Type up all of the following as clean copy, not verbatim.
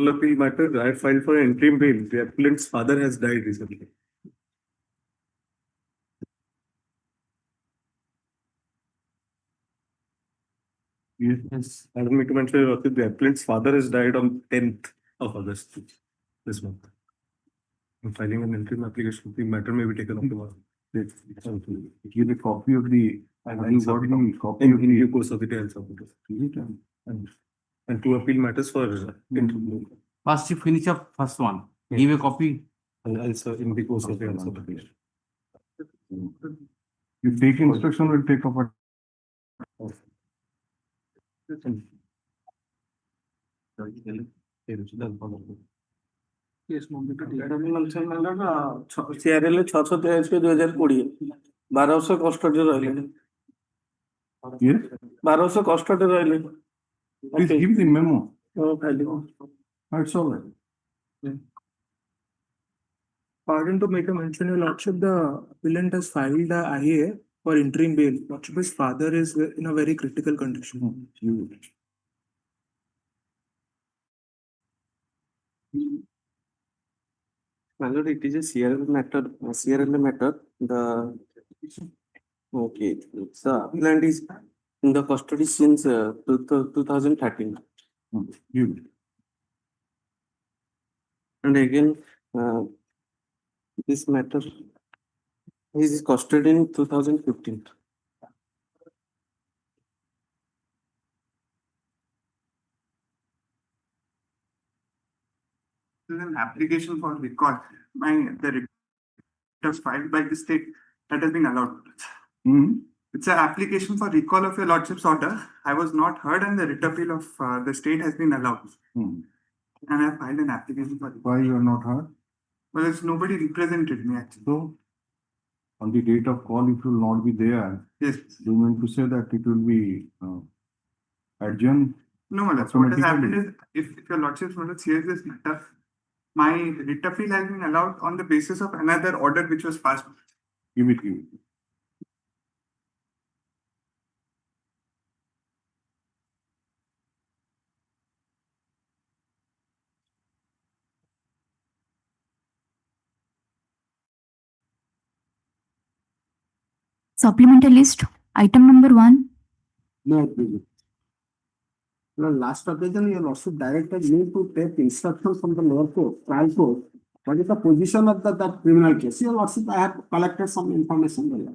appeal matter, I filed for an interim bail. The appellant's father has died recently. Yes, I me to mention that the appellant's father has died on 10th of August this month. I'm filing an interim application. The matter may be taken up tomorrow. Give a copy of the. And got the copy in due course of the day and submit it. And two appeal matters for interim. First, you finish up first one. Give a copy. Also in the course of the day and submit it. You take instruction, will take up a. CRL 623/2020 1200 custody ରହିଲେଣି 1200 custody ରହିଲେଣି Please give the memo. Filing That's all right. Pardon to make a mention, Your Lordship, the appellant has filed the IA for interim bail. Lordship, his father is in a very critical condition. My lord, it is a CRL matter. The okay, the appellant is in the custody since 2013. And again, this matter is custody in 2015. This is an application for recall. The report was filed by the state that has been allowed. It's an application for recall of your lordship's order. I was not heard, and the writ appeal of the state has been allowed. And I filed an application for recall. Why you are not heard? Well, it's nobody represented me actually. So, on the date of call, it will not be there. Yes. Do you mean to say that it will be adjourned? No, my lord. What has happened is, if your lordship's notice hears this matter, my writ appeal has been allowed on the basis of another order which was passed. Give it. Supplemental list, item number 1. No, please. Last occasion, your lordship directed me to take instructions from the lower court, trial court. What is the position of that criminal case? Your lordship, I have collected some information there.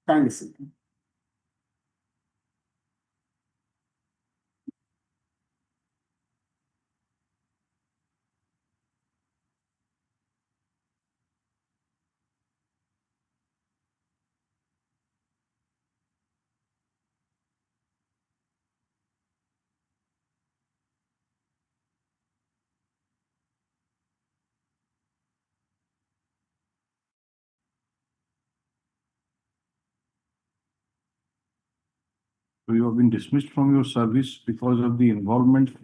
Kindly see. So you have been dismissed from your service because of the involvement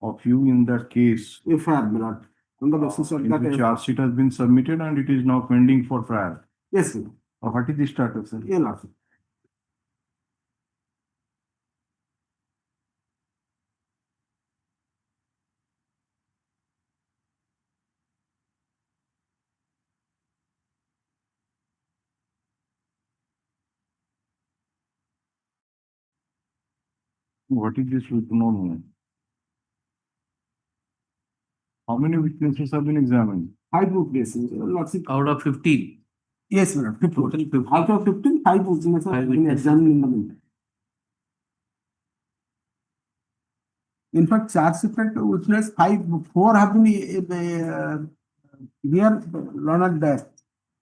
of you in that case. If I have not, on the basis of In that. the charge sheet has been submitted and it is now pending for trial. Yes, sir. What is the status, sir? Your lordship. What is this with no? How many witnesses have been examined? 5 witnesses. Your lordship. Out of 15. Yes, madam. Total 15. Out of 15, 5 witnesses have been examined in the meantime. In fact, charge sheet witness 4 have been here. Learned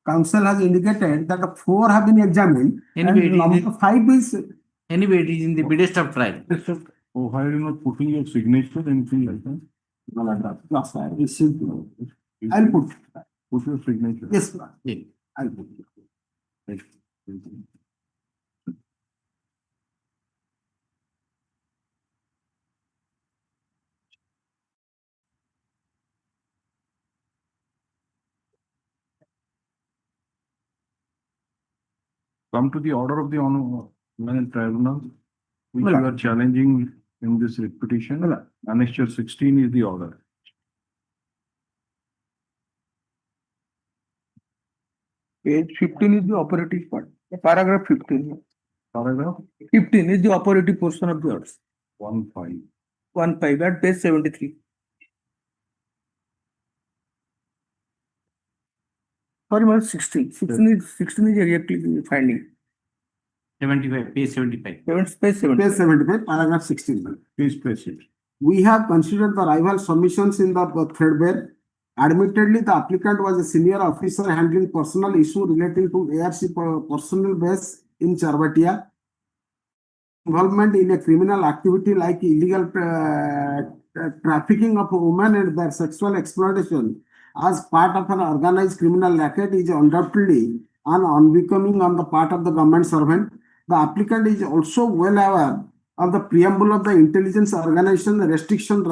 counsel has indicated that 4 have been examined. Anyway, and number 5 is. Anyway, it is in the midst of trial. Oh, why are you not putting your signature, anything like that? Yes, I received. I'll put. Put your signature. Yes, ma'am. Yeah. I'll put. Right. Come to the order of the Honorable Tribunal, which you are challenging in this petition. Annexure 16 is the order. Page 15 is the operative part. Paragraph 15. Paragraph 15 is the operative portion of the orders. 1-5. 1-5 at page 73. Sorry, my 16. 16 is exactly the finding. 75, page 75. Page 70. Page 75, paragraph 16. Please place it. We have considered the rival submissions in the threadbare. Admittedly, the applicant was a senior officer handling personal issue relating to ARC personnel base in Charbatia. Involvement in a criminal activity like illegal trafficking of women and their sexual exploitation as part of an organized criminal racket is undoubtedly unbecoming on the part of the government servant. The applicant is also well aware of the preamble of the Intelligence Organization Restriction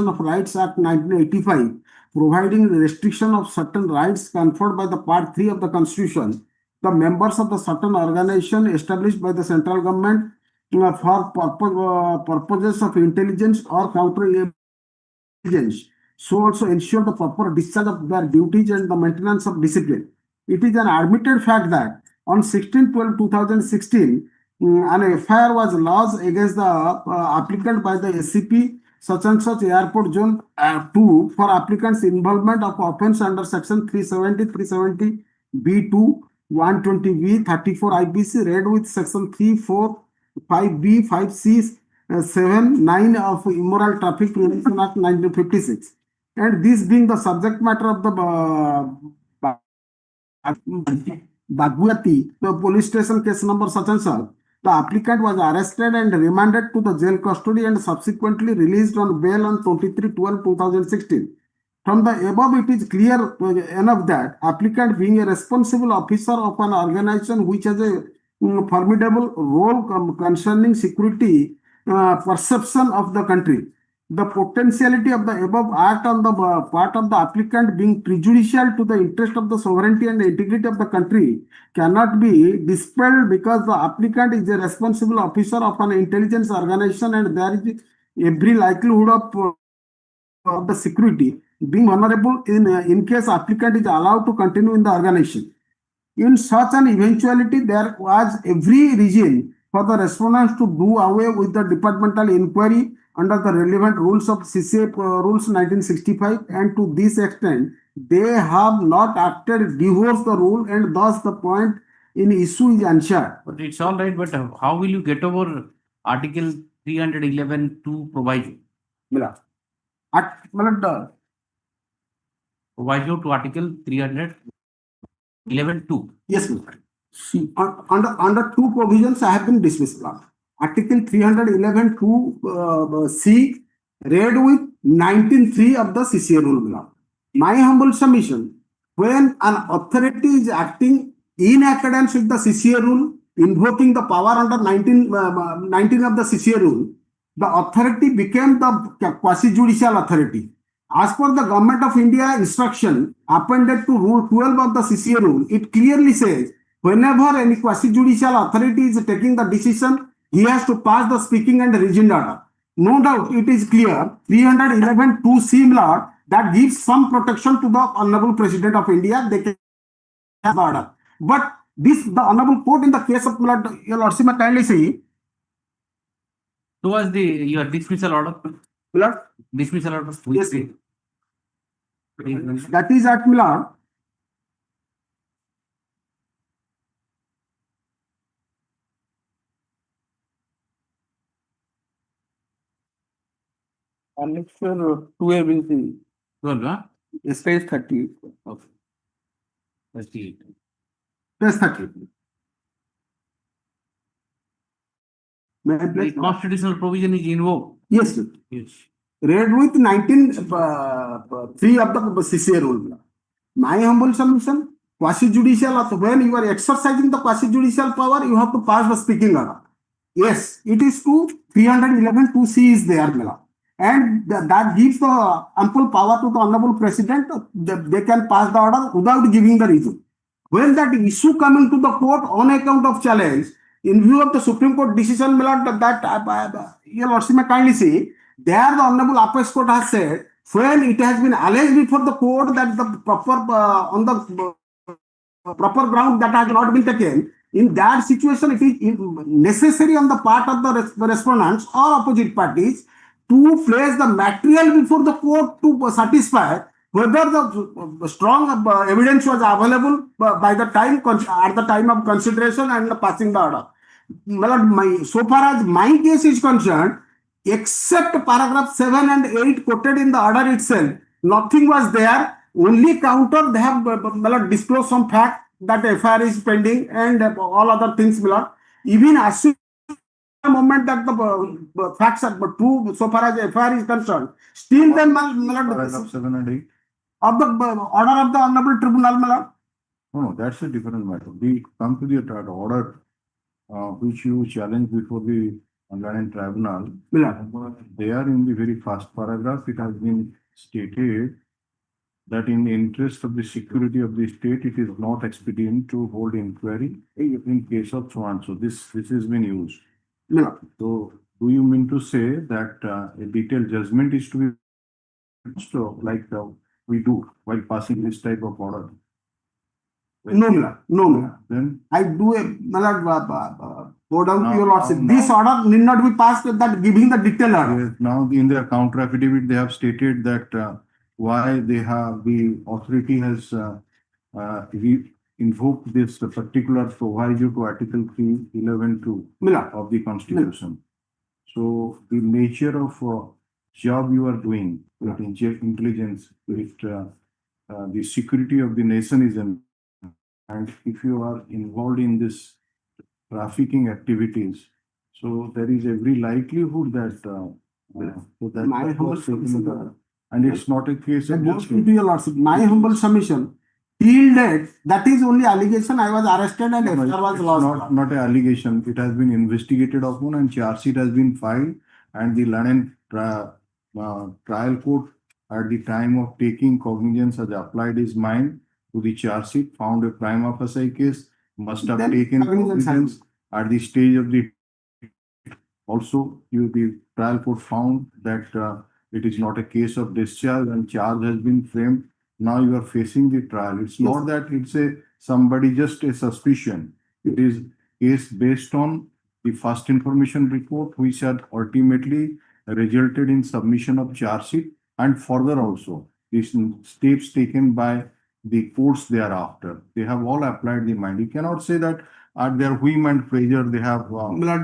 of Rights Act 1985, providing restriction of certain rights conferred by the Part 3 of the Constitution. The members of the certain organization established by the central government for purposes of intelligence or counter-intelligence so also ensure the proper discharge of their duties and the maintenance of discipline. It is an admitted fact that on 16/12/2016, an FIR was lodged against the applicant by the SCP such and such Airport Zone 2 for applicant's involvement of offense under section 370, 370 B2, 120B, 34 IPC, read with section 345 5B, 5C, 7, 9 of Immoral Traffic Prevention Act 1956. And this being the subject matter of the Bagwati, the police station case number such and such, the applicant was arrested and remanded to the jail custody and subsequently released on bail on 23/12/2016. From the above, it is clear enough that applicant being a responsible officer of an organization which has a formidable role concerning security perception of the country. The potentiality of the above act on the part of the applicant being prejudicial to the interest of the sovereignty and integrity of the country cannot be dispelled because the applicant is a responsible officer of an intelligence organization and there is every likelihood of the security being vulnerable in case applicant is allowed to continue in the organization. In such an eventuality, there was every reason for the respondents to do away with the departmental inquiry under the relevant rules of CCA rules 1965, and to this extent, they have not acted divorce the rule, and thus the point in issue is answered. But it's all right, but how will you get over Article 311 to proviso? Proviso to Article 311 2. Yes, ma'am. See, under two provisions, I have been dismissed. Article 311 2C read with 19.3 of the CCA rule. My humble submission, when an authority is acting in accordance with the CCA rule, invoking the power under 19 of the CCA rule, the authority became the quasi-judicial authority. As per the Government of India instruction appended to Rule 12 of the CCA rule, it clearly says whenever any quasi-judicial authority is taking the decision, he has to pass the speaking and reasoned order. No doubt it is clear, 311 2C that gives some protection to the Honorable President of India. They can have the order. But this, the Honorable Court in the case of your Lordship, may kindly say. Towards your dismissal order? Dismissal order? Yes, sir. That is at Milord. Annexure 2A will be 12, huh? page 30. Okay. 38. Page 30. May I The please? constitutional provision is invoked. Yes, sir. Yes. Read with 19.3 of the CCA rule. My humble submission, quasi-judicial, when you are exercising the quasi-judicial power, you have to pass the speaking order. Yes, it is true, 311 2C is there, and that gives the ample power to the Honorable President. They can pass the order without giving the reason. When that issue coming to the court on account of challenge, in view of the Supreme Court decision, that your Lordship may kindly see, there the Honorable Apex Court has said, when it has been alleged before the court that the proper on the proper ground that has not been taken, in that situation, it is necessary on the part of the respondents or opposite parties to place the material before the court to satisfy whether the strong evidence was available by the time at the time of consideration and passing the order. So far as my case is concerned, except paragraph 7 and 8 quoted in the order itself, nothing was there. Only counter they have disclosed some fact that FIR is pending and all other things. Even assuming the moment that the facts are true so far as FIR is concerned, still then Paragraph 7 and 8. of the order of the Honorable Tribunal. No, that's a different matter. We come to the order which you challenge before the online tribunal. There in the very first paragraph, it has been stated that in the interest of the security of the state, it is not expedient to hold inquiry in case of so and so. This has been used. So, do you mean to say that a detailed judgment is to be like we do while passing this type of order? No. Then I do a go down to your lordship. Now- This order need not be passed that giving the detailed order. yes, now in their counter affidavit, they have stated that why the authority has invoked this particular proviso to Article 311(2) of the Constitution. So the nature of job you are doing with intelligence, with the security of the nation is in, and if you are involved in this trafficking activities, so there is every likelihood that so that My that humble was taken submission, into- and it's not a case of Both just to your lordship, my humble submission, till date, that is only allegation. I was arrested and No, FIR was it's lost. not an allegation. It has been investigated upon and charge sheet has been filed, and the London trial court at the time of taking cognizance has applied his mind to the charge sheet, found a prima facie case, must have Then taken cognizance cognizance at the stage of the also the trial court found that it is not a case of discharge and charge has been framed. Now you are facing the trial. It's Yes. not that it's somebody just a suspicion. It is case based on the first information report, which had ultimately resulted in submission of charge sheet, and further also these steps taken by the courts thereafter. They have all applied the mind. You cannot say that at their whim and pleasure they have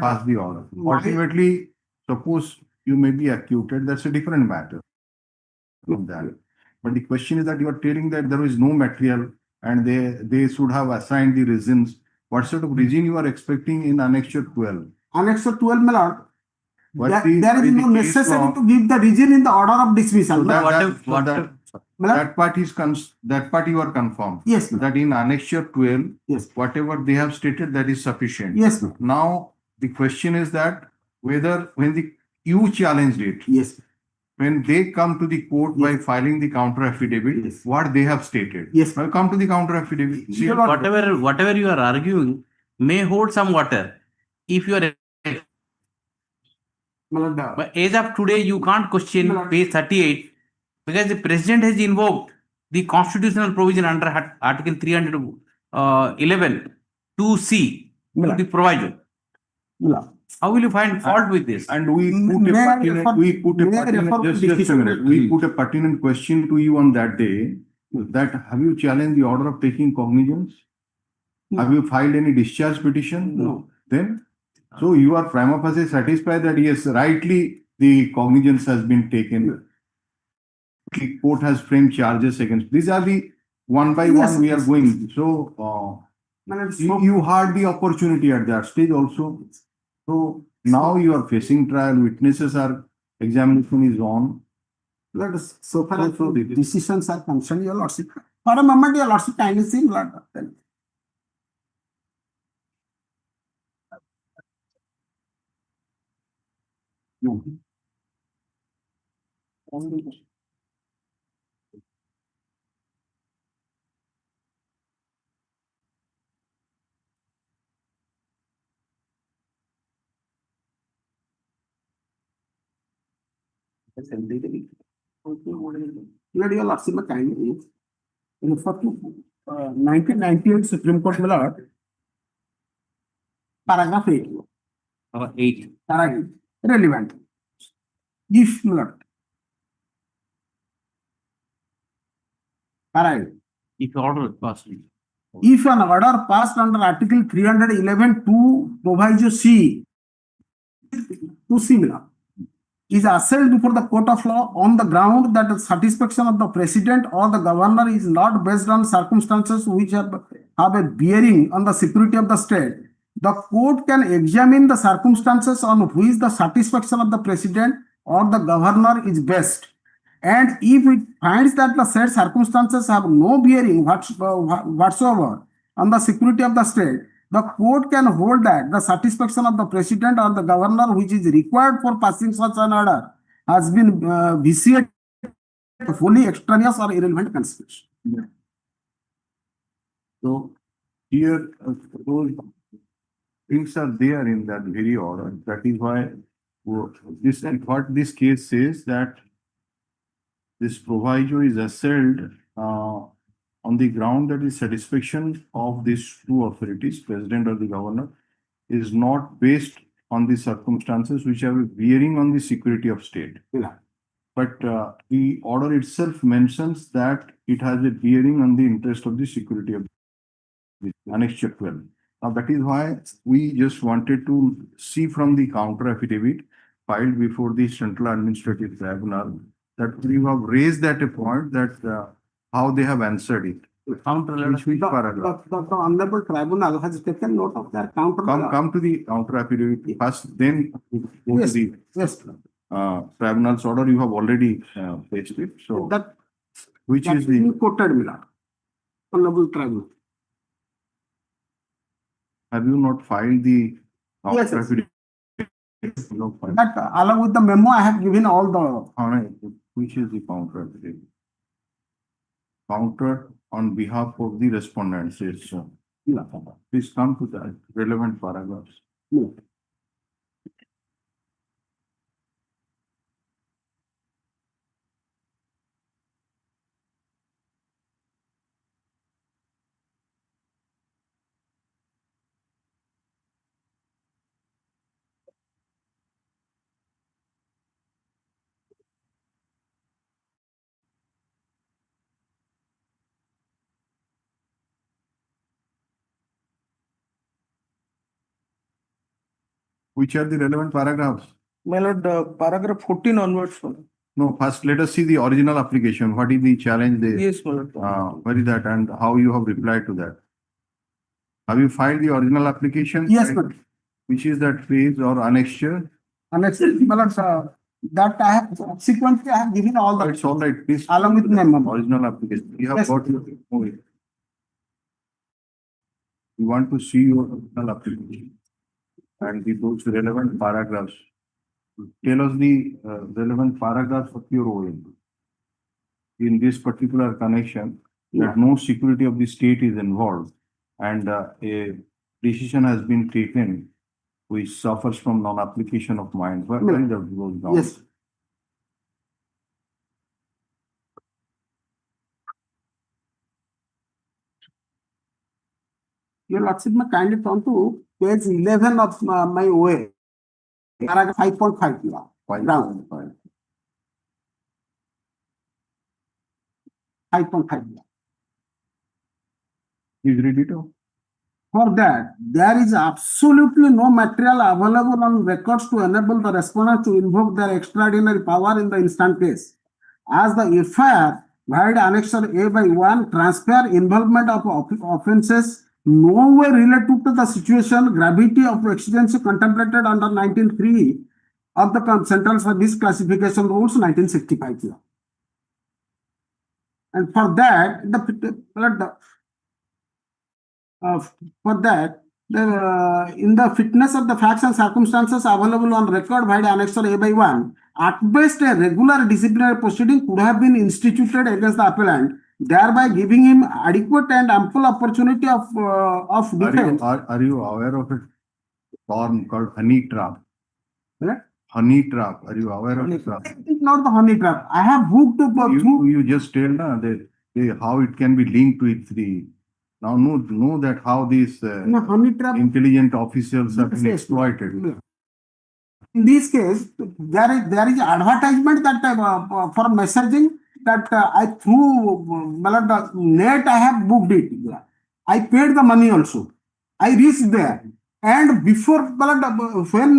passed the order. Ultimately, suppose you may be acquitted, that's a different matter from that. But the question is that you are telling that there is no material and they should have assigned the reasons. What sort of reason you are expecting in Annexure 12? Annexure 12, my lord. What There the- there what is is no the case necessary law? to give the reason in the order of dismissal. So my lord. that part is that part you are confirmed. Yes, ma'am. That in Annexure 12, Yes. whatever they have stated, that is sufficient. Yes, ma'am. Now, the question is that whether when you challenged it, Yes. when they come to the court by Yes. filing the counter affidavit, Yes. what they have stated. Yes. Now come to the counter affidavit. See, Your lord. Whatever you are arguing may hold some water. If you are, My lord, but as of today, you can't question page 38 because the president has invoked the constitutional provision under Article 311 2C to the proviso. my lord. How will you find fault with this? and we put May I a pertinent, refer- we put a may I refer pertinent, to just a discussion? minute. We put a pertinent question to you on that day. That have you challenged the order of taking cognizance? Have you filed any discharge petition? No. Then, so you are prima facie satisfied that yes, rightly the cognizance has been taken. The court has framed charges against. These are the one by Yes, one we are yes. going. So My lord, you had the opportunity at that stage also. So now you are facing trial. Witnesses are examination is on. Lord, so far as So the- decisions are concerned, your lordship. For a moment, your lordship, kindly see, Lord. No. Lord, your lordship, kindly refer to 1998 Supreme Court Millard. Paragraph 8. 8. Paragraph relevant. If Millard. Paragraph. If order passed. If an order passed under Article 311 2 Proviso C to similar is assailed before the court of law on the ground that the satisfaction of the president or the governor is not based on circumstances which have a bearing on the security of the state, the court can examine the circumstances on which the satisfaction of the president or the governor is based. And if it finds that the said circumstances have no bearing whatsoever on the security of the state, the court can hold that the satisfaction of the president or the governor which is required for passing such an order has been vitiated, wholly extraneous or irrelevant consideration. So here, those things are there in that very order. That is why this and what this case says that this proviso is assailed on the ground that the satisfaction of these two authorities, president or the governor, is not based on the circumstances which have a bearing on the security of state. Yeah. But the order itself mentions that it has a bearing on the interest of the security of the annexure 12. Now that is why we just wanted to see from the counter affidavit filed before the Central Administrative Tribunal that we have raised that a point that how they have answered it. Which paragraph? The Honorable Tribunal has taken note of that counter. Come to the counter affidavit first, then go Yes, to the yes. tribunal's order. You have already placed it. So That which that is the quoted Millard. Honorable Tribunal. have you not filed the counter Yes, yes. affidavit? You have filed. That along with the memo, I have given all the. All right. Which is the counter affidavit? Counter on behalf of the respondents is please come to the relevant paragraphs. No. Which are the relevant paragraphs? My lord, paragraph 14 onwards. No, first let us see the original application. What is the challenge they, Yes, my lord. what is that and how you have replied to that? Have you filed the original application? Yes, but Which is that phrase or annexure? annexed, that I have subsequently I have given all the. It's all right, please. Along with memo. Original application. You have Yes. got your movie. You want to see your original application and those relevant paragraphs. Tell us the relevant paragraphs of your OM. In this particular connection, that no security of the state is involved and a decision has been taken which suffers from non-application of mind. Where is that goes down? Yes. Your Lordship may kindly turn to page 11 of my OA. Paragraph 5.5. Ground. 5.5. Please read it out. For that, there is absolutely no material available on records to enable the respondent to invoke their extraordinary power in the instant case. As the FIR, wide annexure A by 1, transfer involvement of offences nowhere related to the situation, gravity of exigency contemplated under 19.3 of the Central Service Classification Rules 1965. And for that, in the fitness of the facts and circumstances available on record by the annexure A by 1, at best a regular disciplinary proceeding could have been instituted against the appellant, thereby giving him adequate and ample opportunity of defense. Are you aware of a term called honey trap? What? Honey trap. Are you aware of it? It's not the honey trap. I have hooked up through. You just tell na, how it can be linked with the Now know that how these No, honey trap. intelligent officials have been Yes. exploited. In this case, there is advertisement that for messaging that I through the net I have booked it. I paid the money also. I reached there, and before when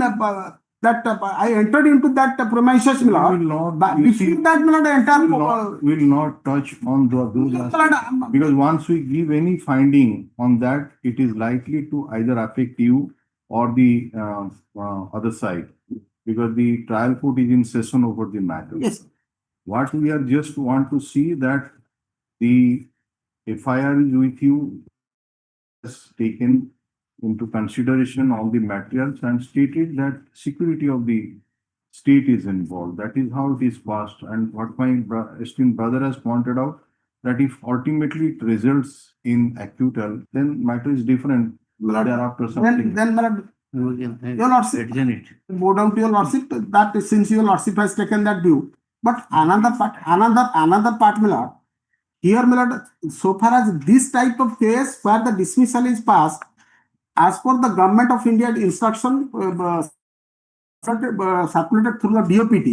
that I entered into that premises, We will not, you see, before that entire will not touch on those aspects. Because once we give any finding on that, it is likely to either affect you or the other side. Because the trial court is in session over the matter. Yes. What we are just want to see that the FIR is with you, has taken into consideration all the materials and stated that security of the state is involved. That is how it is passed. And what my esteemed brother has pointed out, that if ultimately it results in acquittal, then matter is different. Thereafter something. Then your lordship, go down to your lordship, that since your lordship has taken that view. But another part, my lord, here, my lord, so far as this type of case where the dismissal is passed, as per the Government of India instruction circulated through the DOPT,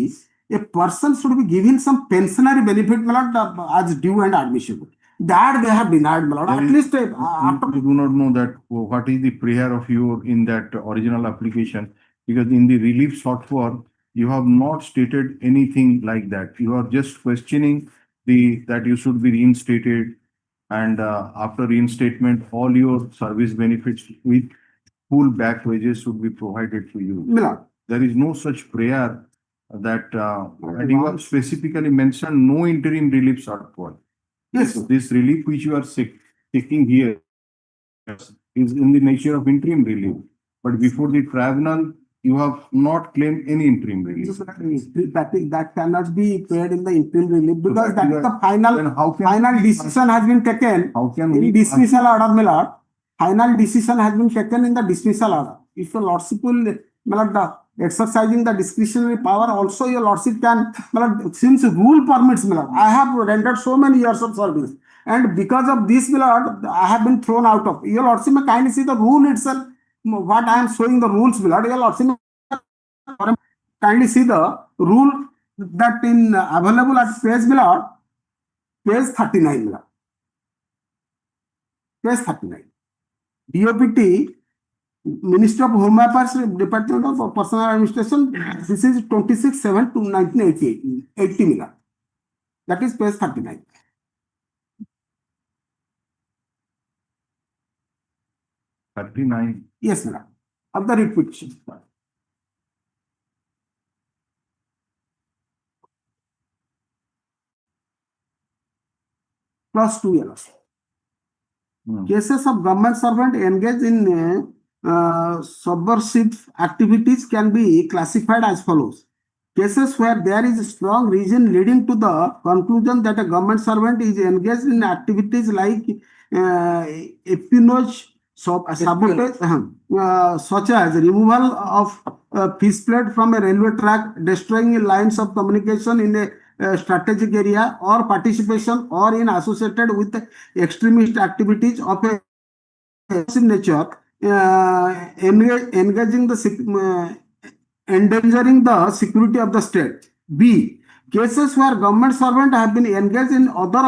a person should be given some pensionary benefit, my lord, as due and admissible. That they have denied, my lord. At least after. You do not know that what is the prayer of you in that original application, because in the relief sought for, you have not stated anything like that. You are just questioning that you should be reinstated, and after reinstatement, all your service benefits with full back wages should be provided to you. My lord. There is no such prayer that and you have specifically mentioned no interim relief sought for. Yes. So this relief which you are seeking here is in the nature of interim relief. But before the tribunal, you have not claimed any interim relief. That cannot be paid in the interim relief because that is the Then how can final decision has been taken How can in we dismissal order, my lord. Final decision has been taken in the dismissal order. If your lordship will, my lord, exercising the discretionary power, also your lordship can, my lord, since rule permits, my lord, I have rendered so many years of service, and because of this, my lord, I have been thrown out of. Your lordship may kindly see the rule itself. What I am showing the rules, my lord, your lordship kindly see the rule that in available at page, my lord, page 39, my lord. Page 39. DOPT, Ministry of Home Affairs, Department of Personal Administration, this is 26/7 to 1988, 80 million. That is page 39. Yes, madam. Of the repetition. Plus 2 years. Cases of government servant engaged in subversive activities can be classified as follows. Cases where there is strong reason leading to the conclusion that a government servant is engaged in activities like espionage, sabotage, such as removal of fish plate from a railway track, destroying lines of communication in a strategic area, or participation or in associated with extremist activities of a nature, engaging the endangering the security of the state. B. Cases where government servants have been engaged in other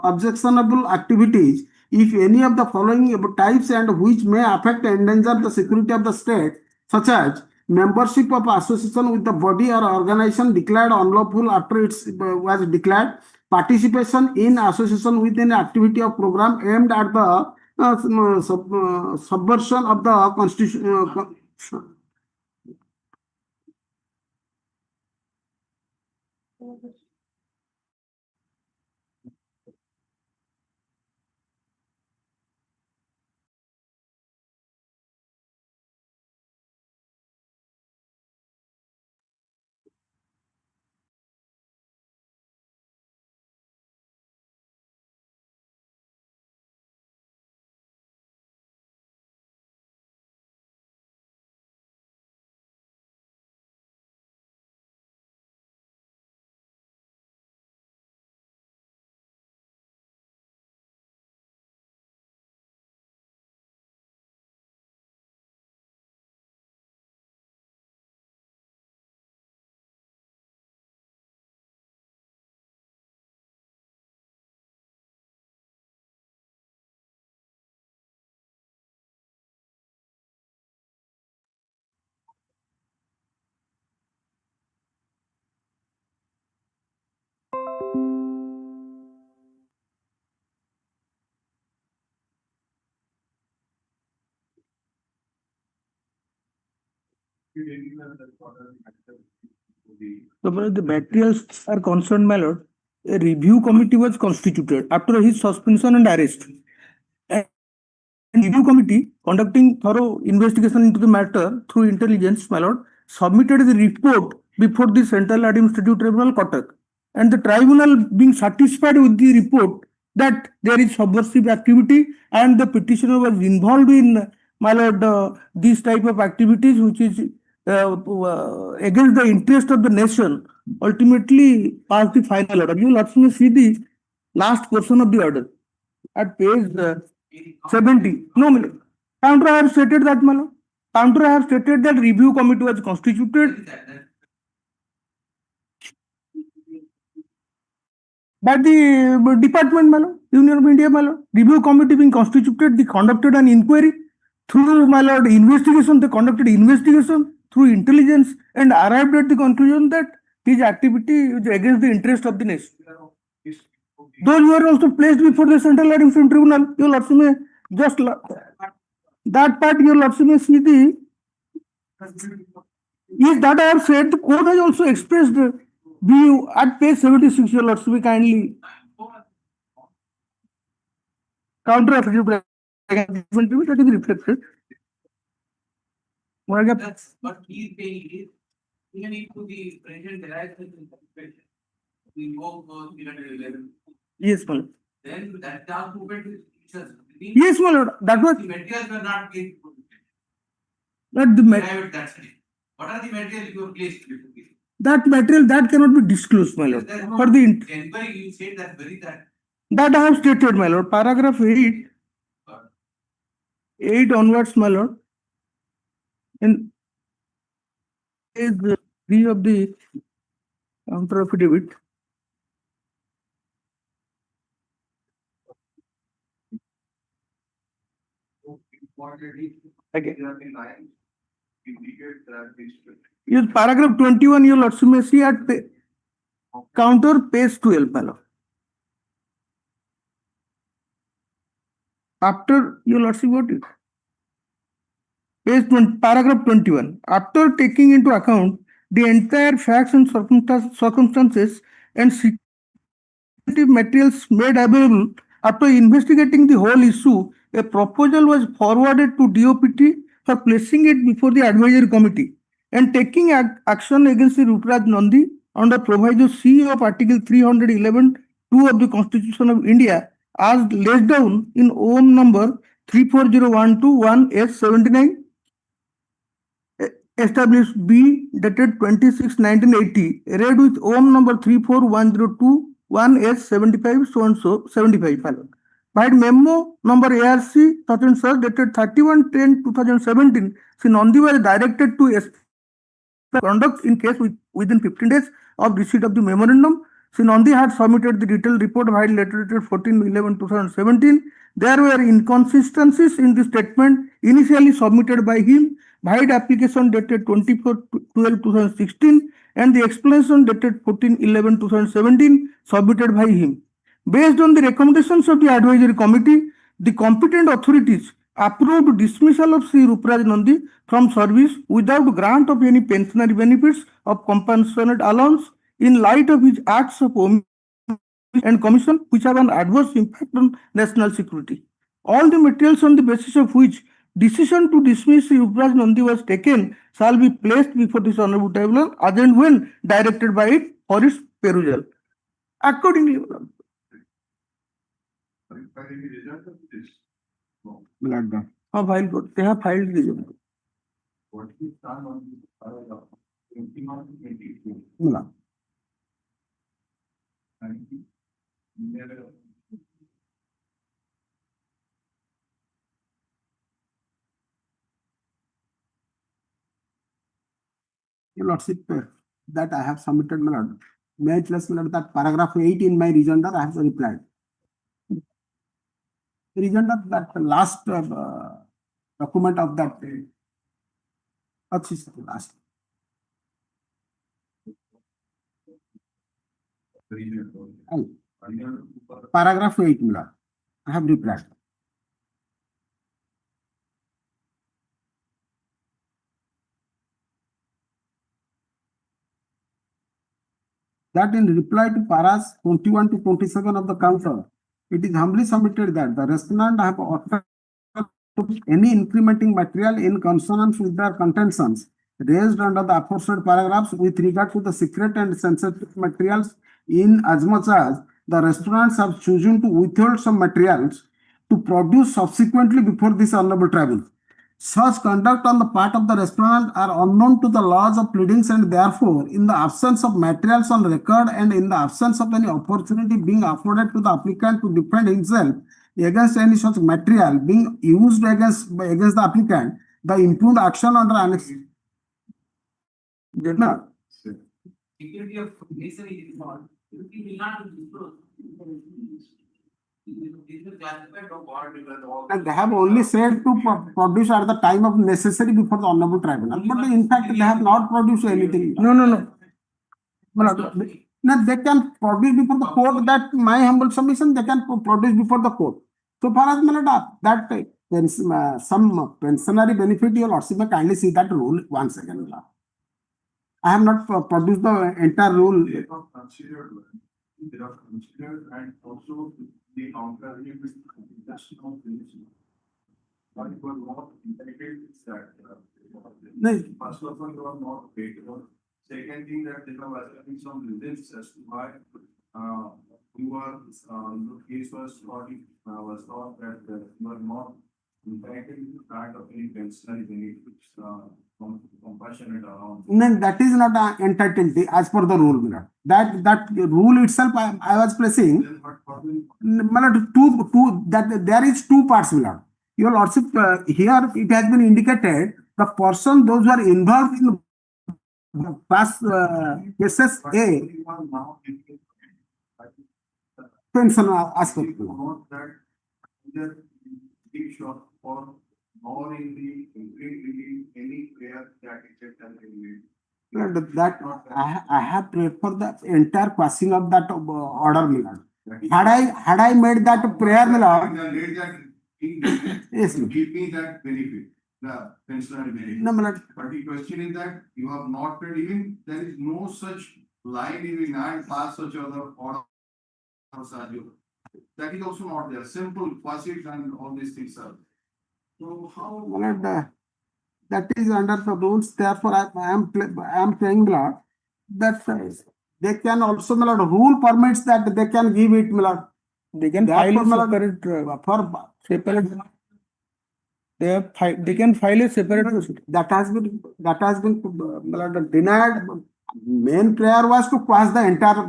objectionable activities, if any of the following types and which may affect and endanger the security of the state, such as membership of association with the body or organization declared unlawful after it was declared, participation in association with an activity or program aimed at the subversion of the constitution. So far as the materials are concerned, my lord, a review committee was constituted after his suspension and arrest. And review committee conducting thorough investigation into the matter through intelligence, my lord, submitted the report before the Central Administrative Tribunal, Cuttack. And the tribunal being satisfied with the report that there is subversive activity and the petitioner was involved in, my lord, these type of activities which is against the interest of the nation, ultimately passed the final order. You will also see the last portion of the order at page 70. No, my lord. Counter, I have stated that, my lord. Counter, I have stated that review committee was constituted by the department, my lord, Union of India, my lord. Review committee being constituted, they conducted an inquiry through, my lord, investigation. They conducted investigation through intelligence and arrived at the conclusion that his activity is against the interest of the nation. Those were also placed before the Central Administrative Tribunal. You will also may just that part you will also may see the. Yes, that I have said. The court has also expressed view at page 76. You will also be kindly counter affidavit that is reflected. That's what he is saying is, even if the president derives the interpretation, we go for 311. Yes, my lord. Then that dark movement is just. Yes, my lord. That was The materials were not placed before the president. not the Arrive at that stage. What are the materials you have placed before the president? that material that cannot be disclosed, my lord. There is For the inquiry, you said that very that. that I have stated, my lord. Paragraph 8 onwards, my lord. In page 3 of the counter affidavit. Okay. Yes, paragraph 21, you will also may see at counter page 12, my lord. After you will also what it. Page 20, paragraph 21. After taking into account the entire facts and circumstances and secretive materials made available, after investigating the whole issue, a proposal was forwarded to DOPT for placing it before the advisory committee and taking action against the Rutraj Nandi under proviso C of Article 311(2) of the Constitution of India as laid down in OM number 34012-1S79 established B dated 26/1980, read with OM number 34102-1S75 so and so 75. By memo number ARC such and such dated 31/10/2017, Sri Nandi was directed to conduct in case within 15 days of receipt of the memorandum. Sri Nandi had submitted the detailed report via letter dated 14/11/2017. There were inconsistencies in the statement initially submitted by him, via application dated 24/12/2016 and the explanation dated 14/11/2017 submitted by him. Based on the recommendations of the advisory committee, the competent authorities approved dismissal of Sri Rutraj Nandi from service without grant of any pensionary benefits of compassionate allowance in light of his acts of omission and commission which have an adverse impact on national security. All the materials on the basis of which decision to dismiss Sri Rutraj Nandi was taken shall be placed before this honorable tribunal as and when directed by it for its perusal. Accordingly, filed. They have filed the result. Your Lordship, that I have submitted, my lord. May I plus, my lord, that paragraph 8 in my rejoinder, I have replied. Rejoinder, that last document of that. What's his last? Paragraph 8, my lord. I have replied. that in reply to paras 21 to 27 of the council, it is humbly submitted that the respondent have authored any incrementing material in consonance with their contentions raised under the aforesaid paragraphs with regard to the secret and sensitive materials, in as much as the respondents have chosen to withhold some materials to produce subsequently before this honorable tribunal. Such conduct on the part of the respondent are unknown to the laws of pleadings, and therefore, in the absence of materials on record and in the absence of any opportunity being afforded to the applicant to defend himself against any such material being used against the applicant, the impugned action under annex. No. Security of nation is involved. You will not disclose. And they have only said to produce at the time of necessary before the honorable tribunal, but in fact they have not produced anything. No. No, they can produce before the court. That my humble submission, they can produce before the court. So far as that some pensionary benefit, you also may kindly see that rule once again. I have not produced the entire rule. They have considered and also the counter with just not finishing. But it was not indicated that first of all, you are not paid. Second thing that they have having some reasons as to why you are the case was thought that you are not entitled to part of any pensionary benefits compassionate around. No, that is not entitled as per the rule. That rule itself, I was placing. That there is two parts. Your lordship, here it has been indicated the person, those who are involved in past cases A pension aspect. Or in the any prayer that is That I have prayed for the entire passing of that order. Had I made that prayer, yes, give me that benefit, the pensionary benefit. no, But the question is that you have not paid, even there is no such line even and pass such other order. That is also not there. Simple, facet and all these things are. So how? That is under the rules. Therefore, I am saying that they can also rule permits that they can give it. They can file a separate. They can file a separate proceeding. That has been denied. Main prayer was to quash the entire.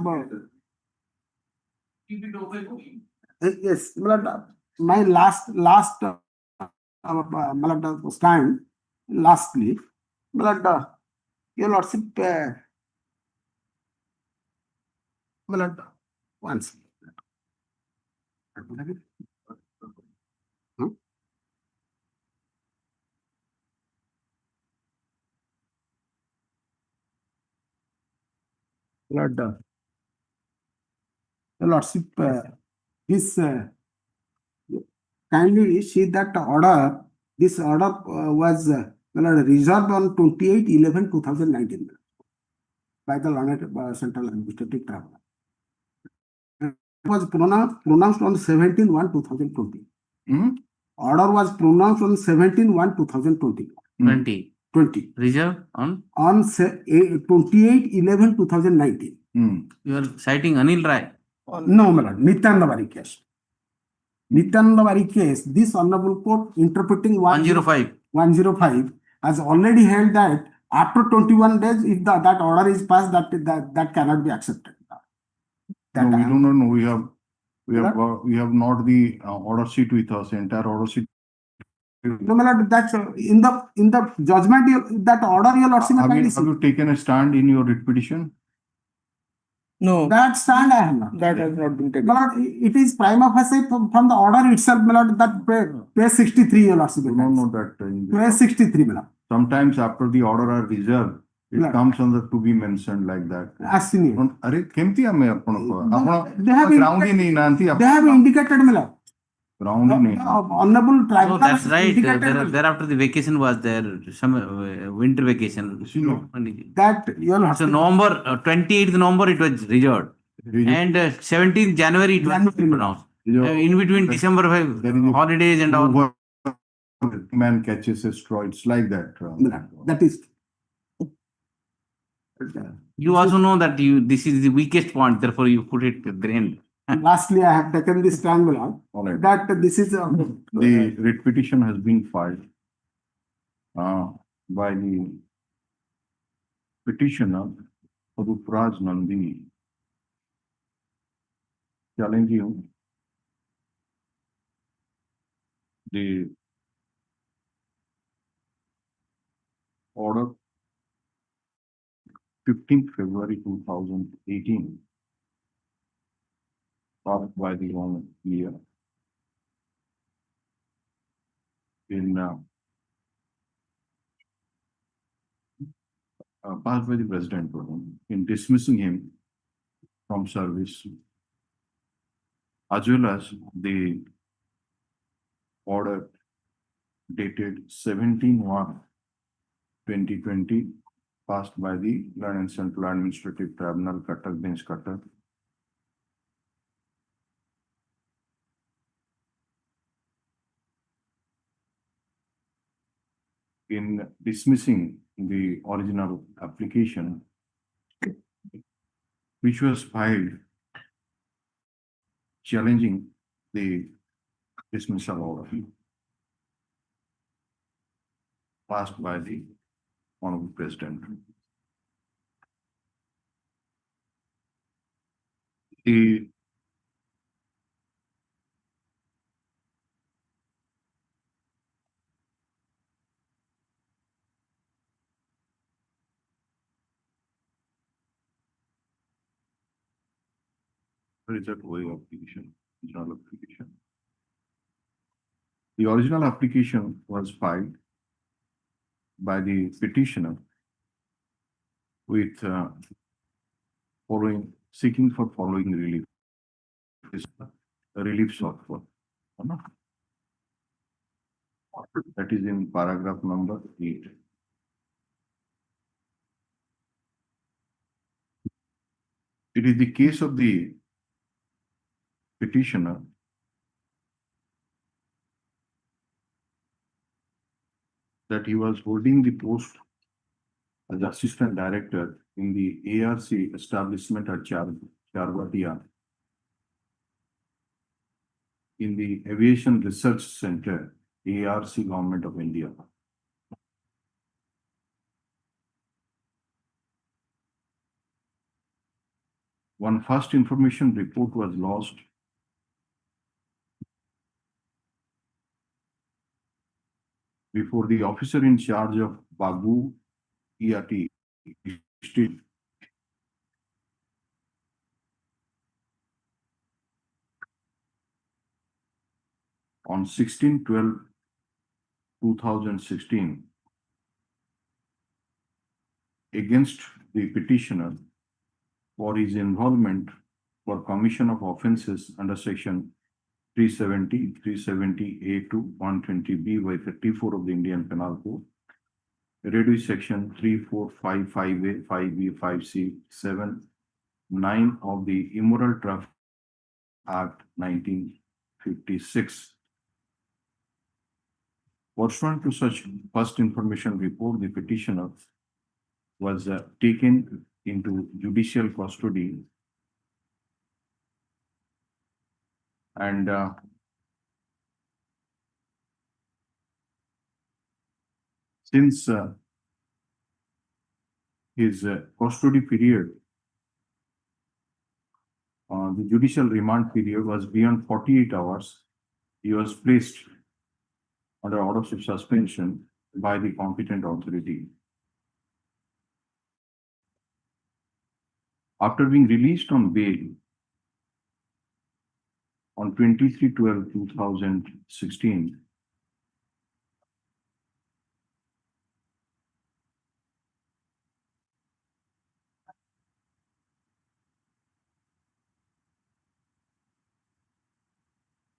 Yes, my last stand. Lastly, your lordship, once. Your lordship, this kindly see that order. This order was reserved on 28/11/2019 by the learned Central Administrative Tribunal. It was pronounced on 17/1/2020. Order was pronounced on 17/1/2020. 20. Reserve on 28/11/2019. you are citing Anil Rai. No, Nityananda Vari case. Nityananda Vari case, this honorable court interpreting 105 has already held that after 21 days, if that order is passed, that cannot be accepted. No, we do not know. We have not the order sheet with us, entire order sheet. No, that's in the judgment, that order your lordship. Have you taken a stand in your writ petition? No, that stand I have not. that has not been taken. It is prima facie from the order itself, that page 63, your lordship. No, that. Page 63, Sometimes after the order are reserved, it comes on the to be mentioned like that. They have ground indicated, ground in any. Honorable So tribunal. that's has right. indicated Thereafter the vacation was there, some winter vacation. that your So November, 28th November it was reserved. Reserved. And 17th January it was January. pronounced. Reserved. In between That- December there is a holidays and all. Man catches a straw. It's like that. That is. You also know that this is the weakest point, therefore you put it at the end. Lastly, I have taken this triangular All right. that this is The writ petition has been filed by the petitioner Rupraj Nandini challenging the order 15th February 2018 passed by the government here in passed by the president in dismissing him from service, as well as the order dated 17/1/2020 passed by the Learned Central Administrative Tribunal, Cuttack Bench, Cuttack. In dismissing the original application, which was filed challenging the dismissal order passed by the Honorable President. The result way application, original application. The original application was filed by the petitioner with seeking for following relief. Relief sought for. That is in paragraph number 8. It is the case of the petitioner that he was holding the post as assistant director in the ARC establishment at Charvatia in the Aviation Research Center, ARC, Government of India. One first information report was lost before the officer in charge of Bagu ERT on 16/12/2016 against the petitioner for his involvement for commission of offences under section 370, 370A2, 120B by 34 of the Indian Penal Code, read with section 3455A, 5B, 5C, 7, 9 of the Immoral Traffic Act 1956. Pursuant to such first information report, the petitioner was taken into judicial custody and since his custody period, the judicial remand period was beyond 48 hours, he was placed under orders of suspension by the competent authority. After being released on bail on 23/12/2016,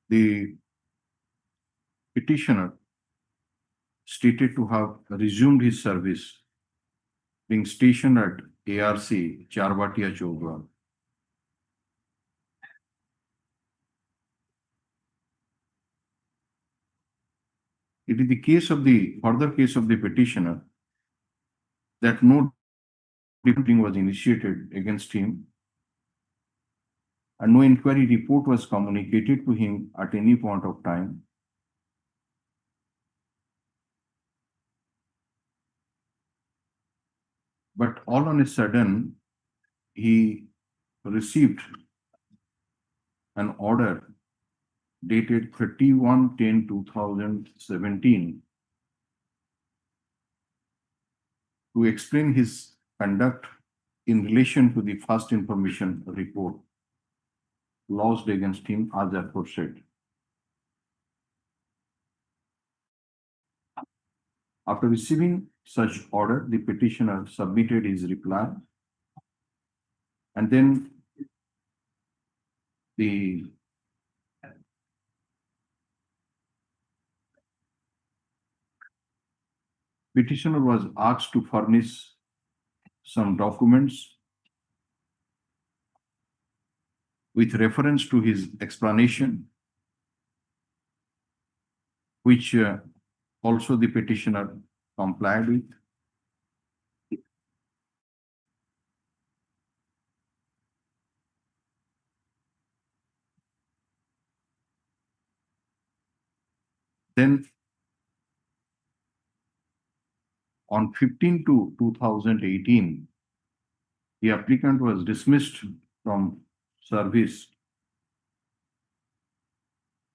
the petitioner stated to have resumed his service, being stationed at ARC Charbatia Chowdhury. It is the further case of the petitioner that no debriefing was initiated against him and no inquiry report was communicated to him at any point of time. But all on a sudden, he received an order dated 31/10/2017 to explain his conduct in relation to the first information report lodged against him as aforesaid. After receiving such order, the petitioner submitted his reply, and then the petitioner was asked to furnish some documents with reference to his explanation, which also the petitioner complied with. Then on 15/2/2018, the applicant was dismissed from service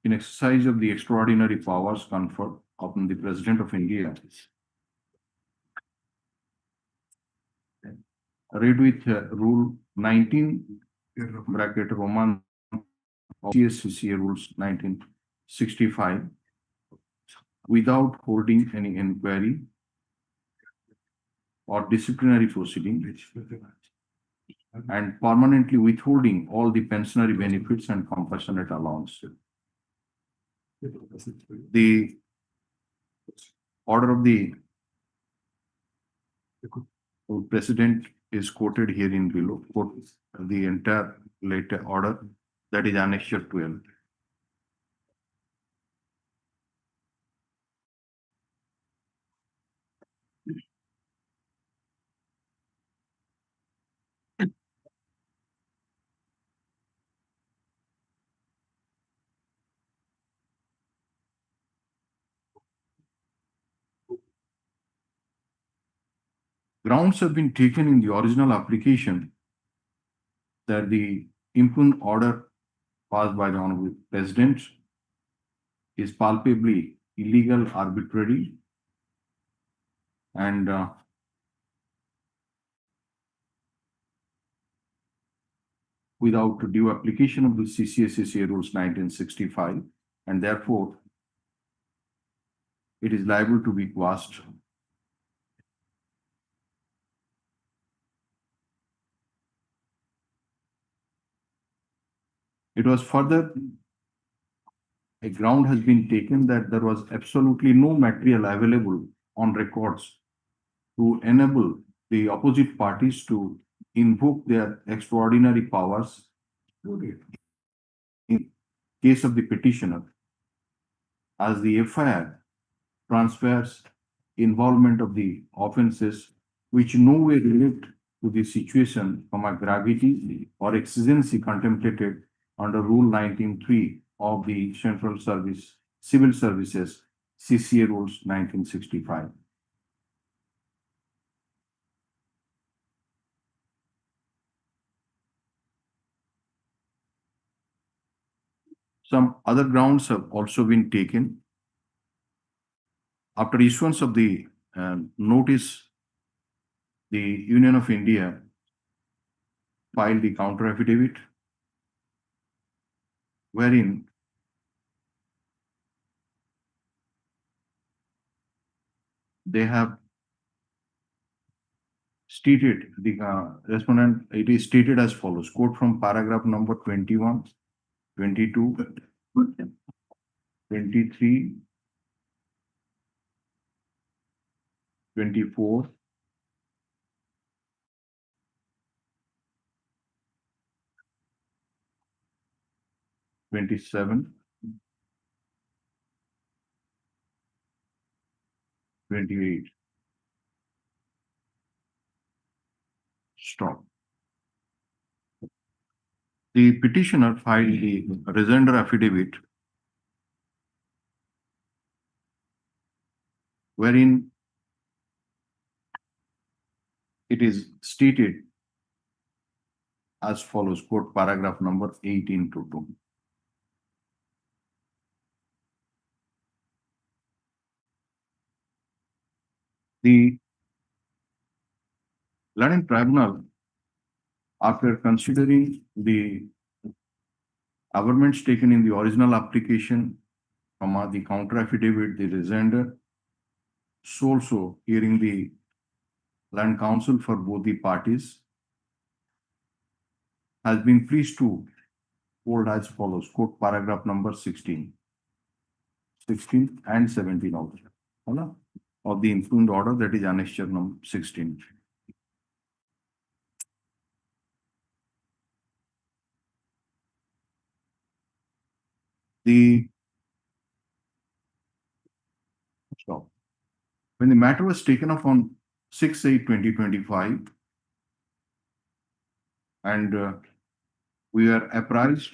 in exercise of the extraordinary powers conferred upon the President of India, read with Rule 19 bracket Roman of CSCCA Rules 1965, without holding any inquiry or disciplinary proceeding, and permanently withholding all the pensionary benefits and compassionate allowance. The order of the President is quoted here in below. Quote the entire later order, that is Annexure 12. Grounds have been taken in the original application that the impugned order passed by the Honorable President is palpably illegal, arbitrary, and without due application of the CCSCA Rules 1965, and therefore it is liable to be quashed. It was further, a ground has been taken that there was absolutely no material available on records to enable the opposite parties to invoke their extraordinary powers in case of the petitioner, as the FIR transfers involvement of the offences which no way relate to the situation from a gravity or exigency contemplated under Rule 19.3 of the Central Civil Services CCA Rules 1965. Some other grounds have also been taken. After issuance of the notice, the Union of India filed the counter affidavit, wherein they have stated, the respondent, it is stated as follows, quote from paragraph number 21, 22, 23, 24, 27, 28. Stop. The petitioner filed the rejoinder affidavit wherein it is stated as follows, quote paragraph number 18 to 2. The learning tribunal, after considering the averments taken in the original application, the counter affidavit, the rejoinder, so also hearing the land counsel for both the parties, has been pleased to hold as follows, quote paragraph number 16 and 17 also of the influent order, that is annexure number 16. When the matter was taken up on 6/8/2025, and we are apprised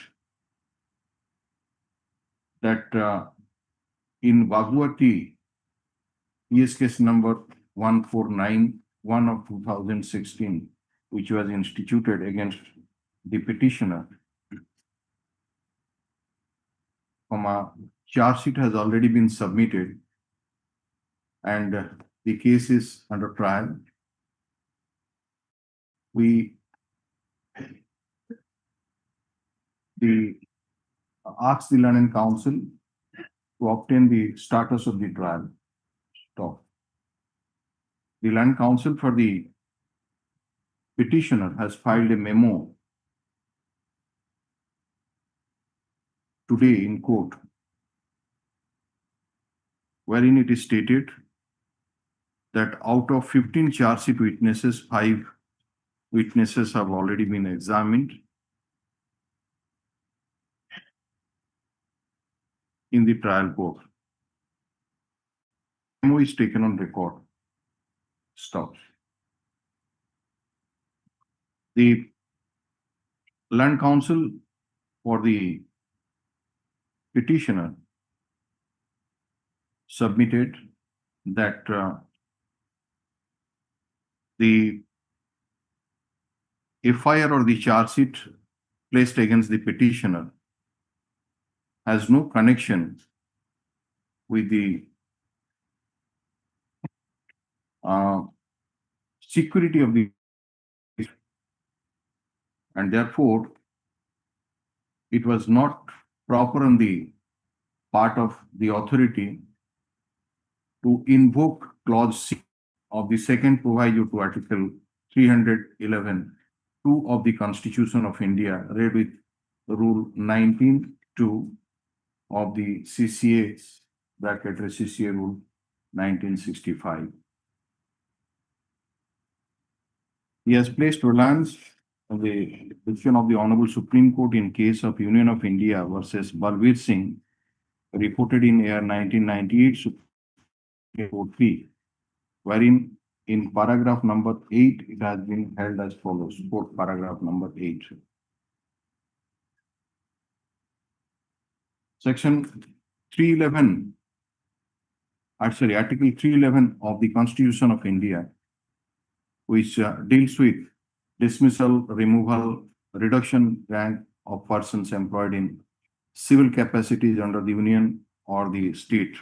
that in Bhagwati, ES case number 1491 of 2016, which was instituted against the petitioner, charge sheet has already been submitted and the case is under trial. We ask the learned counsel to obtain the status of the trial. Stop. The learned counsel for the petitioner has filed a memo today in court, wherein it is stated that out of 15 charge sheet witnesses, 5 witnesses have already been examined in the trial court. Memo is taken on record. Stop. The land counsel for the petitioner submitted that the FIR or the charge sheet placed against the petitioner has no connection with the security of the, and therefore it was not proper on the part of the authority to invoke clause C of the second proviso to Article 311(2) of the Constitution of India, read with Rule 19(2) of the CCA CCA Rule 1965. He has placed reliance on the decision of the Honorable Supreme Court in case of Union of India versus Balbir Singh, reported in year 1998 Supreme Court 3, wherein in paragraph number 8 it has been held as follows. Quote paragraph number 8. Section 311, actually Article 311 of the Constitution of India, which deals with dismissal, removal, reduction rank of persons employed in civil capacities under the union or the state.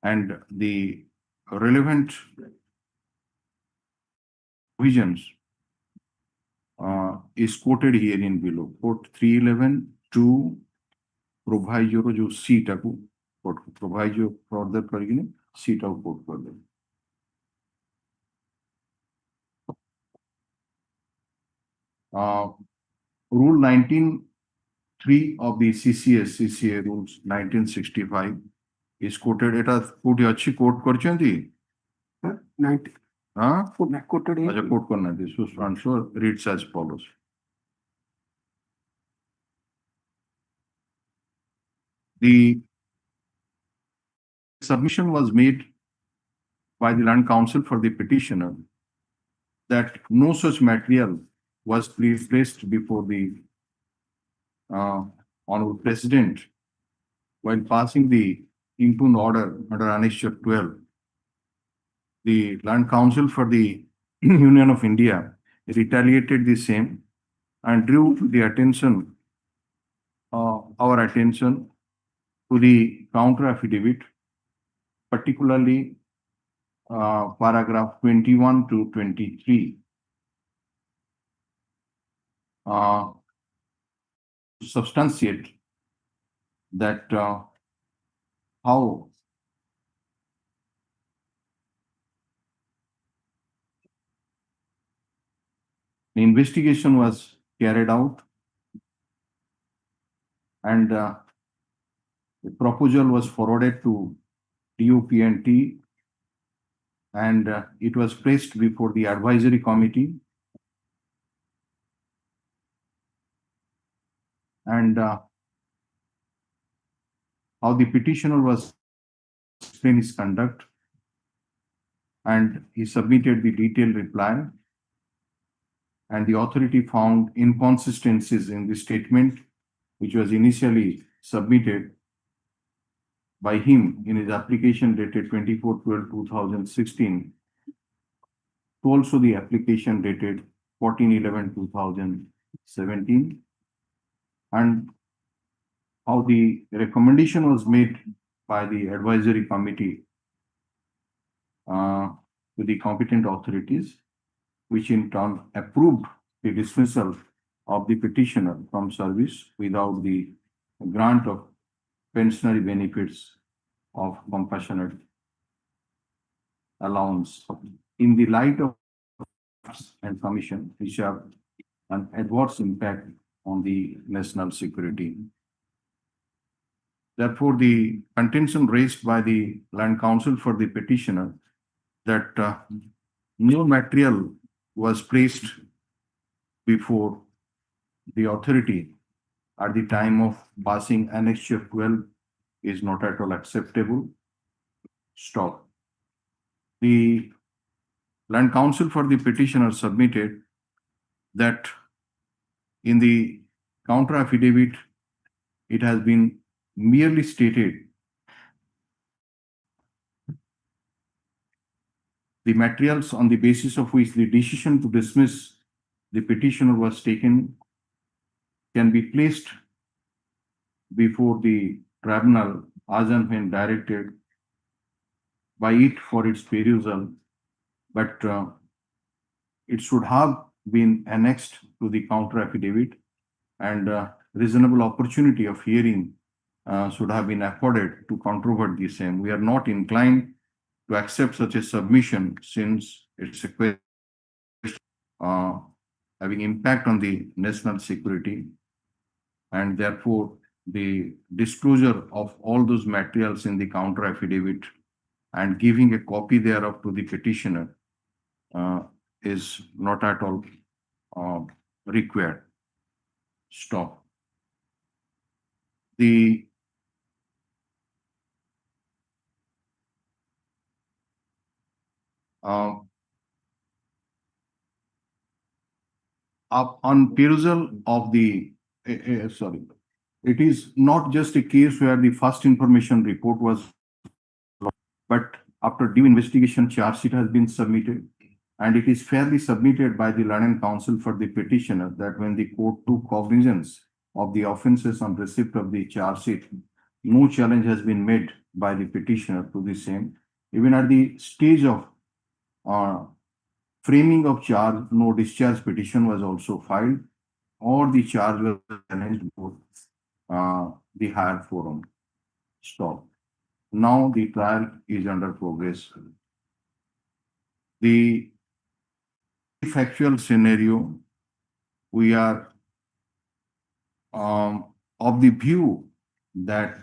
And the relevant provisions is quoted here in below. Quote 311(2) proviso जो C टाकू proviso further करेंगे C टाकू quote कर देंगे. Rule 19(3) of the CCA Rules 1965 is quoted, it has put achi quote karchanti. 90. Huh? Quoted in. Acha quote karna. This was answer reads as follows. The submission was made by the Land Council for the petitioner that no such material was placed before the Honorable President while passing the impugned order under Annexure 12. The Land Council for the Union of India retaliated the same and drew the attention, our attention to the counter affidavit, particularly paragraph 21 to 23. Substantiate that how the investigation was carried out and the proposal was forwarded to DOPNT and it was placed before the advisory committee and how the petitioner was explain his conduct and he submitted the detailed reply and the authority found inconsistencies in the statement which was initially submitted by him in his application dated 24/12/2016 to also the application dated 14/11/2017 and how the recommendation was made by the advisory committee to the competent authorities, which in turn approved the dismissal of the petitioner from service without the grant of pensionary benefits of compassionate allowance in the light of and commission which have an adverse impact on the national security. Therefore, the contention raised by the Land Council for the petitioner that no material was placed before the authority at the time of passing Annexure 12 is not at all acceptable. Stop. The Land Council for the petitioner submitted that in the counter affidavit, it has been merely stated the materials on the basis of which the decision to dismiss the petitioner was taken can be placed before the tribunal as and when directed by it for its perusal, but it should have been annexed to the counter affidavit and reasonable opportunity of hearing should have been afforded to controvert the same. We are not inclined to accept such a submission since it's a question having impact on the national security and therefore the disclosure of all those materials in the counter affidavit and giving a copy thereof to the petitioner is not at all required. Stop. The on perusal of the sorry, it is not just a case where the first information report was, but after due investigation, charge sheet has been submitted, and it is fairly submitted by the Land Council for the petitioner that when the court took cognizance of the offences on receipt of the charge sheet, no challenge has been made by the petitioner to the same. Even at the stage of framing of charge, no discharge petition was also filed, or the charge was challenged before the higher forum. Stop. Now the trial is under progress. The factual scenario, we are of the view that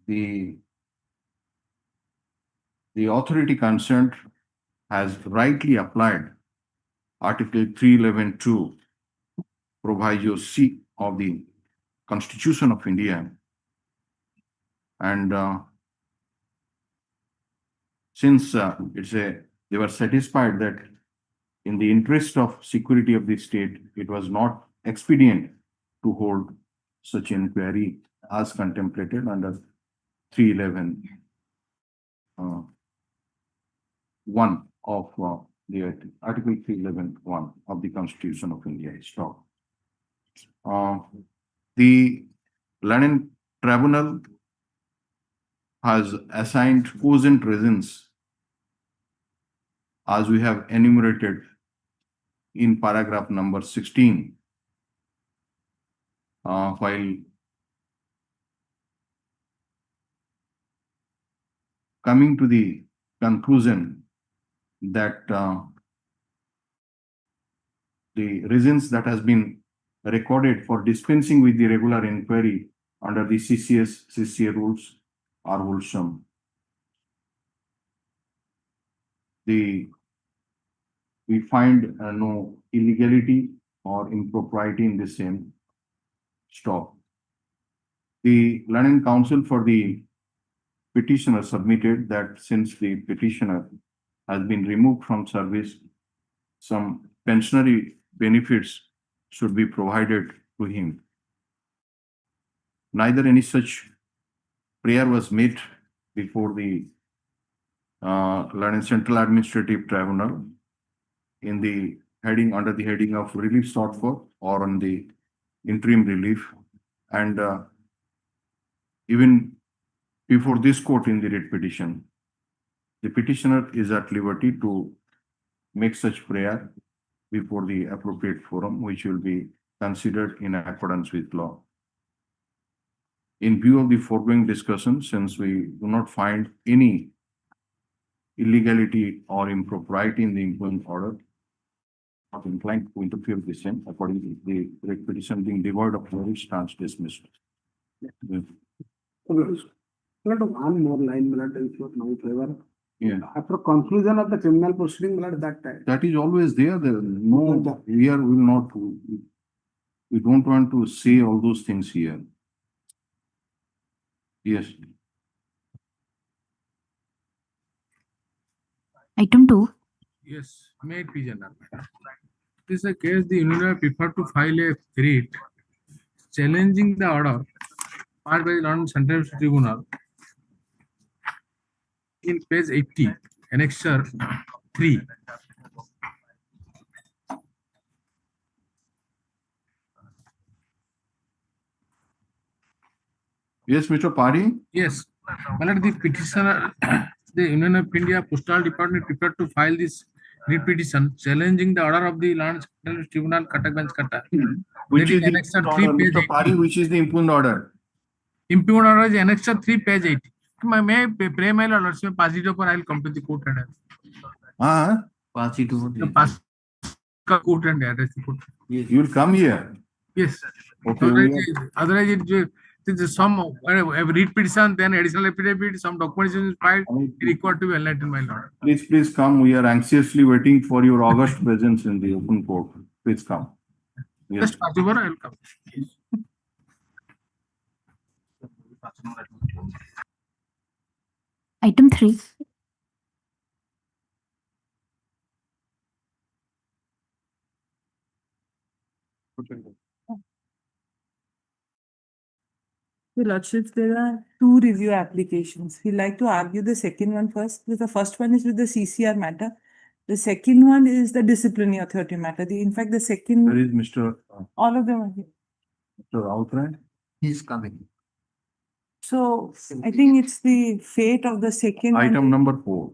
the the authority concerned has rightly applied Article 311(2), Proviso C of the Constitution of India, and since they were satisfied that in the interest of security of the state, it was not expedient to hold such inquiry as contemplated under 311 1 of the Article 311(1) of the Constitution of India. Stop. The Lenin Tribunal has assigned cogent reasons as we have enumerated in paragraph number 16. While coming to the conclusion that the reasons that has been recorded for dispensing with the regular inquiry under the CCA rules are wholesome. We find no illegality or impropriety in the same. Stop. The Lenin Counsel for the petitioner submitted that since the petitioner has been removed from service, some pensionary benefits should be provided to him. Neither any such prayer was made before the Lenin Central Administrative Tribunal in the heading under the heading of relief sought for or on the interim relief, and even before this court in the writ petition, the petitioner is at liberty to make such prayer before the appropriate forum, which will be considered in accordance with law. In view of the foregoing discussion, since we do not find any illegality or impropriety in the impugned order, not inclined to interfere with the same, accordingly, the writ petition being devoid of merit stands dismissed. One more line, my lord, if you now favor. Yeah. After conclusion of the criminal proceeding, my lord, that time. That is always there. No, here will not. We don't want to say all those things here. Yes. Item 2. Yes, may it be general. This is a case the union preferred to file a writ challenging the order passed by the London Central Tribunal in page 80, annexure 3. Yes, Mr. Pari. Yes, but the petitioner, the Union of India Postal Department prepared to file this writ petition challenging the order of the London Central Tribunal Cuttack Bench Cuttack. Which is the annexure impugned 3 order, page Mr. Pari, 80. which is the impugned order? Impugned order is annexure 3 page 80. May I pray my lord, pass it over, I will come to the court and Pass it over. pass court and address the court. You will come here. Yes. Okay. Otherwise, it is some writ petition, then additional affidavit, some documentation is filed, required to be enlightened, my lord. Please come. We are anxiously waiting for your august presence in the open court. Please come. Yes. Just pass over, I will come. Item 3. Your Lordships, there are two review applications. We'd like to argue the second one first. The first one is with the CCR matter. The second one is the disciplinary authority matter. In fact, the Where second, is Mr. all of them are here. Mr. Outram? He's coming. So I think it's the fate of the second. one. Item number 4.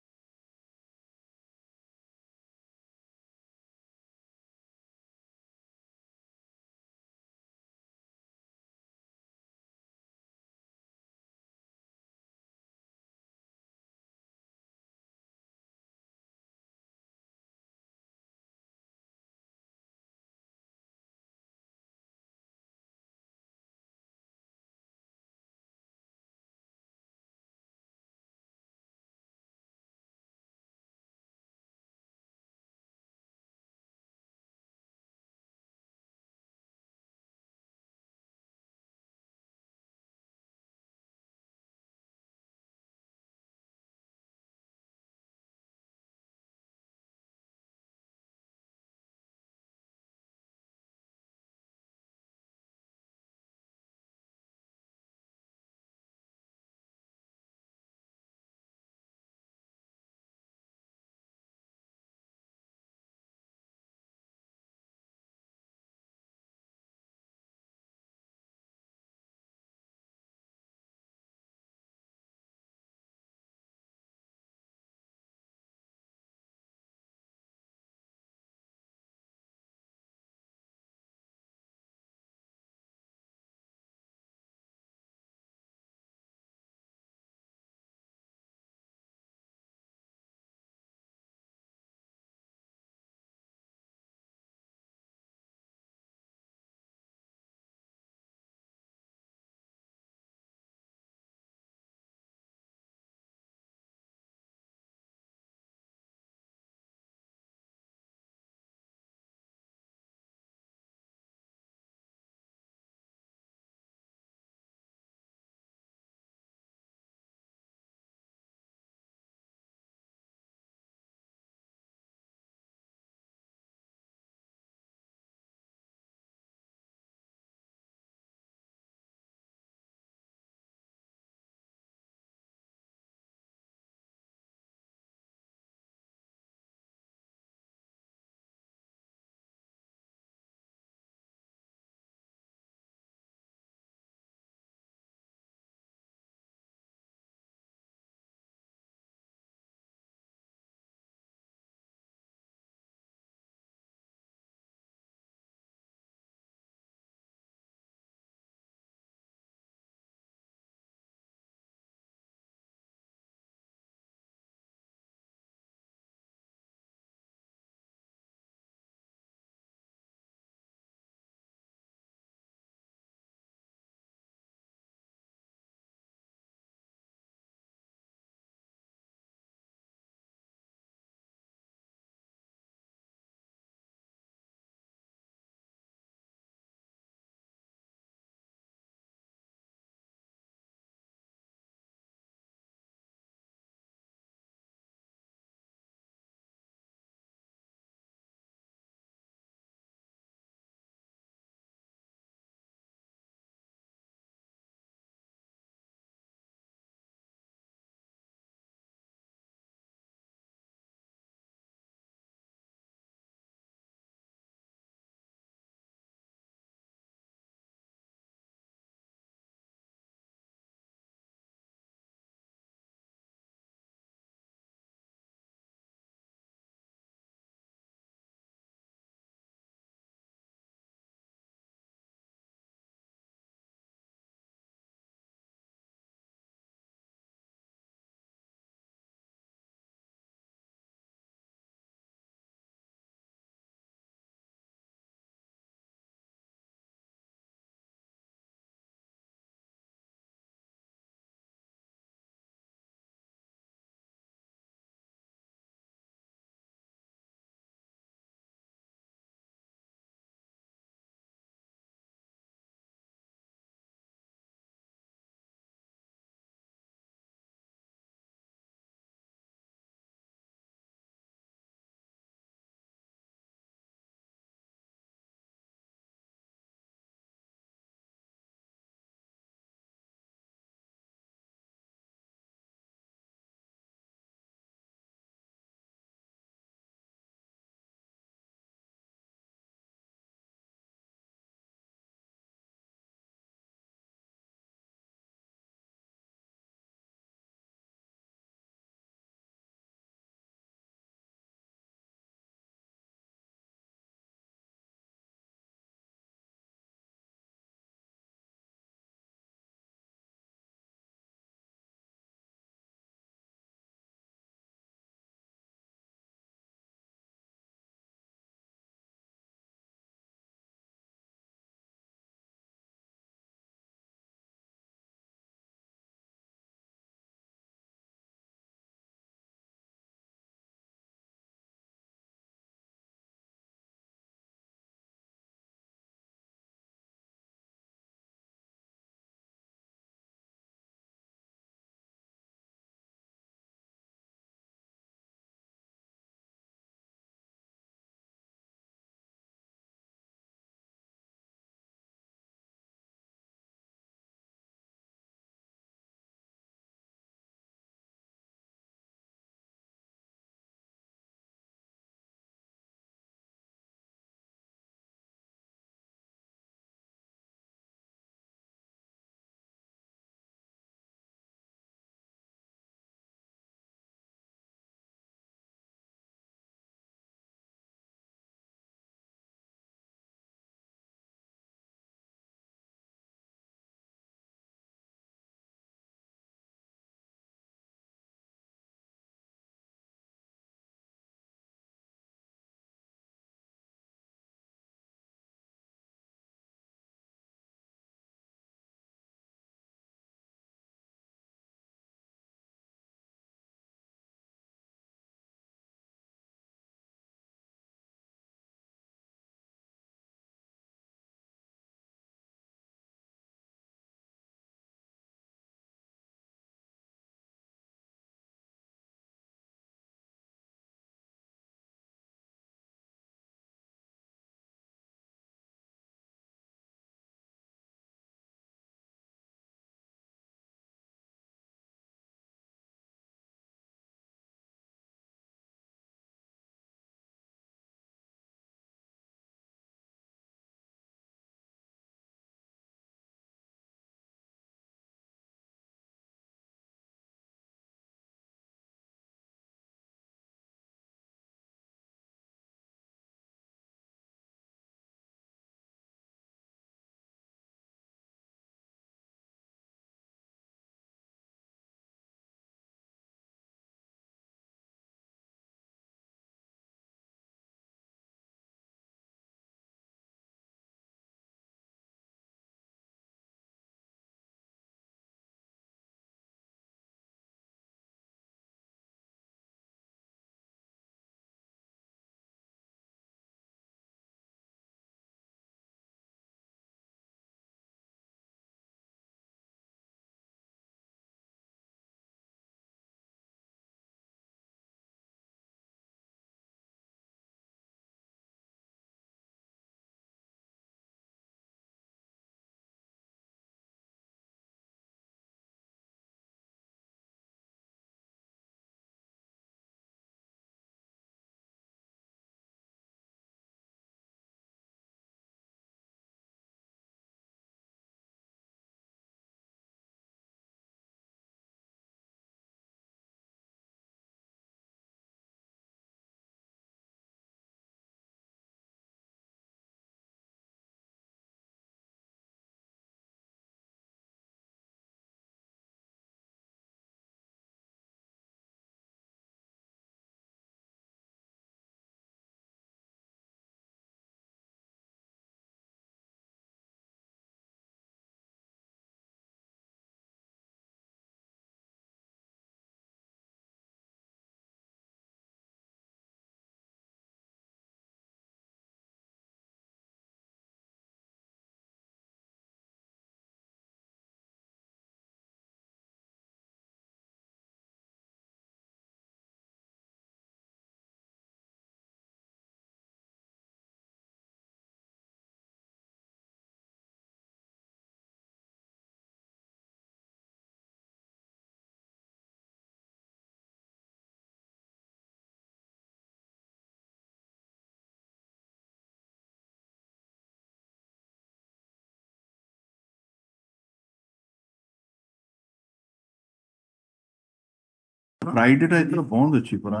Friday ଟା ଏଥର ବନ୍ଦ ଅଛି ପରା.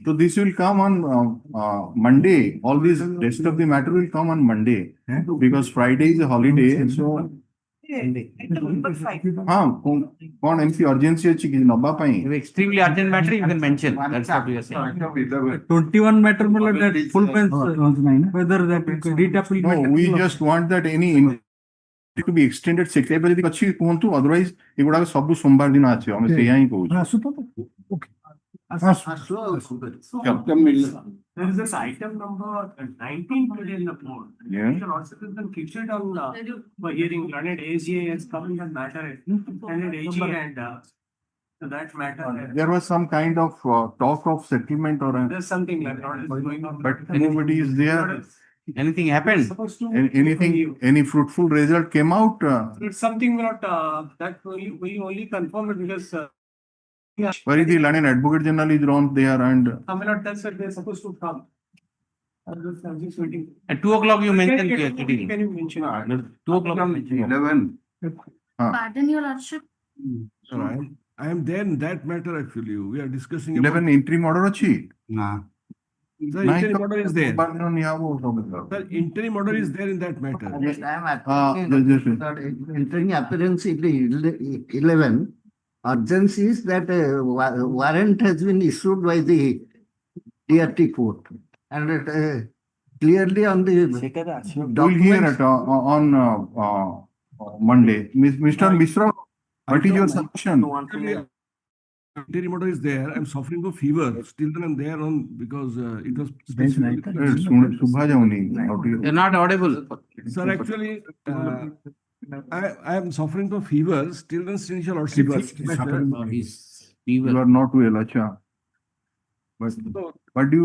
So this will come on Monday. All this rest of the matter will come on Monday because Friday is a holiday. So हाँ कौन MC urgency अछि कि नबा ପାଇଁ? If extremely urgent matter, you can mention. That's what we are saying. 21 matter मतलब that full bench whether that read No, we just want that any to be extended secretary ଯଦି ଅଛି କୁହନ୍ତୁ otherwise ଏଗୁଡାକ ସବୁ ସୋମବାର ଦିନ ଆସିବ ଆମେ ସେଇଆ ହିଁ କହୁଛୁ. There is this item number 19 today in the board. Yeah. You can also fix it on for hearing learned AGA has come in that matter and AG and that matter. There was some kind of talk of settlement or There's something like that is going on. but nobody is there. Anything happened? Supposed to Anything, any fruitful result came out? It's something not that we only confirm it because Where is the London Advocate General is wrong there and Tamil Nadu tells that they're supposed to come. I'm just waiting. At 2 o'clock you mentioned. Can you mention it? 2 o'clock you mentioned. 11. Pardon, Your Lordship. I am there in that matter actually. We are discussing 11 interim order ଅଛି? Sir, interim order is there. ସୋମବାର ଦିନ ନିଆ ହବ Sir, interim order is there in that matter. Yes, I am entering appearance in the 11. Urgency is that warrant has been issued by the DRT court and clearly on the We'll hear it on Monday. Mr. Mishra, what is your submission? Interim order is there. I'm suffering from fever. Still then I'm there on because it was Subha Jauni. You're not audible. Sir, actually, I am suffering from fever. Still then, since your lordship, You are not well, acha. But you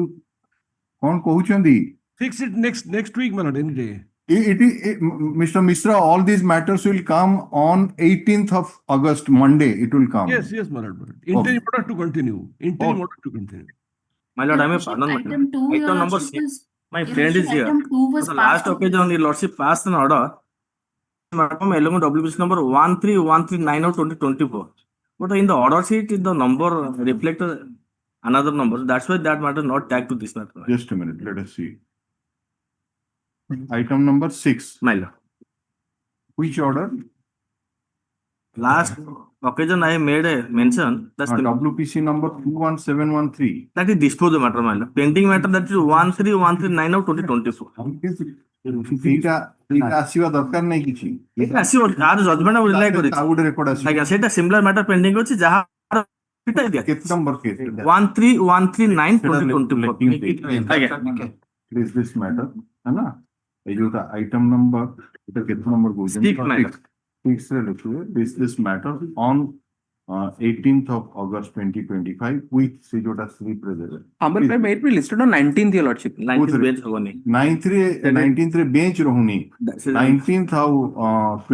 कौन कहउचंदी? fix it next week, my lord, any day. Mr. Mishra, all these matters will come on 18th of August, Monday. It will come. Yes, my lord. Interim order to continue. Interim order to continue. My lord, I'm a pardon. Item 2, Your Item number Lordship, 6. is. My Your friend is Lordship, here. Item 2 was On the passed. last occasion, the lordship passed an order. Madam, along with WBC number 131390/2024. But in the order sheet, the number reflects another number. That's why that matter not tagged to this matter. Just a minute. Let us see. Item number 6. My lord. Which order? Last occasion I made a mention. That's the WPC number 21713. that is disposed of matter, my lord. Pending matter that is 131390/2024. ଏଇଟା ଆସିବା ଦରକାର ନାହିଁ କିଛି. ଆସିବ ତାର judgement ମୁଁ ରିଲାଇ କରିଛି. ଆଉ ଗୋଟେ ରେକର୍ଡ ଆସିବ. ଆଜ୍ଞା ସେଇଟା ସିମିଲାର ମ୍ୟାଟର ପେଣ୍ଡିଂ ଅଛି ଯାହା କେତେ ନମ୍ବର କେସ୍? 131390/2024. ଆଜ୍ଞା Is this matter? है ना? ये जो था item number এটা কেতে নম্বর কইছেন? 6 matter. 6 রে লিখুয়ে this matter on 18th of August 2025 with se jota sleep reserve. Humble by may be listed on 19th, your lordship. 19th bench hogani. 19th रे bench रहुनी. 19th ଆଉ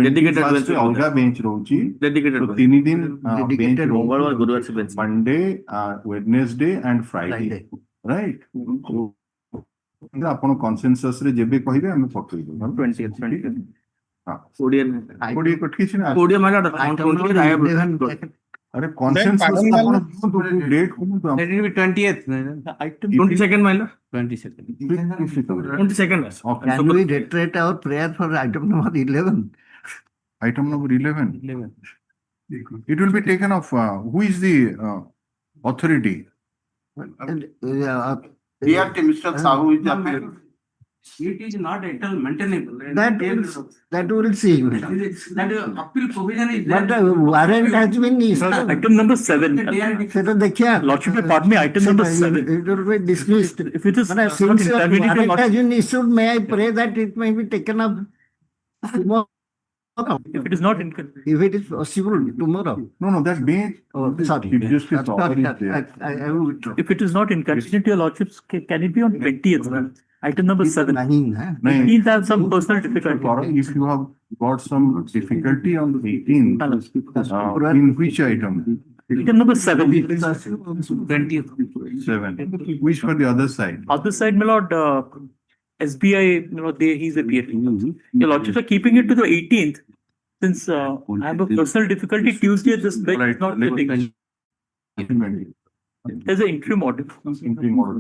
Dedicated bench ଅଲଗା bench ରହୁଛି. Dedicated तो 3 दिन Dedicated ମଙ୍ଗଳବାର ଗୁରୁବାର ସେ bench. Monday, Wednesday and Friday. Right? So ଆପଣ କନସେନସସ୍ ରେ ଯେବେ କହିବେ ଆମେ ପକେଇବୁ. 20th. ହଁ. ଓଡ଼ିଆ କୋଡ଼ିଏ କଟକିଛି ନା? ଓଡ଼ିଆ ମାଗା count 20 I have अरे consensus ଆପଣ ଦିଅନ୍ତୁ ଡେଟ୍ କୁହନ୍ତୁ. Let it be 20th. item 22nd, my lord. 22nd. 22nd. Can we reiterate our prayer for item number 11? Item number 11. It will be taken off. Who is the authority? DRT Mr. Sahoo is appearing. It is not at all maintainable. That will see. That appeal provision is But the warrant has been issued. Item number 7. सेटा देखिए. Lordship, pardon me, item number 7. It will be dismissed. If it is But since your warrant has been issued, may I pray that it may be taken up tomorrow? If it is not in. If it is possible tomorrow. No, that bench. Oh, sorry. Chief Justice order is there. I will withdraw. If it is not inconsistent to your lordships, can it be on 20th? Item number 7. नहीं है. 18th have some personal difficulty. If you have got some difficulty on the 18th, in which item? Item number 7. 20th. 7. Which for the other side? Other side, my lord, SBI, he's a PFP. Your lordships are keeping it to the 18th. Since I have a personal difficulty, Tuesday this bit is not sitting. There's an interim order. Interim order.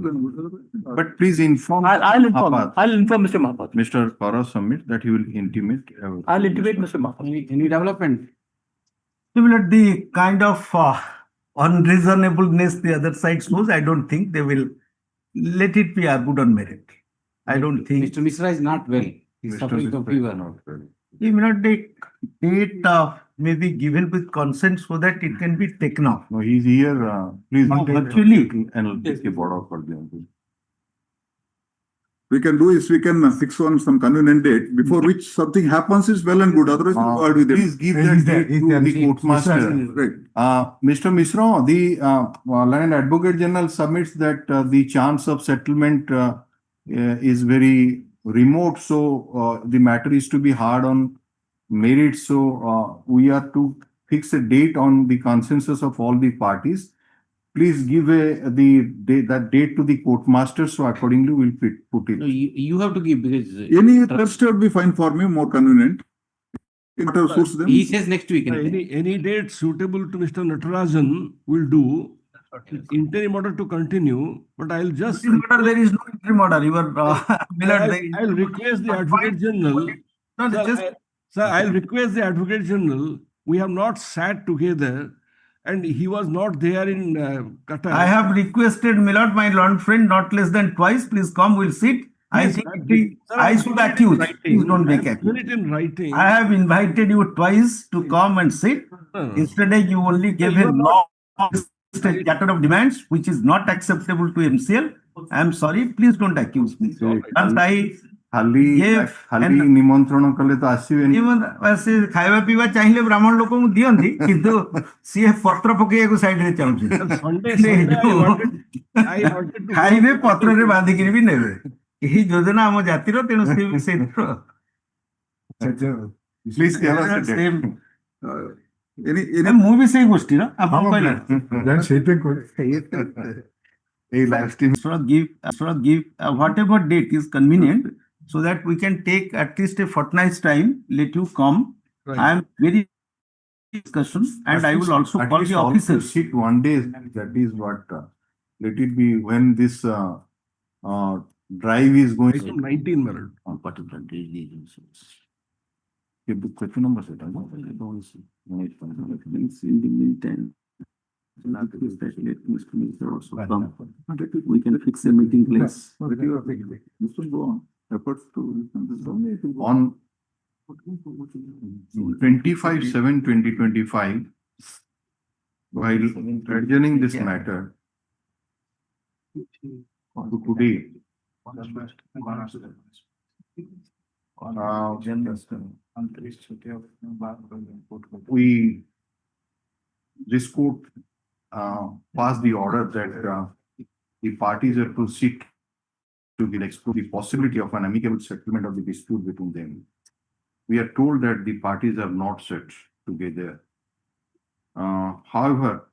But please inform. I'll inform. Mahapat. I'll inform Mr. Mahapat. Mr. Kara submit that he will intimate. I'll intimate Mr. Mahapat. Any development? Similar the kind of unreasonableness the other side shows, I don't think they will let it be argued on merit. I don't think. Mr. Mishra is not well. He's Mr. suffering from Mishra is fever. not well. He may not take date may be given with consent so that it can be taken off. No, he's here. Please. Virtually. And will take a board of court. We can do is we can fix on some convenient date before which something happens is well and good. Otherwise, we'll go ahead with it. Please give that date to the courtmaster. Right. Mr. Mishra, the Land Advocate General submits that the chance of settlement is very remote. So the matter is to be heard on merit. So we are to fix a date on the consensus of all the parties. Please give that date to the courtmaster. So accordingly, we'll put it. No, you have to give because Any Thursday would be fine for me, more convenient. Whatever suits them. he says next week. Any date suitable to Mr. Natarajan will do. Interim order to continue, but I'll just. There is no interim order. You are I'll request the Advocate General. Sir, I'll request the Advocate General. We have not sat together, and he was not there in Qatar. I have requested Milord, my learned friend, not less than twice. Please come, we'll sit. I think I should accuse. Please don't make accuse. In writing. I have invited you twice to come and sit. Yesterday, you only gave a long chatter of demands, which is not acceptable to MCL. I am sorry. Please don't accuse me. And I ଖାଲି ନିମନ୍ତ୍ରଣ କଲେ ତ ଆସିବେନି। ସେ ଖାଇବା ପିଇବା ଚାହିଁଲେ ବ୍ରାହ୍ମଣ ଲୋକଙ୍କୁ ଦିଅନ୍ତି କିନ୍ତୁ ସିଏ ପତ୍ର ପକେଇବାକୁ ସାଇଡରେ ଚାହୁଁଛି ଖାଇବେ ପତ୍ରରେ ବାନ୍ଧିକିରି ବି ନେବେ ଏହି ଯୋଜନା ଆମ ଜାତିର ତେଣୁ ସେଇଥିର ମୁଁ ବି ସେଇ ଗୋଷ୍ଠୀର ଆପଣ କହିଲେ give whatever date is convenient so that we can take at least a fortnight's time. Let you come. Right. I am very discussion and I will also call the officers. Sit one day. That is what. Let it be when this drive is going. 19 minutes. On particular days. Question number set. In the meantime, we can fix a meeting place. On 25/7/2025, while adjourning this matter to today, this court passed the order that the parties are to seek to explore the possibility of an amicable settlement of the dispute between them. We are told that the parties are not set together. However,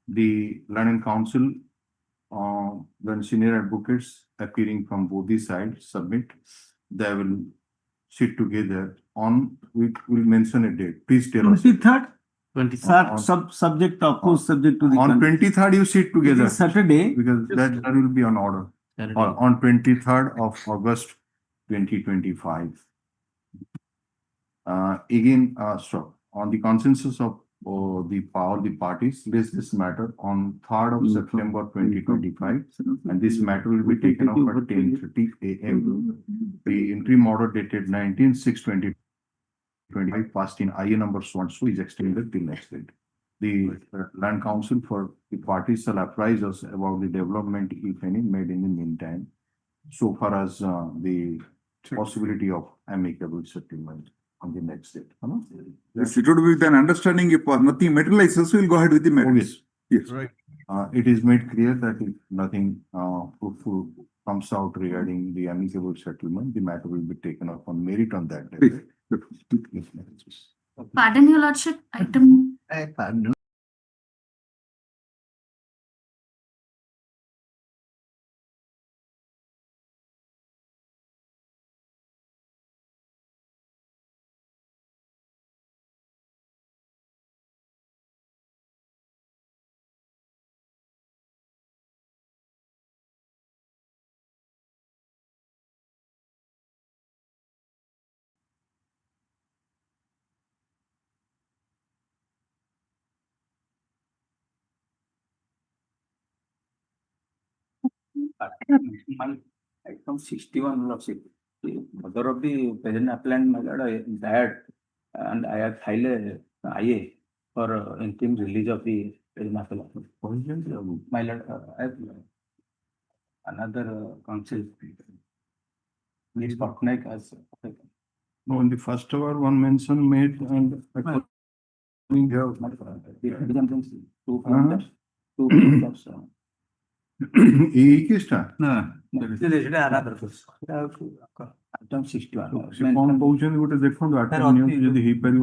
the Land Council, when senior advocates appearing from both the sides submit, they will sit together on, we will mention a date. Please tell us. 23rd, subject, of course, subject to the. On 23rd, you sit together. Saturday. Because that will be on order. On 23rd of August 2025. Again, on the consensus of the parties, raise this matter on 3rd of September 2025, and this matter will be taken up at 10:30 a.m. The interim order dated 19/6/2025 passed in IA number so is extended till next date. The Land Council for the parties shall apprise us about the development, if any, made in the meantime, so far as the possibility of amicable settlement on the next date. Yes, it would be with an understanding if nothing materializes, we'll go ahead with the matter. Yes. Yes. Right. It is made clear that if nothing fruitful comes out regarding the amicable settlement, the matter will be taken up on merit on that day. Pardon, Your Lordship, item. Pardon. Item 61, Lordship. The mother of the present appellant, my lord, died, and I have filed a IA for interim release of the present appellant. My lord, I have another counsel, Ms. Patnaik, as No, in the first hour, one mention made and. two points. এই কেসটা Another case. Item 61. ସେ କଣ କହୁଛନ୍ତି ଗୋଟେ ଦେଖନ୍ତୁ attend ନିଅନ୍ତୁ ଯଦି ହେଇପାରିବ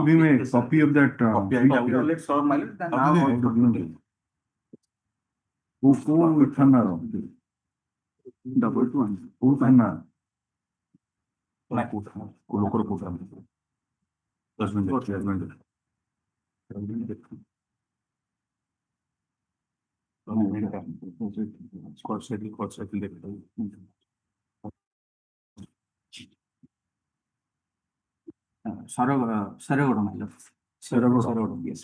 give me a copy of that କୋଉ ଥାନାର କୋଉ ଥାନା ଲୋକର କୋଉ ଥାନା 10 minute Saragod, my lord. Saragod, yes.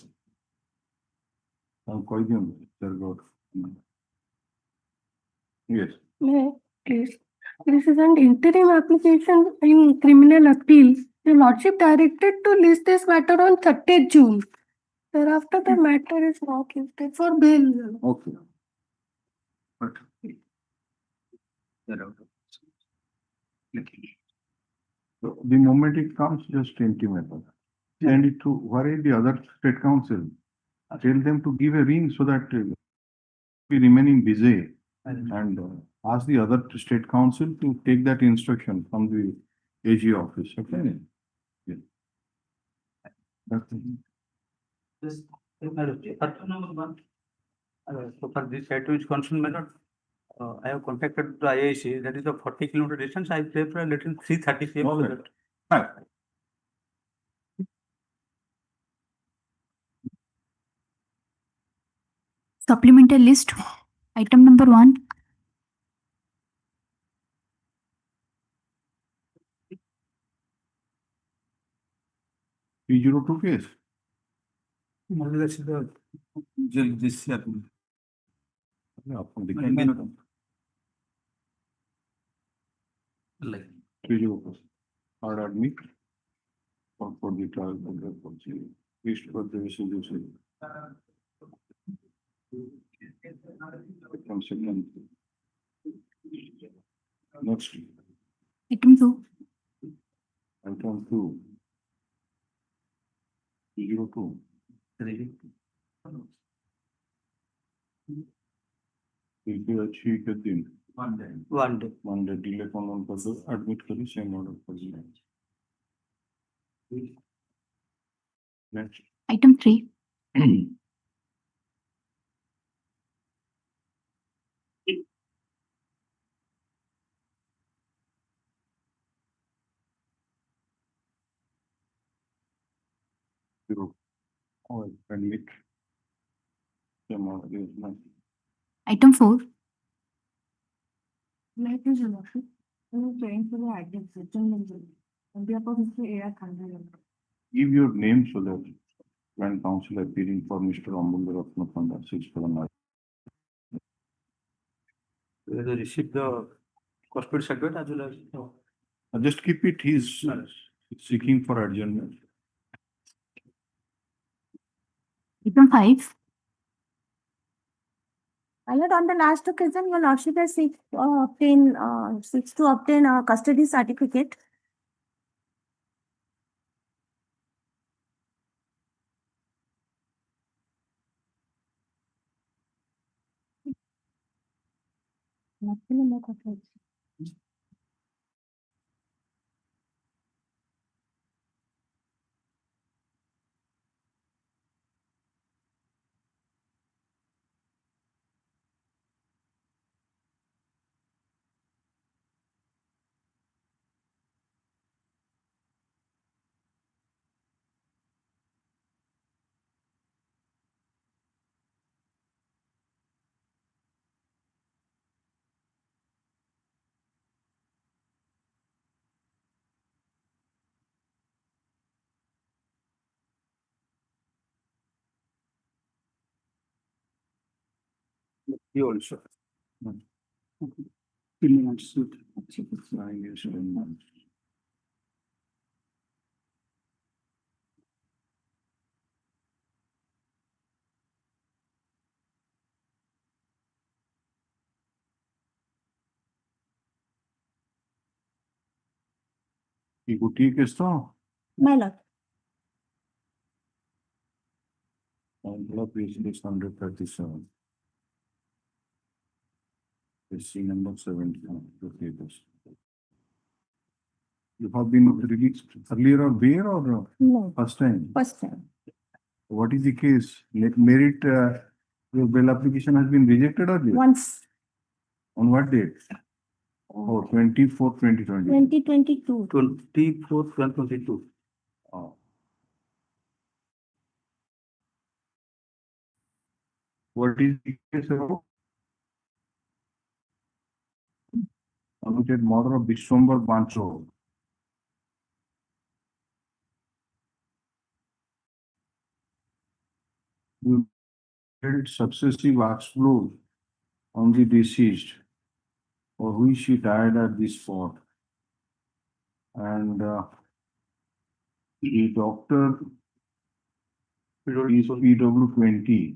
କହିଦିଅନ୍ତୁ Saragod. Yes. Please. This is an interim application in criminal appeal. The lordship directed to list this matter on 30th June. Thereafter, the matter is not listed for bail. Okay. But so the moment it comes, just intimate us. Send it to where is the other state council? Tell them to give a ring so that we remaining busy and ask the other state council to take that instruction from the AG office. Okay. Yeah. That's it. This, number 1. So for this item is concerned, my lord, I have contacted the IIC, that is a 40 kilometer distance. I pay for a little 3:30 PM. So that, Supplemental list. Item number 1. P02 case. this year. Like 304. Hard admit for the trial. Please for the resolution. From second. Next. Item 2. Item 2. 302. 3. अच्छी के दिन One day. One day delay कौन कर दो admit करी same order कर दिया. Next. Item 3. Or admit same order is not. Item 4. Like is lordship, I am trying for the adjudication on behalf of Mr. A.R. Khandal. Give your name so that when counsel appearing for Mr. Hon'Ble Ratnapanda 649. They receive the hospital certificate as well as. Just keep it, he's seeking for adjournment. Item 5. And on the last occasion, your lordship has seeks to obtain a custody certificate. You also. 9 years, 10 months. You could take a straw. My lord. Envelope is 637. SC number 71. Okay, this. You have been released earlier or where or No, first time? first time. What is the case? Merit, your bail application has been rejected earlier? Once, On what date? Oh, 24, 2020. 2022. 24, 2022. Oh. What is the case about? Committed murder of Vishwambar Bancho. You did successive axe blows on the deceased, for which she died at the spot. And the doctor is PW20.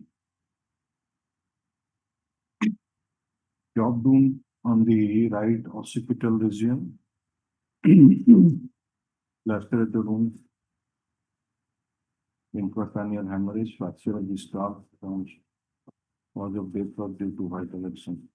Job done on the right occipital region. Lacerated wound. Intracranial hemorrhage, fracture of the skull, cause of death was due to vital action.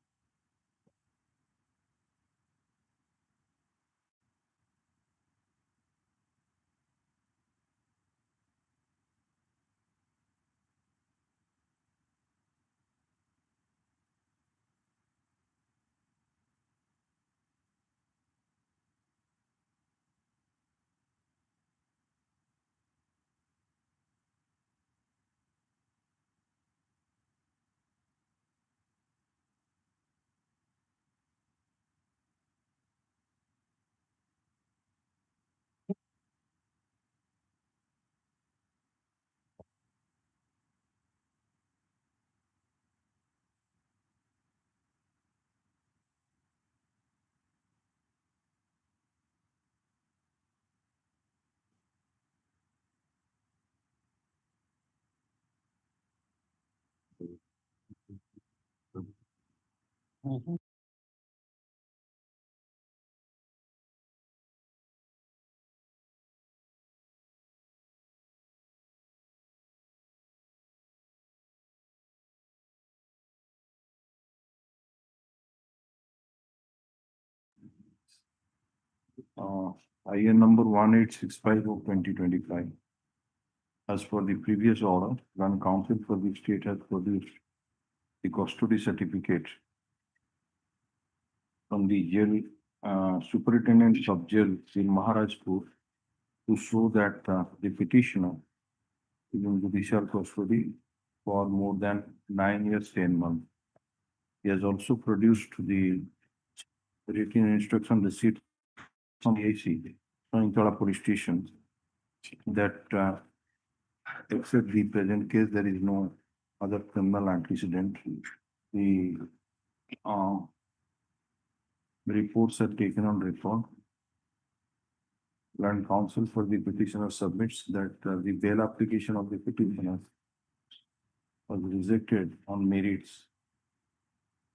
IN number 1865 of 2025. As for the previous order, when counsel for the state has produced the custody certificate from the jail superintendent of jail in Maharajpur to show that the petitioner is in judicial custody for more than 9 years, 10 months. He has also produced the written instruction receipt from the AC, Sointala police station, that except the present case, there is no other criminal antecedent. The reports are taken on record. Land counsel for the petitioner submits that the bail application of the petitioner was rejected on merits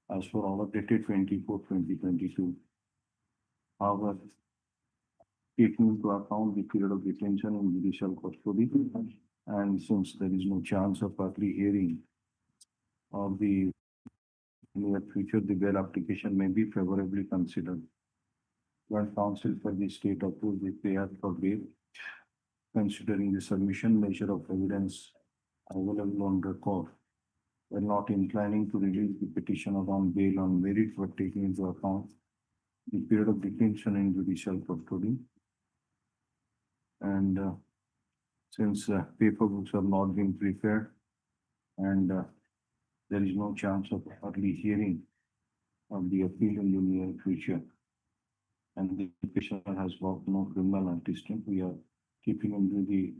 as for order dated 24/2022. However, taking into account the period of detention in judicial custody, and since there is no chance of early hearing of the near future, the bail application may be favorably considered. When counsel for the state approves the payout for bail, considering the submission measure of evidence available on record, we're not inclining to release the petitioner on bail on merit, but taking into account the period of detention in judicial custody. And since paper books have not been prepared and there is no chance of early hearing of the appeal in the near future, and the petitioner has got no criminal antecedent, we are keeping into the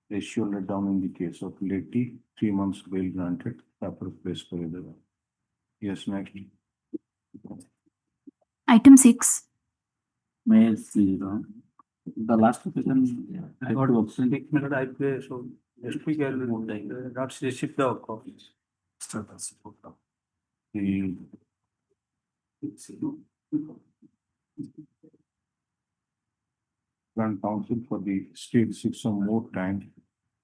ratio let down in the case of late 3 months bail granted, proper place for the. Yes, next. Item 6. May I see, the last question, I got authentic method I play, so next week I will not receive the copies. The Grand Council for the state seeks some more time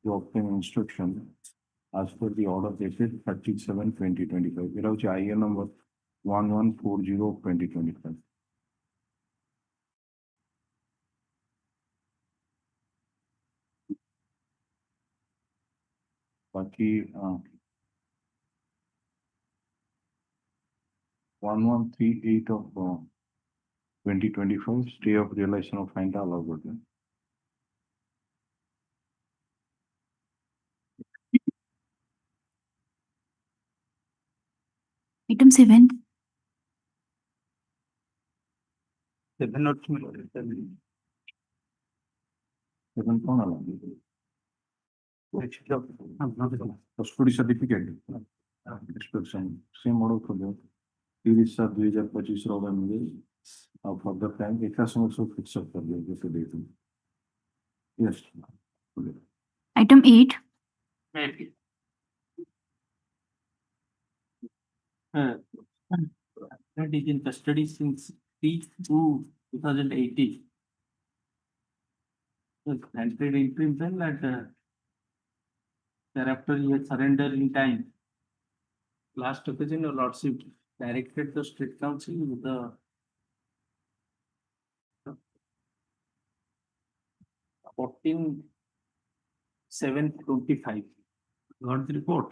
to obtain instruction as per the order dated 37/2025. It was IA number 1140/2025. बाकी 1138 of 2025 stay of realization of fine allowed. Item 7. 7 not. Seven कौन allowed? Custody certificate. Inspection. Same order for them. 30/7/2025 order में for the time एक समय से fix up कर दिया जैसे date में. Yes. Item 8. That is in custody since 3/2/2018. So granted interim bail and thereafter he has surrendered in time. Last occasion, your lordship directed the state council with the 14/7/25. Got the report.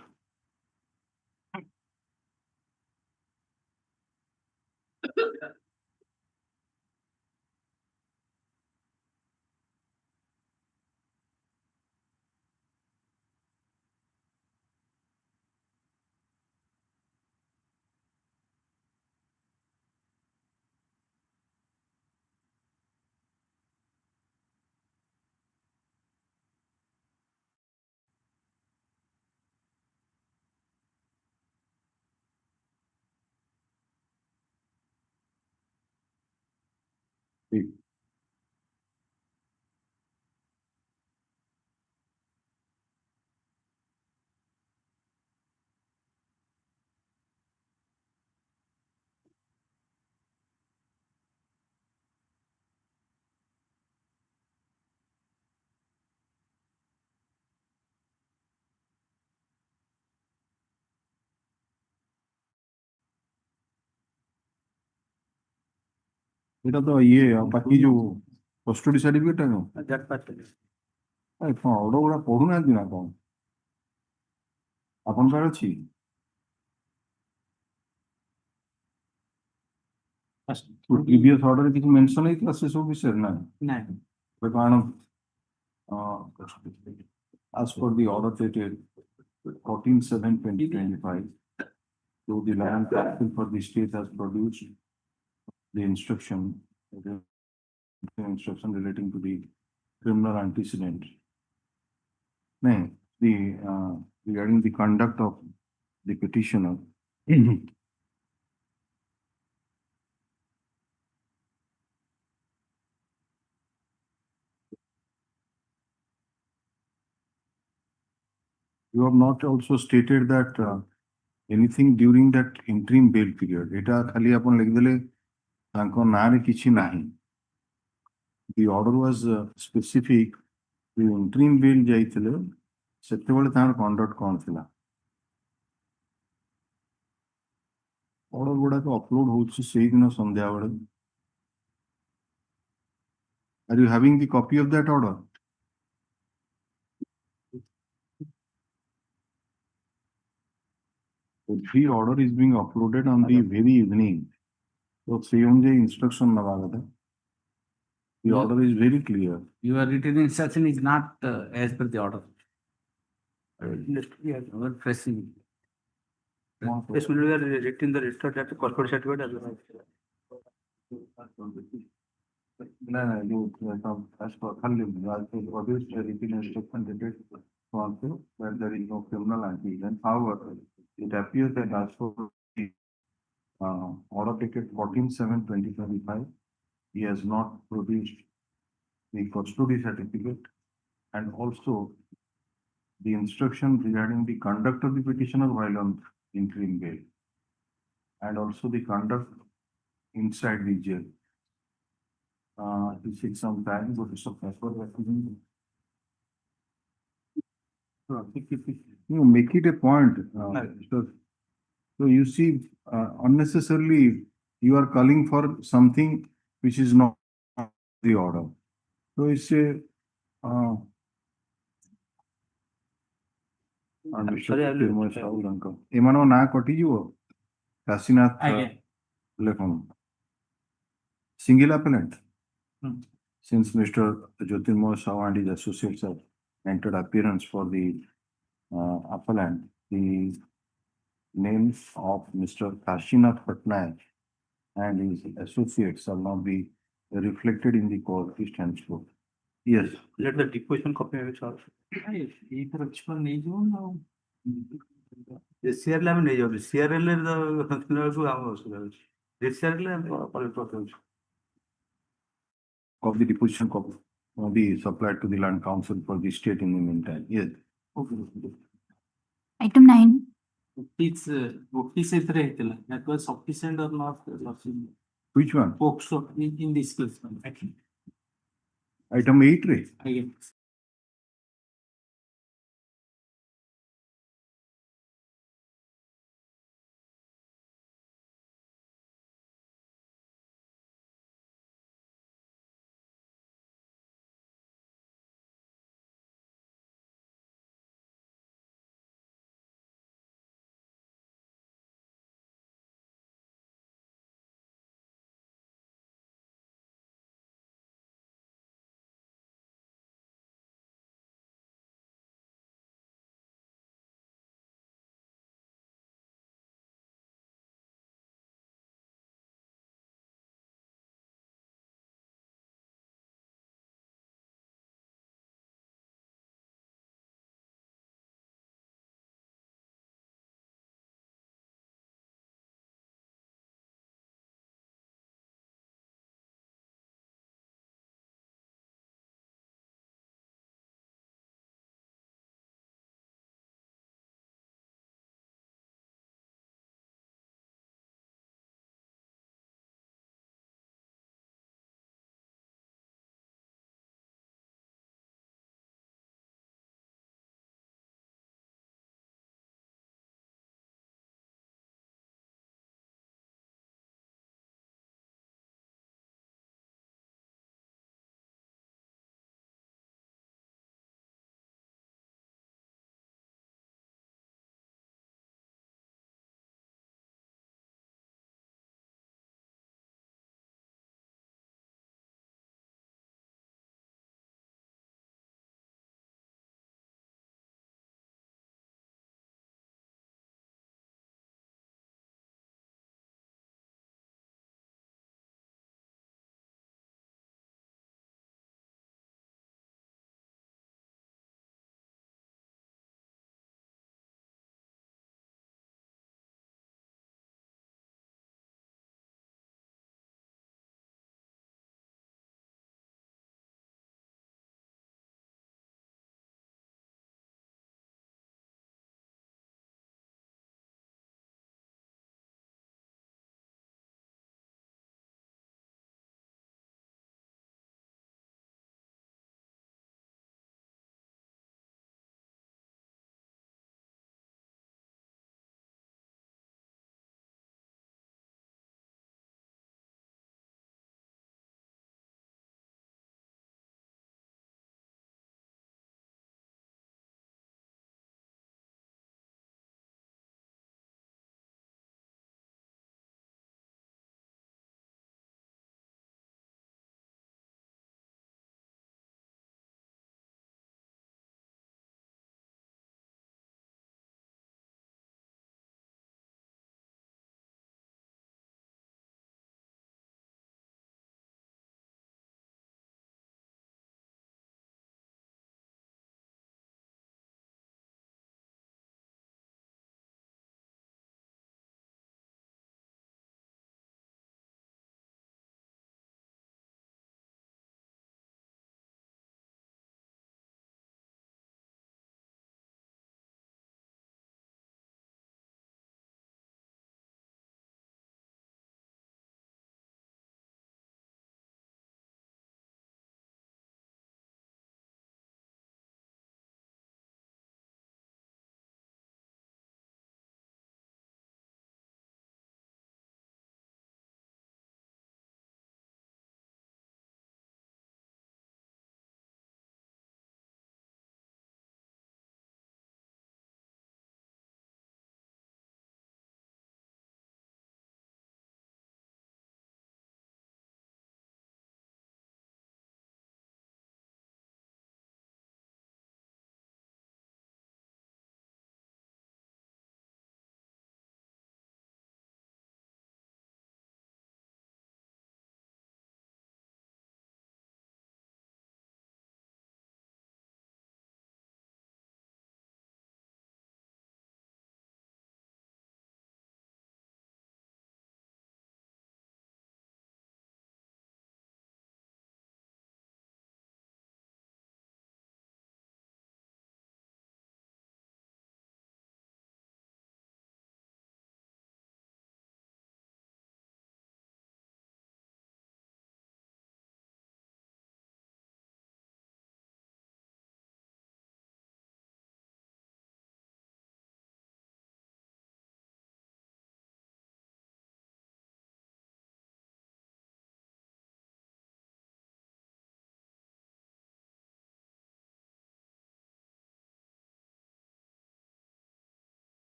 এটা তো ইয়ে বাকি ଯୋଉ custody certificate ነው That part. ଏ କଣ order ଗୁଡା ପଢୁନାହାନ୍ତି ନା କଣ ଆପଣଙ୍କ ପାଖରେ ଅଛି previous order ରେ କିଛି mention ହେଇଥିଲା ସେ ସବୁ ବିଷୟରେ ନା Nine. ଏବେ କଣ as per the order dated 14/7/2025 so the land council for the state has produced the instruction relating to the criminal antecedent. No, the regarding the conduct of the petitioner. You have not also stated that anything during that interim bail period. এটা খালি আপন লিখদেলে তাଙ୍କ ନାଁରେ କିଛି ନାହିଁ. The order was specific. The interim bail ଯାଇଥିଲେ ସେତେବେଳେ ତାଙ୍କର conduct କଣ ଥିଲା? Order ଗୁଡାକ upload ହଉଛି ସେଇଦିନ ସନ୍ଧ୍ୟାବେଳେ. Are you having the copy of that order? Every order is being uploaded on the very evening. So CMJ instruction navagada. The order is very clear. Your written instruction is not as per the order. Our pressing. Yes, we are written the register that corporate certificate as well. No, you as per obvious written instruction dated also where there is no criminal antecedent. However, it appears that as for order dated 14/7/2025. He has not produced the custody certificate and also the instruction regarding the conduct of the petitioner while on interim bail and also the conduct inside the jail. It takes some time, but it's a paper that you make it a point. So you see, unnecessarily, you are calling for something which is not the order. So it's a, ଏମାନଙ୍କ ନାଁ କଟିଯିବ Kashinath ଲେଖନ single appellant. Since Mr. Jyotirmoy Sahu and his associates have entered appearance for the appellant, the names of Mr. Kashinath Patnaik and his associates shall not be reflected in the court henceforth. Yes. Let the deposition copy have it also. ଏଇଥର explain ନେଇଯିବ ନା ଆଉ ଏସିଆର ଆମେ ନେଇଯାଉଛୁ ସିଆରଏଲ ବେଳକୁ ଆମର ଅସୁବିଧା ହେଉଛି ଏସିଆରଏଲ ଆମେ କଲେକ୍ଟ କରିଦେଉଛୁ. Of the deposition copy will be supplied to the land council for the state in the meantime. Yes. Item 9. Notice ଏଥିରେ ହେଇଥିଲା. That was sufficient or not sufficient? Which one? POCSO in this case. Item 8 रे. Again.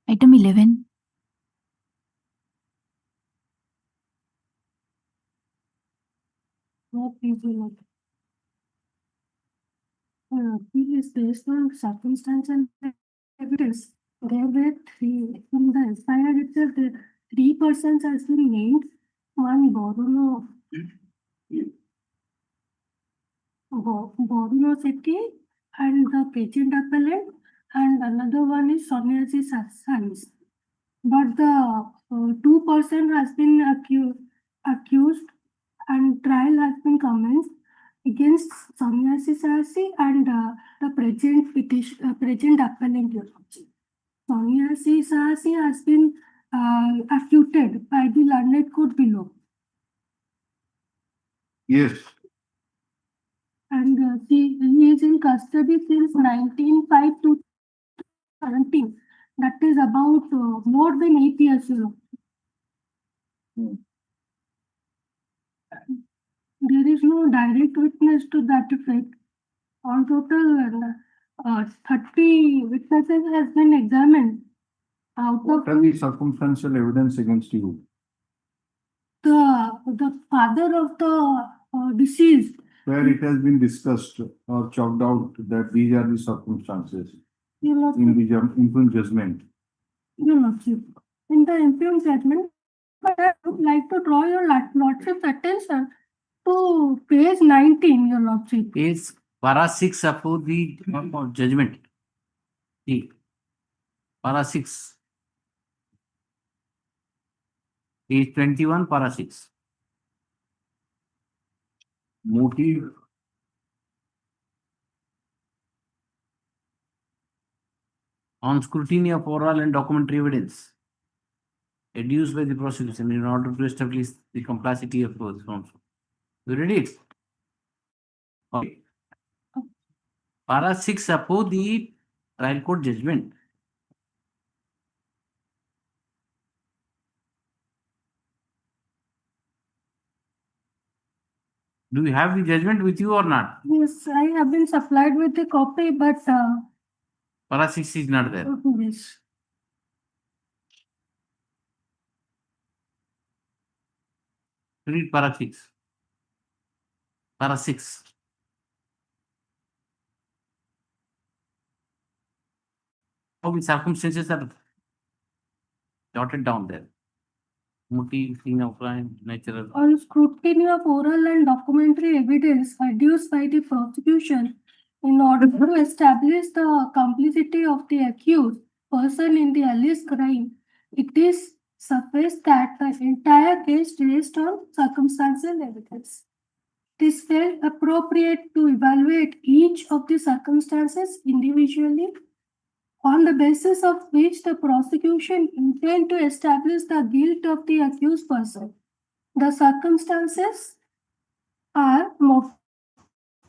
Item 11. What is it? Appeal is based on circumstance and evidence. There were three, in the SIR itself, the 3 persons has been named. One Boruno City and the patent appellant, and another one is Sonyaji Science. But the 2 person has been accused and trial has been commenced against Sonyaji Sasi and the present appellant. Sonyaji Sasi has been acquitted by the learned court below. Yes. And he is in custody since 1905 to 17. That is about more than 8 years. There is no direct witness to that effect. On total, 30 witnesses has been examined. Out What of are the circumstantial evidence against you? the father of the deceased. Where it has been discussed or chalked out that these are the circumstances Your Lordship, in the impugned judgment. Your Lordship, in the impugned judgment, but I would like to draw your Lordship's attention to page 19, Your Lordship. Page para 6 of the judgment. See, para 6. Page 21, para 6. Motive. On scrutiny of oral and documentary evidence adduced by the prosecution in order to establish the complicity of both. You read it? Okay. Para 6 of the trial court judgment. Do you have the judgment with you or not? Yes, I have been supplied with the copy, but Para 6 is not there. yes. Read para 6. Para 6. How the circumstances are jotted down there. Motive, scene of crime, natural. On scrutiny of oral and documentary evidence adduced by the prosecution in order to establish the complicity of the accused person in the alleged crime, it is sufficient that the entire case based on circumstantial evidence. It is felt appropriate to evaluate each of the circumstances individually, on the basis of which the prosecution intend to establish the guilt of the accused person. The circumstances are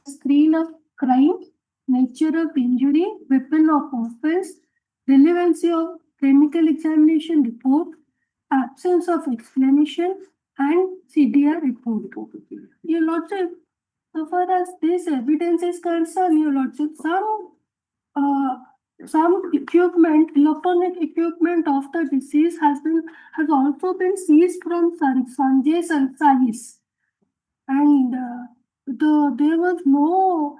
screen of crime, nature of injury, weapon of offense, relevancy of chemical examination report, absence of explanation, and CDR report. Your Lordship, so far as this evidence is concerned, Your Lordship, some equipment, electronic equipment of the deceased has also been seized from Sanjay Sahis, and there was no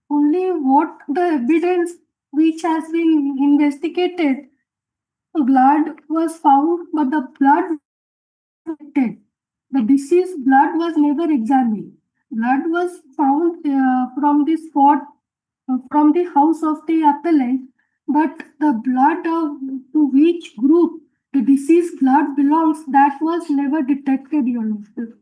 only what the evidence which has been investigated. Blood was found, but the blood the deceased blood was never examined. Blood was found from the spot from the house of the appellant, but the blood to which group the deceased blood belongs, that was never detected, Your Lordship.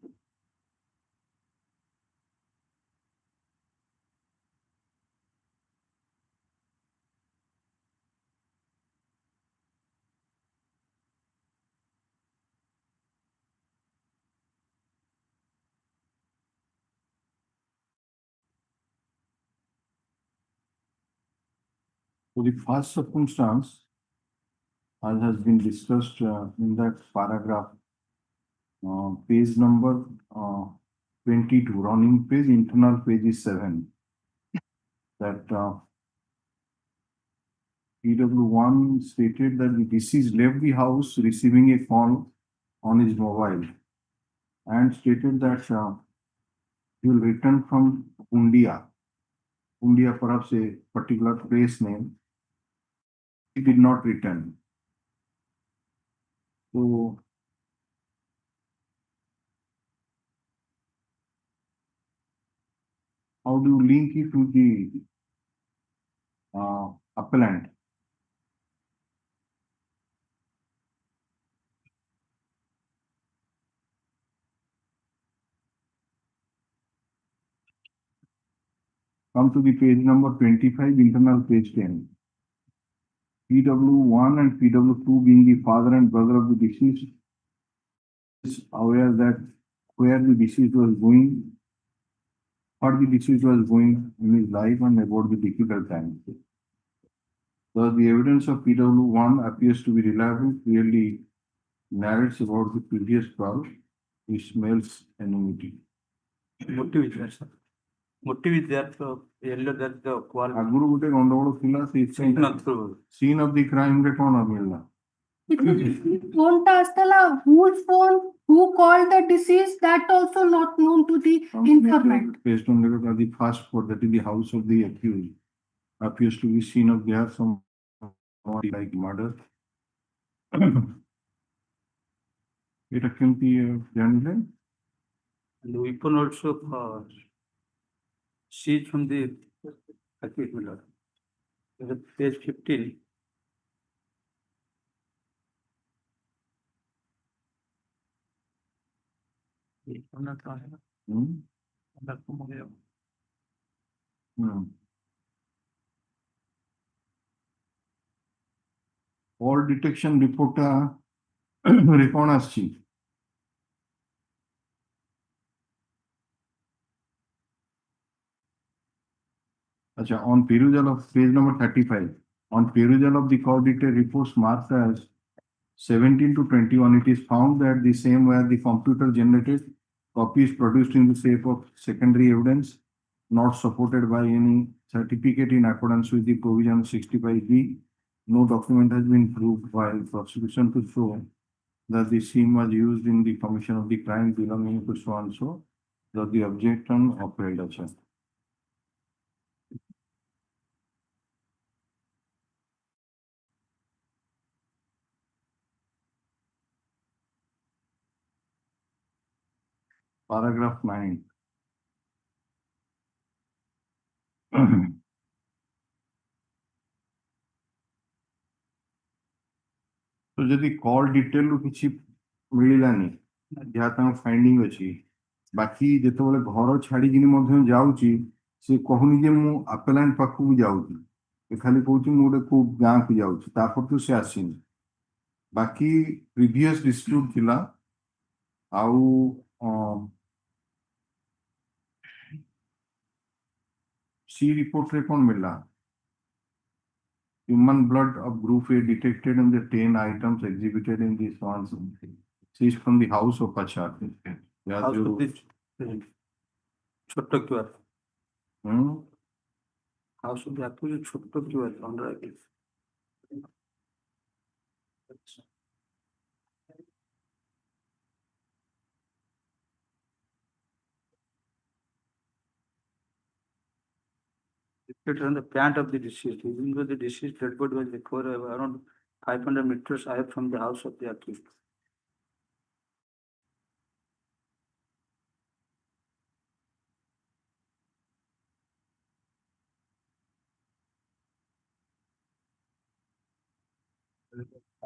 So the first circumstance, as has been discussed in that paragraph, page number 22, running page, internal page is 7. That PW1 stated that the deceased left the house receiving a call on his mobile and stated that he will return from Undia. Undia, perhaps a particular place name. He did not return. So, how do you link it to the appellant? Come to the page number 25, internal page 10. PW1 and PW2 being the father and brother of the deceased is aware that where the deceased was going, what the deceased was going in his life and about the difficult times. Thus, the evidence of PW1 appears to be reliable, clearly narrates about the previous call, which smells anonymity. Motive is there, sir. Motive is there, so earlier that the quarrel. ଆଗରୁ ଗୋଟେ ଗଣ୍ଡଗୋଳ ଥିଲା ସେଇଥିପାଇଁ scene of the crime ରେ କଣ ମିଳିଲା? Phone ଟା ଆସିଥିଲା, whose phone, who called the deceased, that also not known to the informant. Based on the first court, that is the house of the accused, appears to be scene of there some like murder. এটা কেমতি জানলেন? The weapon also seized from the accused, my lord. Page 15. All detection report record আসছি। Acha, on perusal of page number 35, on perusal of the court detailed reports marked as 17 to 21, it is found that the same where the computer generated copies produced in the shape of secondary evidence, not supported by any certificate in accordance with the provision 65B. No document has been proved while prosecution to show that the SIM was used in the commission of the crime belonging to so and so, that the objection upheld. Acha. Paragraph 9. So ଯଦି call ଡିଟେଲରୁ କିଛି ମିଳିଲାନି ଯାହା ତାଙ୍କ finding ଅଛି, ବାକି ଯେତେବେଳେ ଘର ଛାଡ଼ିକିନି ମଧ୍ୟ ଯାଉଛି ସେ କହୁନି ଯେ ମୁଁ ଆପେଲାଣ୍ଟ ପାଖକୁ ଯାଉଛି, ସେ ଖାଲି କହୁଛି ମୁଁ ଗୋଟେ କୋଉ ଗାଁକୁ ଯାଉଛି, ତାପରଠୁ ସେ ଆସିନି। ବାକି ପ୍ରିଭିୟସ୍ ଡିସ୍ପ୍ୟୁଟ୍ ଥିଲା ଆଉ सी रिपोर्ट रे कौन मिला? Human blood of group A detected in the 10 items exhibited in this one seized from the house of Pachar. House of this Chotto QR. House of the accused Chotto QR under accused. On the pant of the deceased, even though the deceased dead body was recovered around 500 meters away from the house of the accused.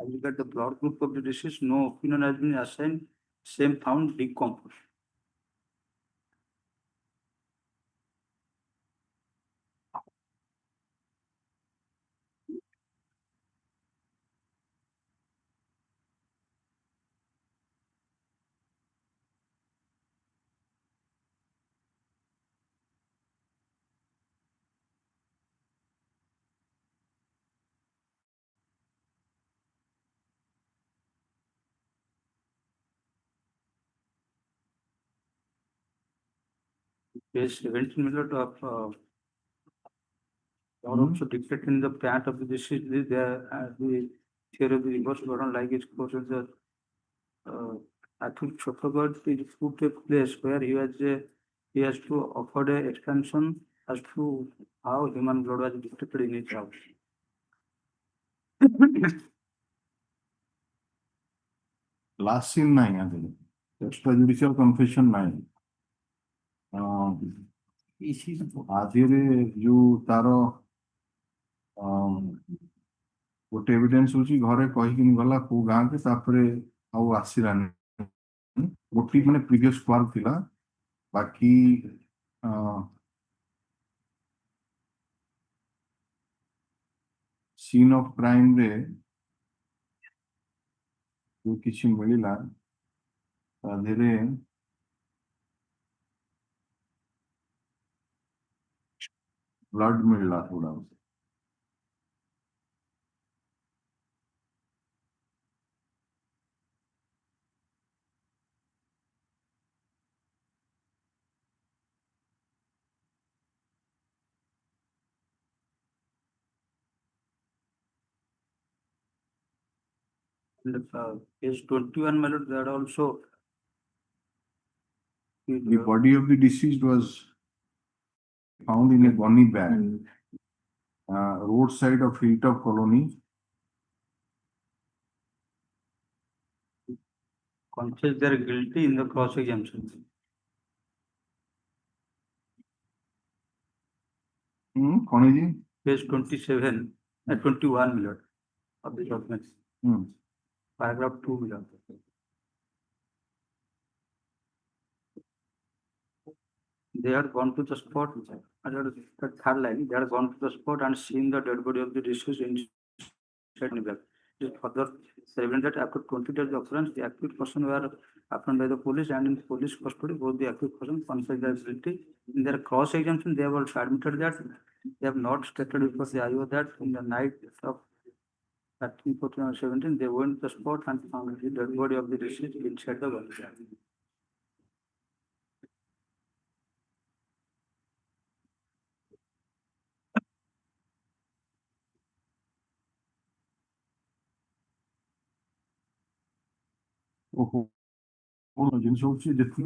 As regard the blood group of the deceased, no opinion has been assigned. Same found decomposed. Page 17 minute of Or also dictated in the part of the decision, the theory of the reverse Gordon like its courses that I think Chotogod is put a place where he has to offer a expansion as to how human blood was detected in his house. Last scene nine, I think. Extrajudicial confession nine. ଆଜିରେ ଯୋଉ ତାର ଗୋଟେ evidence ହଉଛି ଘରେ କହିକିନି ଗଲା କୋଉ ଗାଁକୁ ତାପରେ ଆଉ ଆସିଲାନି ଗୋଟେ ମାନେ ପ୍ରିଭିୟସ୍ କ୍ୱାର୍କ ଥିଲା ବାକି ସିନ୍ ଅଫ କ୍ରାଇମ ରେ ଯୋଉ କିଛି ମିଳିଲା ତା ଦେହରେ ब्लड मिलला थोड़ा उसे Page 21, my lord, that also. The body of the deceased was found in a gunny bag, roadside of Hilltop Colony. Confess they are guilty in the cross examination. Page 27, 21, my lord, of the documents. Paragraph 2, my lord. They had gone to the spot, the third line, they had gone to the spot and seen the dead body of the deceased inside the bag. It further evident that after 20 days of occurrence, the accused person were apprehended by the police and in police custody. Both the accused person confessed their guilty. In their cross examination, they have also admitted that they have not stated before the IO that in the night of 13/14/17, they went to the spot and found the dead body of the deceased inside the bag.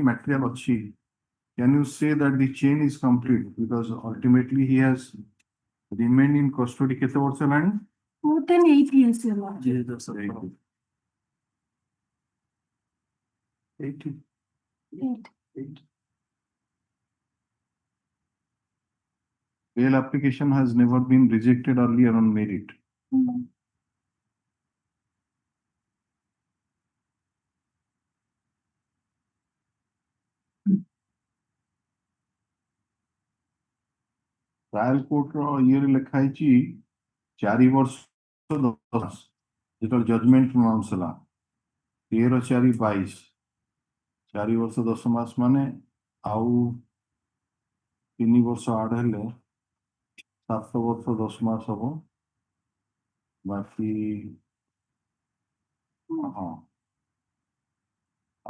Material achieved. Can you say that the chain is complete? Because ultimately he has remained in custody. More than 8 years, Your Lord. Very good. 18. 8. Bail application has never been rejected earlier on merit. Trial court ये लिखा है 4 वर्ष 10 जो judgement pronounce है 13/4/22 4 वर्ष 10 मास माने आउ 3 वर्ष आड़ हेले 7 वर्ष 10 मास हम बाकी हाँ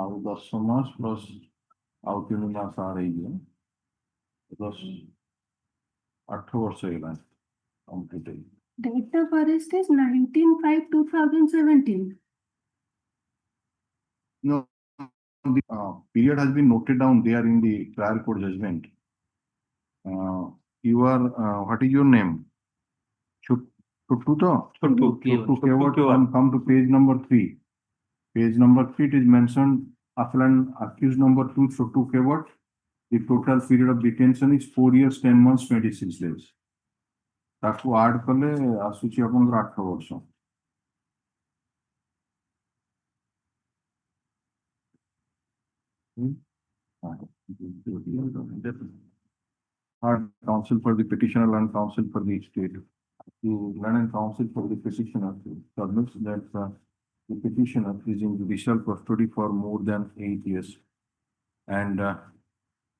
आउ 10 मास प्लस आउ 3 मास आड़ है 10 8 वर्ष है completed. Date of arrest is 19/5/2017. No, the period has been noted down there in the trial court judgment. You are, what is your name? Chuttu come to page number 3. Page number 3 it is mentioned appellant accused number 2 Chuttu Kewat. The total period of detention is 4 years 10 months 26 days. ताकू आड कले आसुची आपनकर 8 वर्ष counsel for the petitioner and counsel for the state. You learn and counsel for the petitioner submits that the petitioner is in judicial custody for more than 8 years and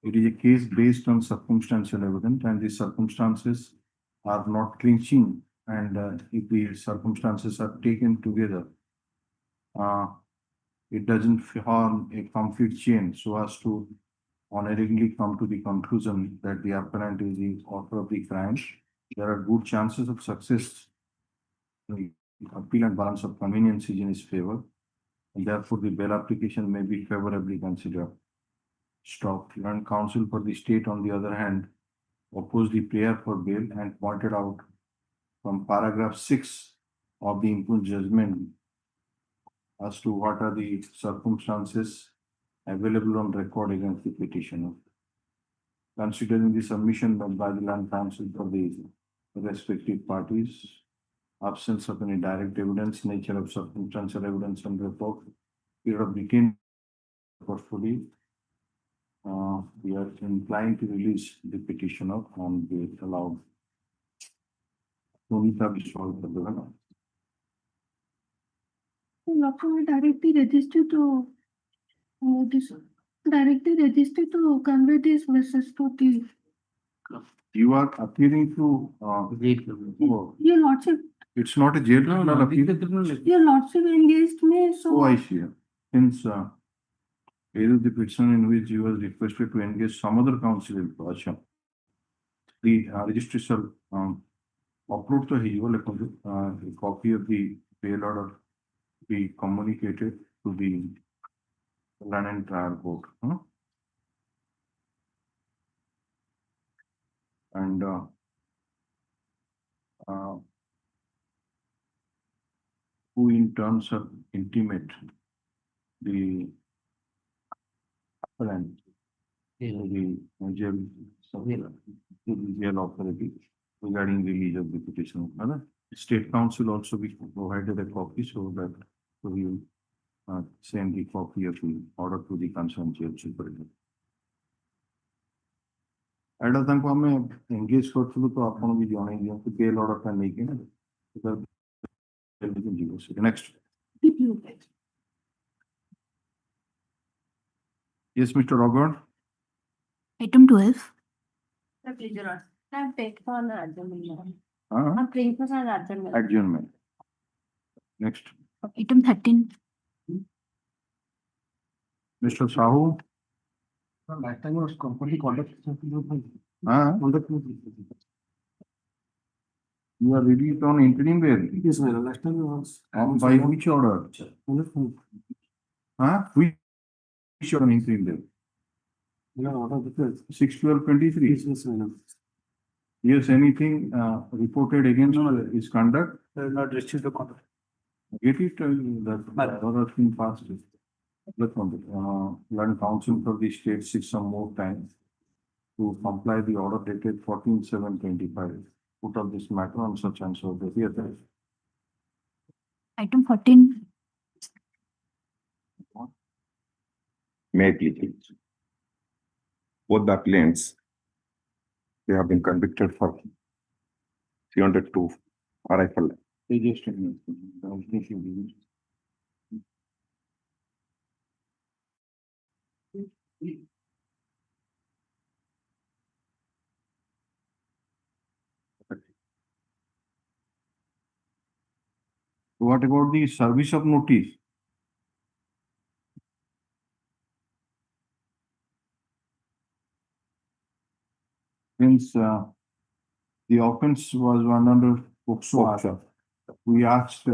it is a case based on circumstantial evidence and the circumstances are not clinching and if the circumstances are taken together, it doesn't form a complete chain so as to honoringly come to the conclusion that the appellant is the author of the crime there are good chances of success. The appeal and balance of convenience is in his favor, and therefore the bail application may be favorably considered. Stopped. Learned counsel for the state, on the other hand, opposed the prayer for bail and pointed out from paragraph 6 of the impugned judgment as to what are the circumstances available on record against the petitioner. Considering the submission by the land counsel for the respective parties, absence of any direct evidence, nature of circumstantial evidence and report, period of detained portfolio, we are inclined to release the petitioner on the allowed. Directly registered to this directly registered to convey this message to the You are appearing to, your lordship. it's not a jail criminal appeal. Your lordship engaged me, so Oh, I see. Since either the petition in which you was requested to engage some other counsel in Russia, the registry shall approve to a copy of the bail order be communicated to the land and trial court. And who in turn shall intimate the appellant to the jail authority regarding release of the petition. State counsel also be provided a copy so that we will send the copy of the order to the concerned jail superintendent. एडा तक आम engage करूँ तो आप भी जन दिखाते bail order नहीं next yes Mr. Rogard. Item 12. I'm paying for an adjournment. I'm paying for an adjournment. Adjournment. Next. Item 13. Mr. Sahoo. Last time was completely conduct. You are released on interim bail. Yes, madam. Last time was. By which order? Which order on interim bail? No, 6/12/23. yes, madam. Yes, anything reported against his conduct? Not restricted to conduct. Get it, that order has been passed. Look on it. Land counsel for the state seeks some more time to comply the order dated 14/7/25. Put up this matter on such and so the theater. Item 14. May I please? Both the appellants, they have been convicted for 302 rifle. What about the service of notice? Since the offense was one under POCSO, we asked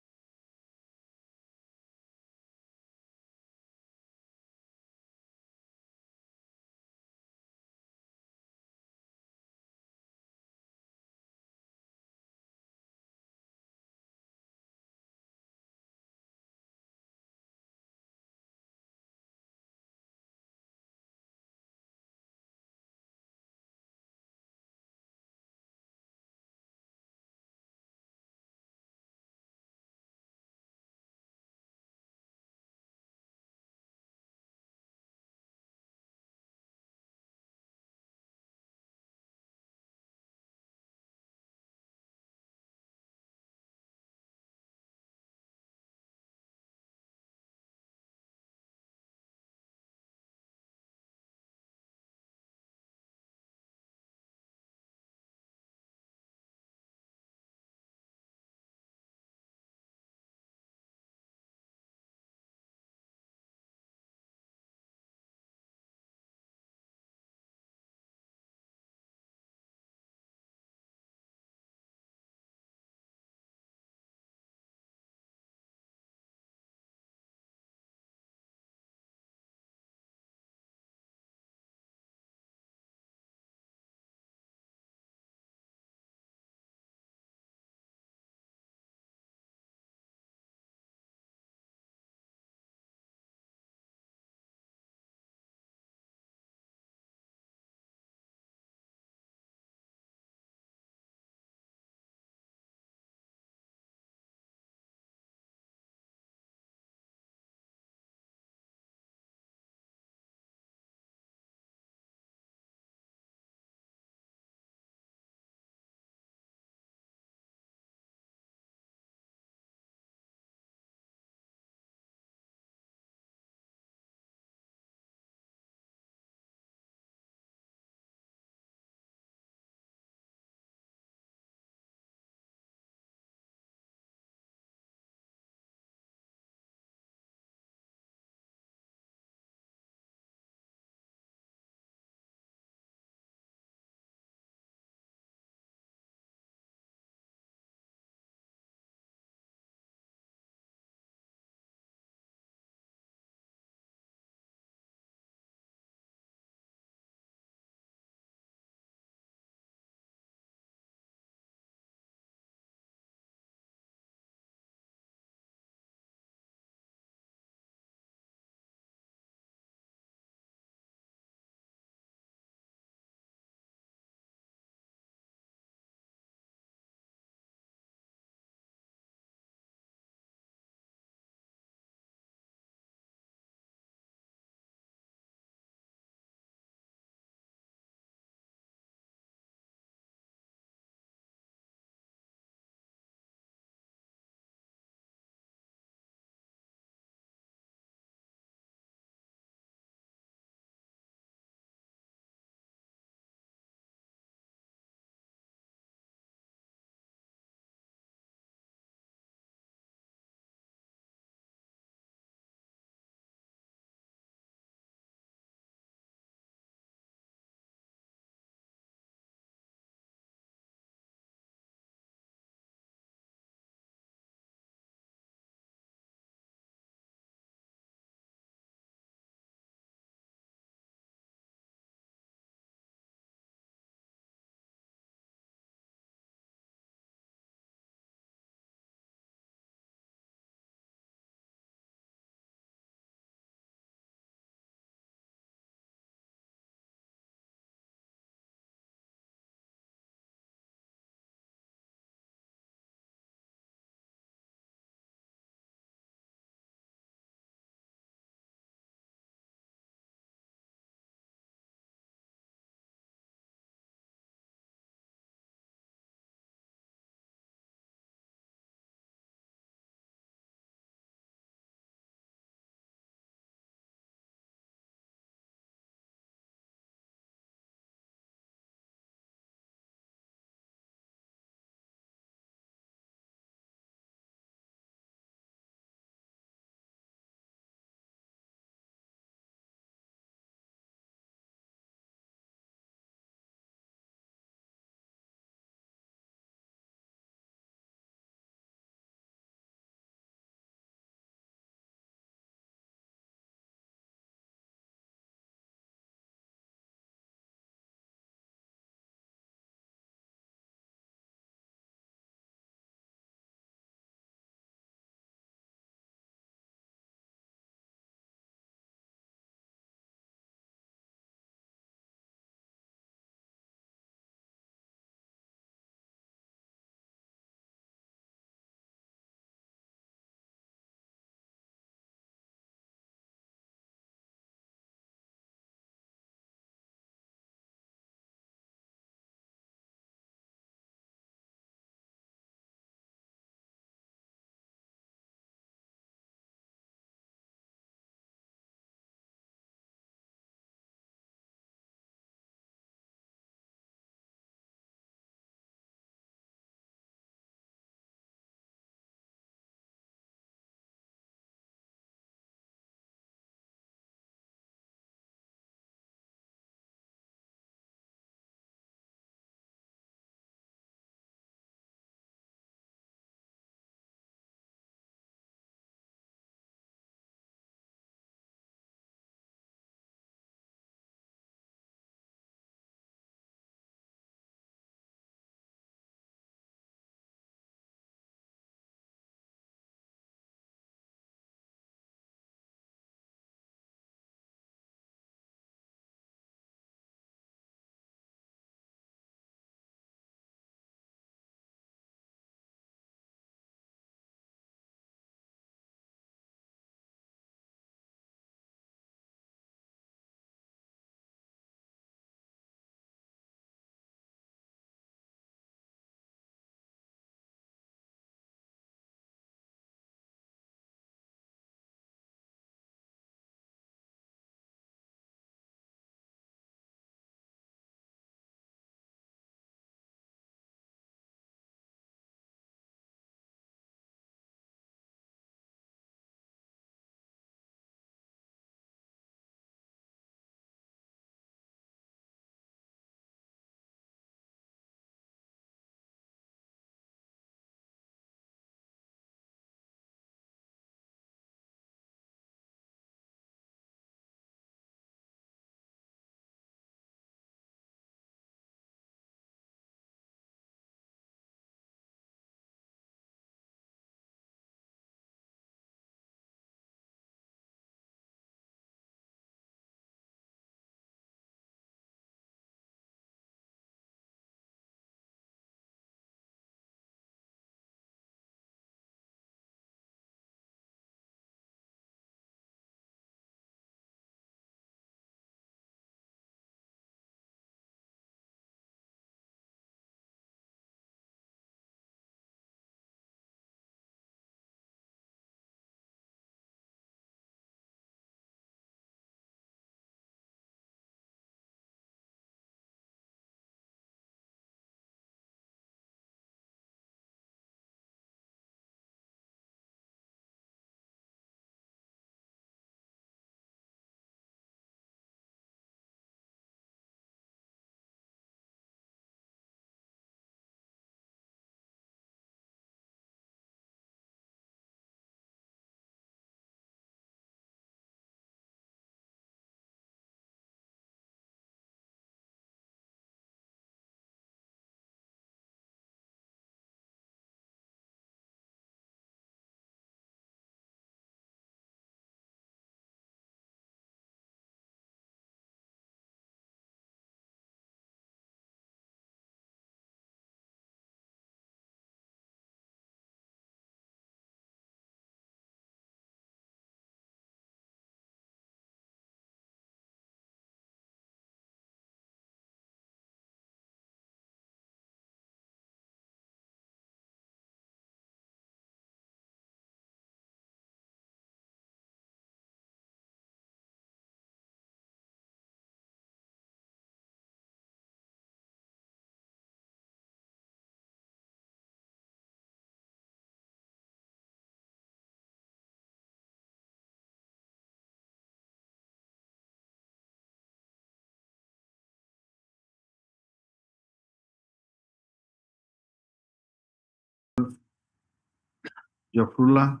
Jafrullah.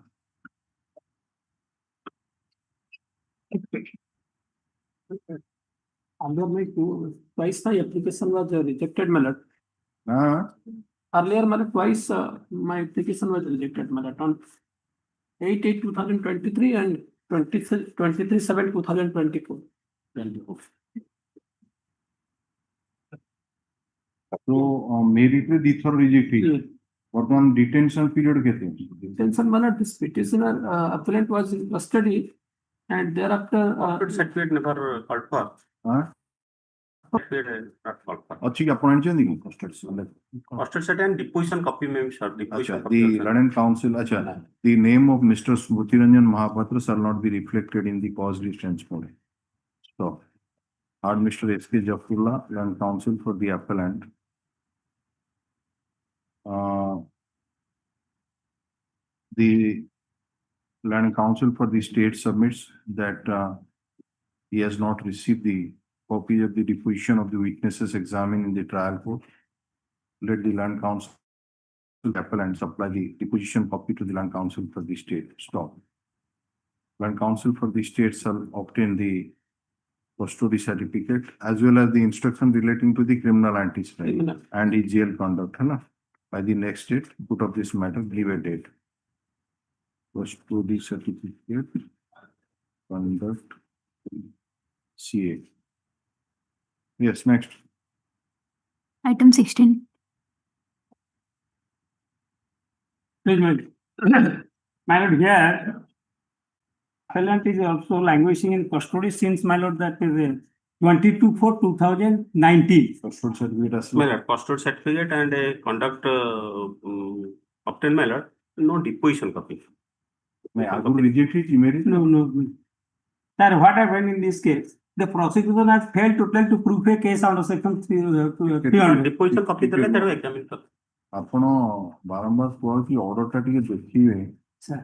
Earlier, twice my application was rejected, my lord. Earlier, my lord, twice my application was rejected, my lord, on 8/8/2023 and 23/7/2024. So merit में दीथर reject हुई. वर्तमान detention period कहते हैं. Detention, my lord, this petitioner appellant was in custody and thereafter certificate never called for. Certificate not called for. अच्छी क्या point चाहिए नहीं? Posted set and deposition copy में भी sir deposition अच्छा, copy. the learned counsel, अच्छा, the name of Mr. Smrutiranjan Mahapatra shall not be reflected in the cause distance mode. So, had Mr. S.K. Jafrullah, learned counsel for the appellant. The learned counsel for the state submits that he has not received the copy of the deposition of the witnesses examined in the trial court. Let the learned counsel appellant supply the deposition copy to the land counsel for the state. Stop. Land counsel for the state shall obtain the custody certificate as well as the instruction relating to the criminal anti-crime and the jail conduct. By the next date, put up this matter, give a date. Custody certificate, conduct, CA. Yes, next. Item 16. My lord, here, appellant is also languishing in custody since, my lord, that is 22/4/2019. Custody certificate. My lord, custody certificate and a conduct obtained, my lord, no deposition copy. May I reject it immediately? No. Sir, what happened in this case? The prosecution has failed totally to prove a case under section 300. Deposition copy देले तेरे examine कर. ଆପଣ ବାରମ୍ବାର କୁହନ୍ତି order ଟା ଟିକେ ଦେଖିବେ. Sir.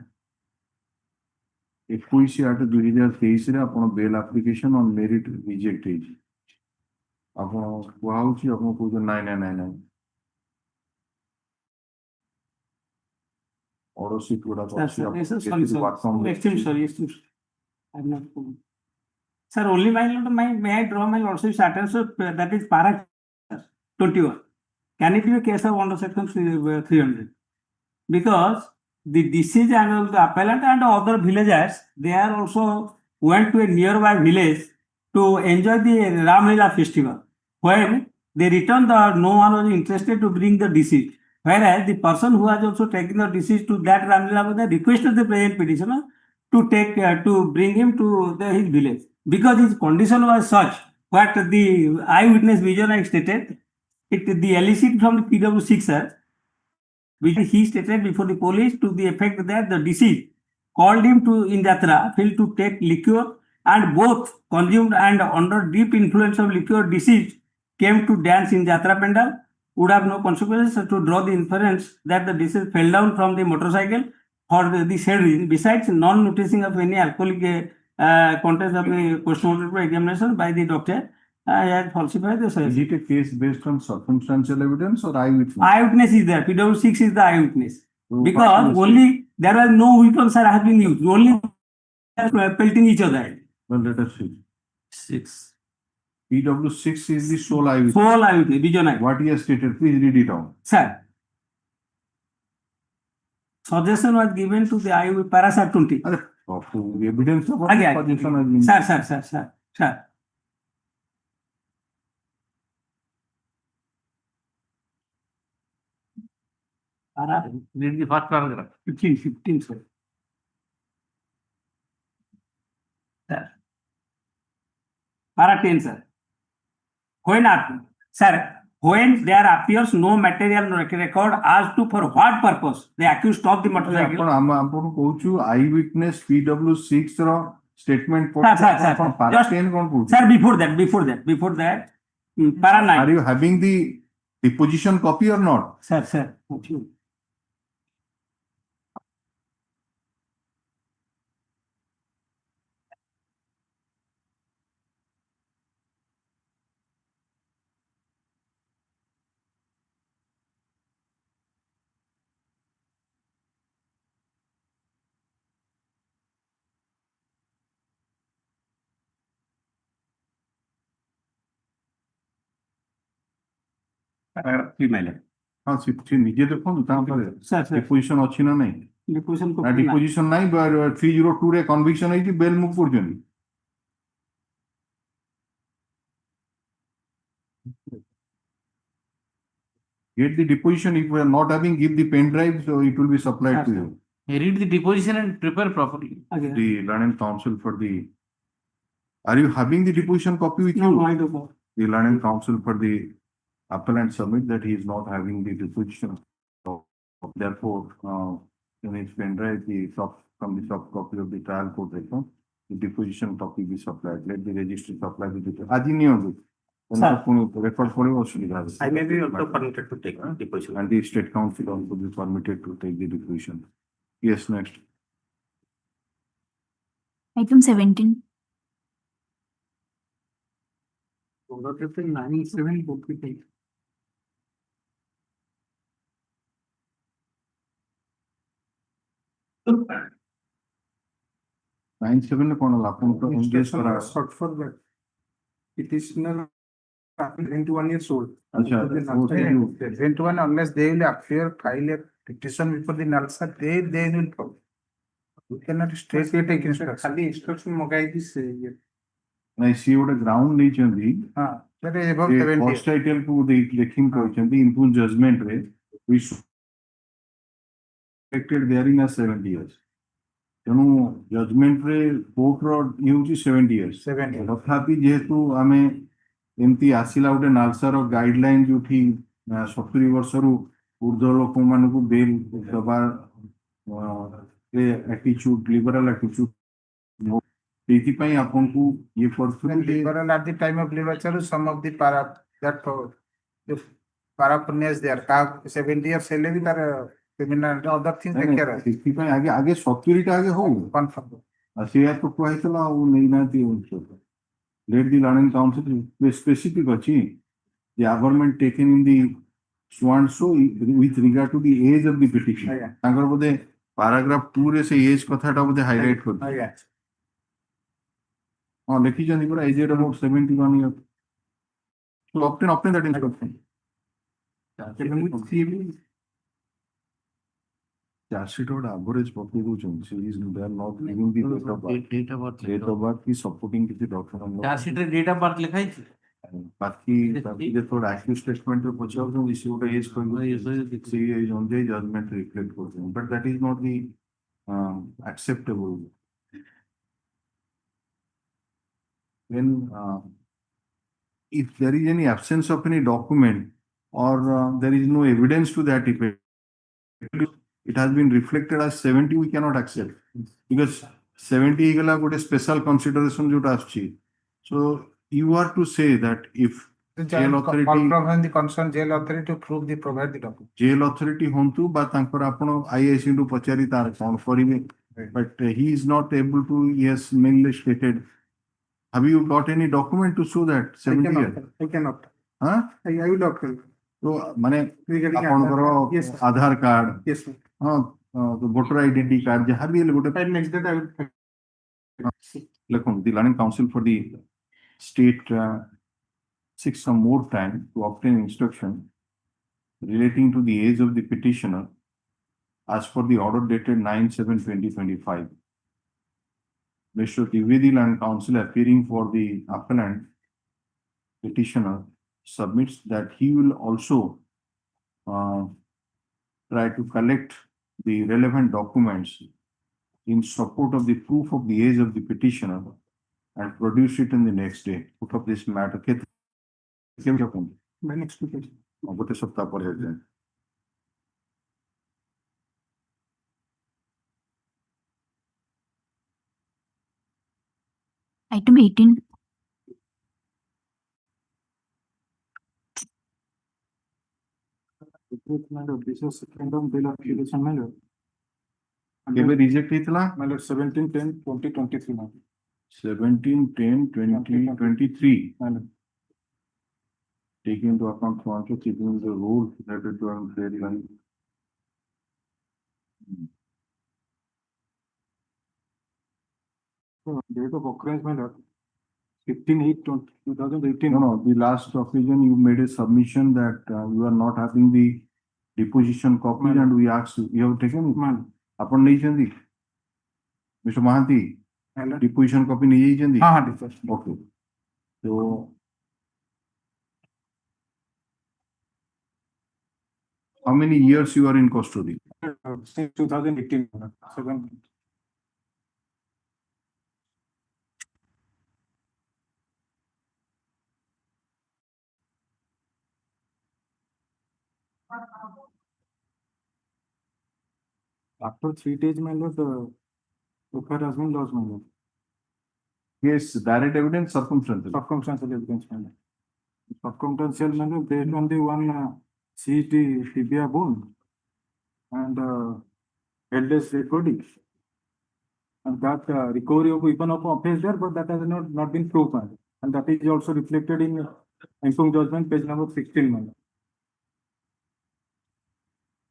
21/8/2023 ଆପଣ bail application on merit reject ହେଇଛି. ଆପଣ କୁହାହଉଛି ଆପଣ କହୁଛନ୍ତି ନାଇଁ. ଅର୍ଡର ସିଟ୍ ଗୁଡାକ ଅଛି. Sorry. I'm not. Sir, only my lord, may I draw my lordship's attention, that is para 21. Can it be a case of under section 300? Because the deceased and the appellant and other villagers, they are also went to a nearby village to enjoy the Ramlila festival. When they returned, no one was interested to bring the deceased. Whereas the person who has also taken the deceased to that Ramlila, they requested the present petitioner to take to bring him to his village. Because his condition was such, what the eyewitness vision stated, the elicit from the PW6, sir, which he stated before the police to the effect that the deceased called him to in Jatra field to take liquor, and both consumed and under deep influence of liquor, deceased came to dance in Jatra pandal, would have no consequences to draw the inference that the deceased fell down from the motorcycle for the said reason. Besides, non-noticing of any alcoholic contents of the postmortem examination by the doctor, has falsified the Is it a case based on circumstantial evidence or eyewitness? Eyewitness is there. PW6 is the eyewitness. Because only there was no weapons have been used. Only pelting each other. Well, let us see. 6. PW6 is the sole eyewitness. Sole eyewitness. Vision. What he has stated, please read it out. Sir. Suggestion was given to the eyewitness, Parasat 20. Evidence of suggestion has been. Sir. Read the first paragraph. 15, sir. Para 10, sir. When there appears no material record as to for what purpose the accused stopped the motorcycle. ଆପଣ କହୁଛୁ eyewitness PW6 ର statement. Sir, before that, para 9. Are you having the deposition copy or not? Sir. ହଁ ସେ ନିଜେ ଦେଖନ୍ତୁ ତାପରେ ଡିପୋଜିସନ ଅଛି ନା ନାହିଁ Deposition ନା ଡିପୋଜିସନ ନାହିଁ 302 ରେ କନଭିକ୍ସନ ହେଇଛି ବେଲ୍ ମୁଭ୍ କରୁଛନ୍ତି get the deposition if we are not having give the pen drive so it will be supplied to you Read the deposition and prepare properly. the learning counsel for the are you having the deposition copy with No, you I don't know. the learning counsel for the appellant submit that he is not having the deposition so therefore in his pen drive the from the soft copy of the trial court record the deposition copy be supplied let the registry supply the deposition aji niyandu record for you I may be also permitted to take deposition. and the state council also be permitted to take the deposition yes next Item 17. Order April 97 would be taken. nine seven कौन ला अपन तो engage करा Short for that. Petitioner 21 years old. अच्छा वो तो you 21 unless they will appear, file a petition before the NALSA, they will come. We cannot straightly take instruction. खाली instruction मगाएगी से ये. नहीं सी वो ground नहीं चंदी हाँ, that is above 70 years. first title को लेखिन को चंदी इनपुट judgment रे we expected there in a 70 years ତେଣୁ ଜଜମେଣ୍ଟ ରେ କୋର୍ଟ ର ଇଏ ହଉଛି 70 years ତଥାପି ଯେହେତୁ ଆମେ ଏମିତି ଆସିଲା ଗୋଟେ ନାଲସାର ଗାଇଡଲାଇନ ଯୋଉଠି 70 ବର୍ଷରୁ ଉର୍ଦ୍ଧ୍ୱ ଲୋକମାନଙ୍କୁ ବେଲ୍ ଦବା ଆଟିଚ୍ୟୁଡ ଲିବରାଲ ଆଟିଚ୍ୟୁଡ ସେଇଥିପାଇଁ ଆପଣଙ୍କୁ ଇଏ କରୁଥିଲେ Liberal at the time of legislature, some of the paraphernalia there. 70 years ହେଲେ ବି ତାର criminal other things ଦେଖିବାର ଅଛି. ସେଥିପାଇଁ ଆଗେ 70 ଟା ଆଗେ ହଉ Confirm. ସେଇଆ ତ କୁହାହେଇଥିଲା ଆଉ ନେଇନାହାନ୍ତି let the learning council specific ଅଛି the government taken in the swan so with regard to the age of the petition ତାଙ୍କର ବୋଧେ paragraph 2 ରେ ସେ age କଥାଟା ବୋଧେ highlight କରିଥିଲେ ହଁ ଲେଖିଛନ୍ତି ପୁରା age at about 71 years so obtain that instruction charge sheet or average पकड़ दूँ so is they are not giving the date of birth की supporting किसी document Charge sheet रे date of birth लिखा है बाकी जो थोड़ा active statement पे पूछा होगा तो इसी वोटा age कोई सी age on the judgment reflect करते हैं but that is not the acceptable when if there is any absence of any document or there is no evidence to that effect it has been reflected as 70 we cannot accept because 70 igala got a special consideration जो आसची so you are to say that if jail authority the concerned jail authority to prove the provide the document jail authority hontu ba tankar आपण IIC to पचारी तार कौन करिवे but he is not able to yes mainly stated have you got any document to show that 70 years I cannot huh I will not तो माने आपनकर आधार card yes sir हाँ तो voter identity card जहाँ भी गोटे next day I will Lakhan the learning council for the state seeks some more time to obtain instruction relating to the age of the petitioner as per the order dated 9/7/2025. Mr. Trivedi Learning Council appearing for the appellant petitioner submits that he will also try to collect the relevant documents in support of the proof of the age of the petitioner and produce it in the next day. Put up this matter. by next week ଗୋଟେ ସପ୍ତାହ ପରେ ହେଇଯାଏ Item 18. this is second bill application matter କେବେ reject ହେଇଥିଲା matter 17/10/2023 matter 17/10/2023 taking into account keeping the rule related to unfair line. So date of occurrence matter 2018. No, the last occasion you made a submission that you are not having the deposition copy and we asked you have taken it. Upon nature, Mr. Mahanti, deposition copy nahi okay. So how many years you are in custody? Since 2018. After 3 days, my lord, the FIR has been lost, my lord. Yes, direct evidence, circumstantial. Circumstantial evidence, my lord. Circumstantial, my lord, based on the one CT tibia bone and headless recording. And that recovery of weapon of offense there, but that has not been proved, my lord. And that is also reflected in informed judgment, page number 16, my lord.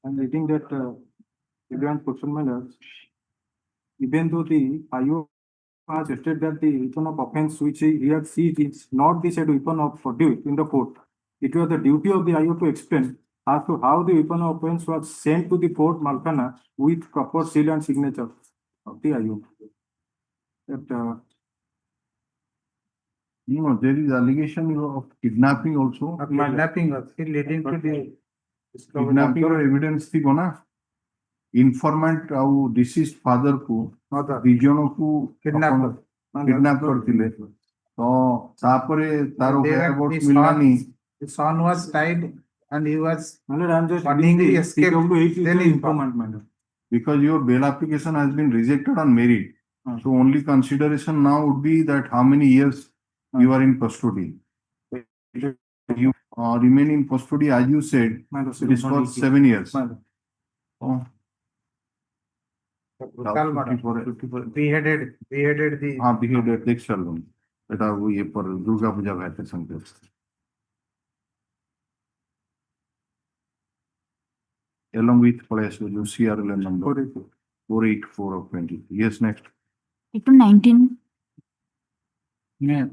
I'm reading that event question, my lord. Even though the IO has stated that the weapon of offense which he had seized is not the said weapon of produce in the court, it was the duty of the IO to explain as to how the weapon of offense was sent to the Port Malkana with proper seal and signature of the IO. That no, there is allegation of kidnapping also. kidnapping was leading to the Kidnapping or evidence थी बना. Informant और deceased father को region को kidnap करतिले. तो तापरे तारो whereabouts मिलनानी. The son was tied and he was cunningly escaped. Then informant. Because your bail application has been rejected on merit. So only consideration now would be that how many years you are in custody. You remain in custody as you said. It is for 7 years. Oh. Beheaded the. हाँ beheaded देख चल लूँ. बेटा वो ये पर दुर्गा पूजा कहते संकेत. Along with place you CRL number 484 of 20. Yes, next. Item 19. Yeah.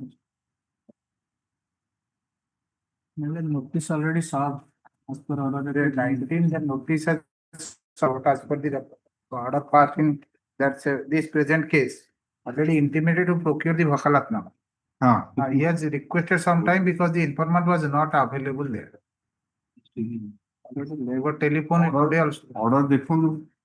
Notice already served as per order 19. The notice has served as per the order passed in that this present case. Already intimated to procure the wakalat now. He has requested some time because the informant was not available there. Telephone order देखो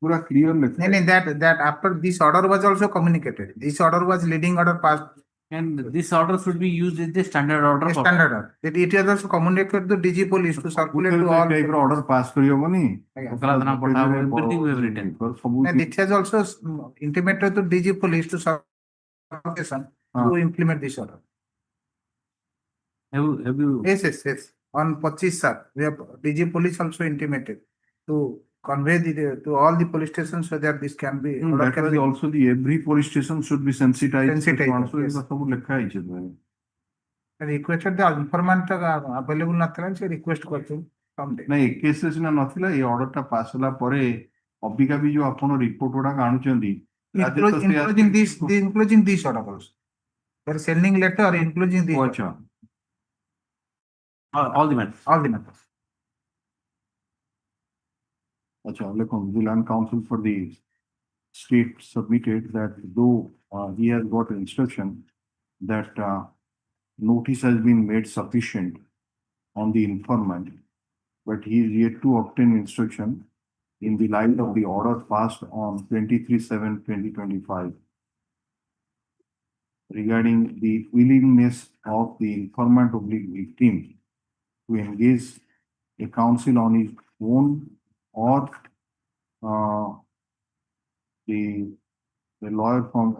पूरा clear लिखा है. That after this order was also communicated. This order was leading order passed. And this order should be used as the standard order. Standard order. It is also communicated to DG police to circulate to all. order pass करियो बनी. Everything we have written. And it has also intimated to DG police to circulation to implement this order. Have you? Yes. On 25, sir, we have DG police also intimated to convey to all the police stations so that this can be. That was also the every police station should be sensitized. Yes. And requested the informant available nothing. So request करते someday. नहीं cases ना नथिला ये order टा pass होला परे अबिका भी जो अपन report उड़ा काणु चंदी. Including this order also. They are sending letter including this. अच्छा. All the matters. All the matters. अच्छा, the land council for the state submitted that though he has got instruction that notice has been made sufficient on the informant, but he is yet to obtain instruction in the light of the order passed on 23/7/2025 regarding the willingness of the informant oblique victim to engage a counsel on his own or the lawyer from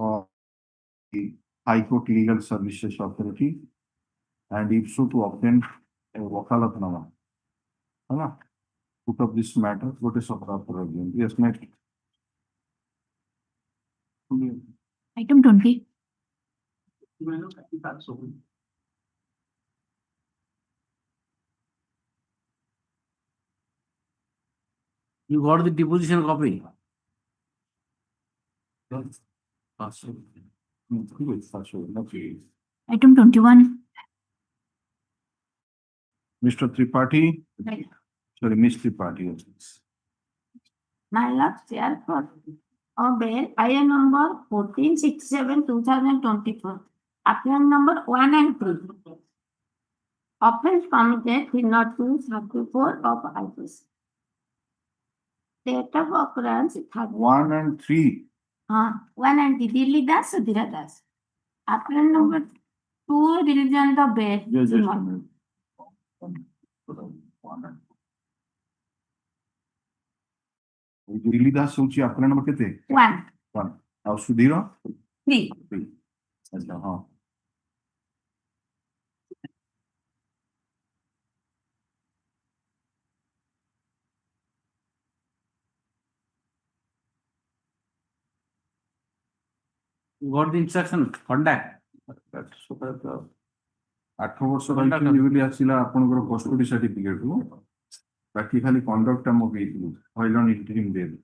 the High Court Legal Services Authority, and if so to obtain a wakalatnama. Put up this matter, what is proper again? Yes, next. Item 20. You got the deposition copy? Item 21. Mr. Tripathi, sorry, Miss Tripathi. My Lord, Chair for bail, IA number 1467/2024, appeal number 1 and 3. Offense committed 302/34 of IPC. Date of occurrence 1 and 3. 1 and 3. Dilli Das, Sudhira Das. Appeal number 2, religion the bail. Just a minute. Dilli Das होची आपला number किती? 1. 1. और सुधीरा? 3. 3. अच्छा, हाँ. Got the instruction, conduct. 8 ବର୍ଷ ରହିଛନ୍ତି ବୋଲି ଆସିଲା ଆପଣଙ୍କର କଷ୍ଟଡି ସାର୍ଟିଫିକେଟ ବାକି ଖାଲି କଣ୍ଡକ୍ଟ ମଗେଇଥିଲୁ file on interim bail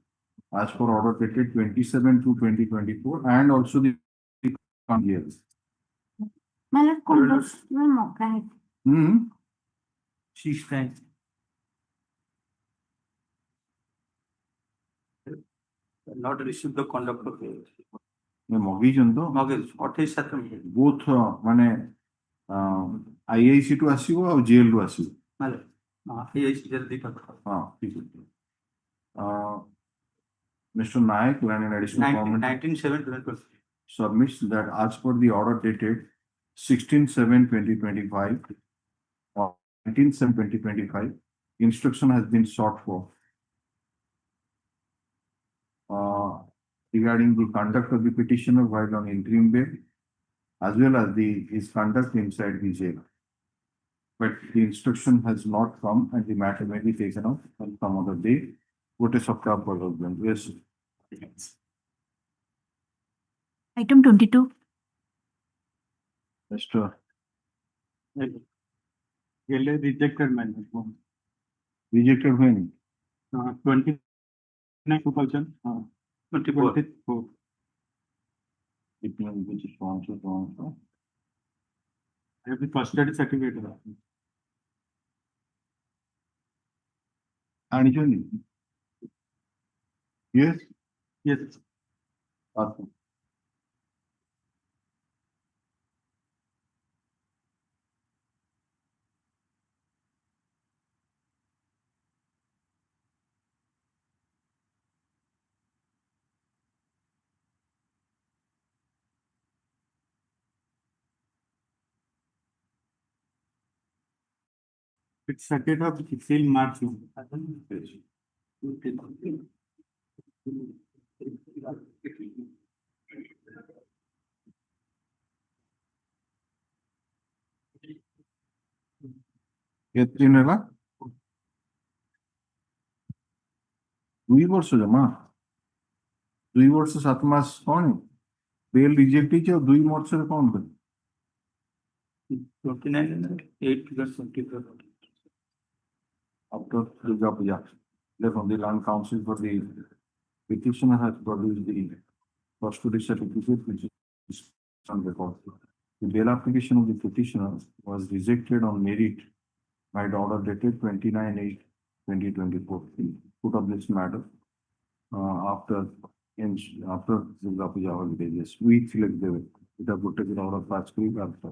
as per order dated 27/2/2024 and also the years. My Lord, conduct moka hai. 6 times. Not received the conduct of bail. ମଗେଇଛନ୍ତି ତ? Mortgage 28/7 both ମାନେ IIC ଟୁ ଆସିବ ଆଉ jail ରୁ ଆସିବ। Male IIC ଜଲ୍ଦି କର। ହଁ ଠିକ ଅଛି। Mr. Naik, and an additional comment 19/7/2024 submits that as per the order dated 16/7/2025 or 19/7/2025, instruction has been sought for regarding the conduct of the petitioner while on interim bail, as well as his conduct inside the jail. But the instruction has not come and the matter may be taken up on some other day. Notice of proper husband. Yes. Item 22. Mr. rejected man. Rejected when? 29/2024. Which is sponsor. I have the custody certificate. Anjali. Yes. Yes. Awesome. It's 2nd of March. କେତେ ଦିନ ହେଲା? 2 ବର୍ଷ ଜମା 2 ବର୍ଷ 7 ମାସ କଣ ବେଲ reject ହେଇଛି ଆଉ 2 ବର୍ଷରେ କଣ କଲେ? 29/8/2024. After Durga Puja, from the Land Council for the petitioner has produced the custody certificate which is on record. The bail application of the petitioner was rejected on merit by the order dated 29/8/2024. Put up this matter after Durga Puja holiday. Yes, we select the it have put it order past week after.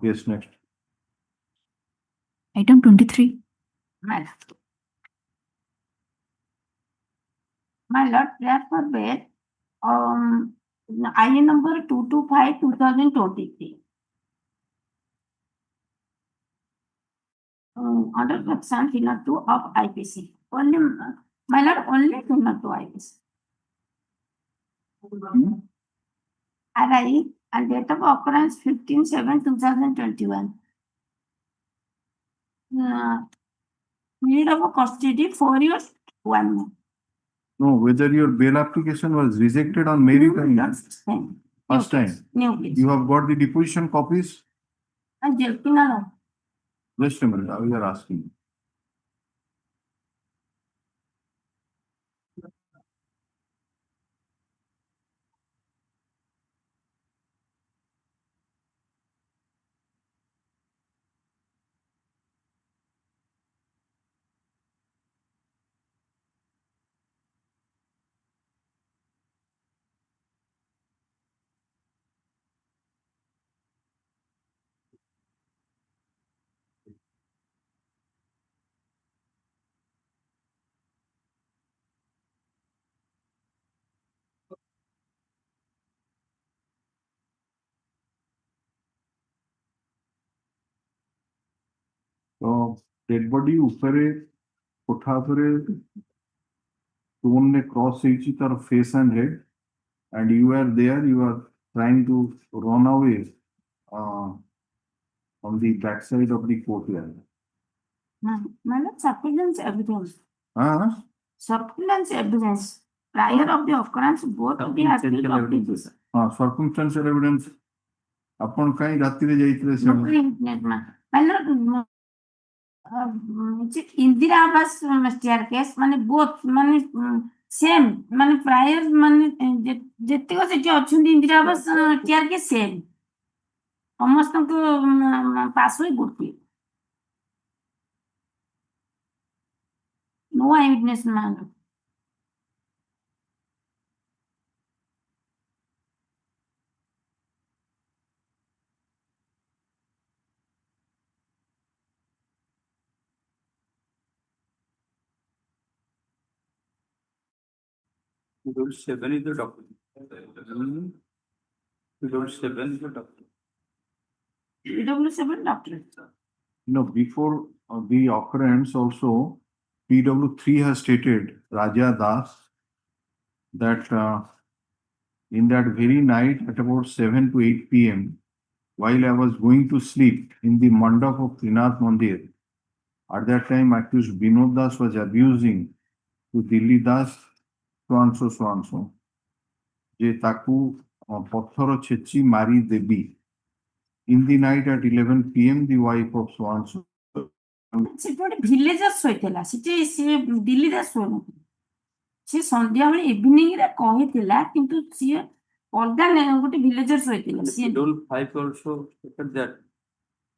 Yes, next. Item 23. My Lord, prayer for bail, IA number 225/2023. Under section 302 of IPC. Only, my Lord, only 302 IPC. RI and date of occurrence 15/7/2021. Period of custody 4 years, 1 month. No, whether your bail application was rejected on merit or not. First time. New case. You have got the deposition copies? Just a minute, we are asking. तो dead body ऊपरे कोठा उपरे stone ने cross ହେଇଛି ତାର face and head and you are there, you are trying to run away on the backside of the courtyard. Madam, sufficient evidence. Huh? Sufficient evidence. Prior of the occurrence, both of the aspects of the case. Circumstantial evidence. अपन कहीं रात्रि रे जाइतले से Madam, Indira आवास stair case माने both माने same माने prior माने जेते को सेठी अछुंदी इंदिरा आवास स्टेयर केस सेम समस्त को पास होई गुटी नो आई विटनेस मैन Schedule 7 is the document. Schedule 7 is the document. PW7 doctor. No, before the occurrence also, PW3 has stated, Raja Das, that in that very night at about 7 to 8 p.m., while I was going to sleep in the mandap of Trinath Mandir, at that time accused Binod Das was abusing to Dilli Das, so and so, je taku pathor chechi mari debi. In the night at 11 p.m., the wife of so and so. से गोटे villager सोइतेला city से दिल्ली रे सोनो से संध्या बेले evening रे कहितला किंतु से अलगा ने गोटे विलेजर सोइतेला से Schedule 5 also stated that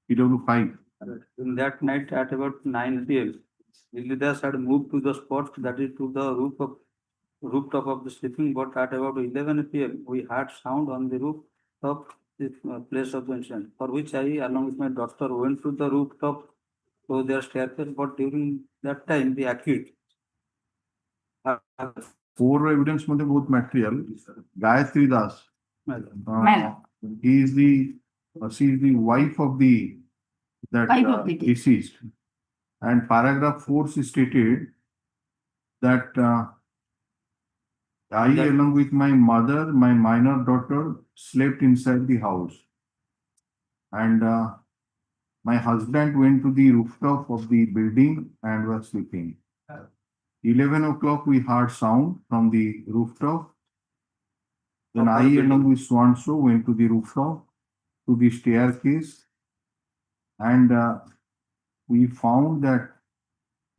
PW5. in that night at about 9 p.m. Lilidas had moved to the spot, that is to the rooftop of the sleeping, but at about 11 p.m. we heard sound on the rooftop, the place of the incident, for which I, along with my daughter, went to the rooftop to their staircase, but during that time the accused. Four evidence मध्ये बहुत material. Gayatri Das. Madam. He is she is the wife of the deceased. And paragraph 4 is stated that I, along with my mother, my minor daughter, slept inside the house. And my husband went to the rooftop of the building and was sleeping. 11 o'clock, we heard sound from the rooftop. Then I, along with so and so, went to the rooftop, to the staircase, and we found that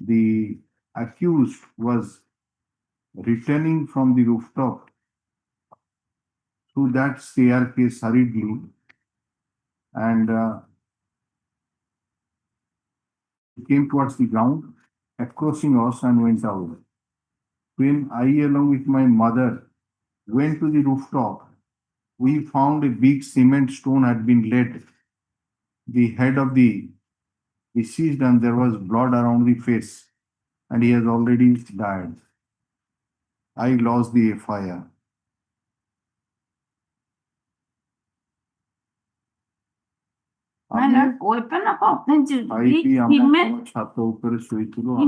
the accused was returning from the rooftop to that staircase hurriedly, and came towards the ground, approaching us and went out. When I, along with my mother, went to the rooftop, we found a big cement stone had been laid the head of the deceased, and there was blood around the face, and he has already died. I lost the FIR. Madam, weapon of offense. He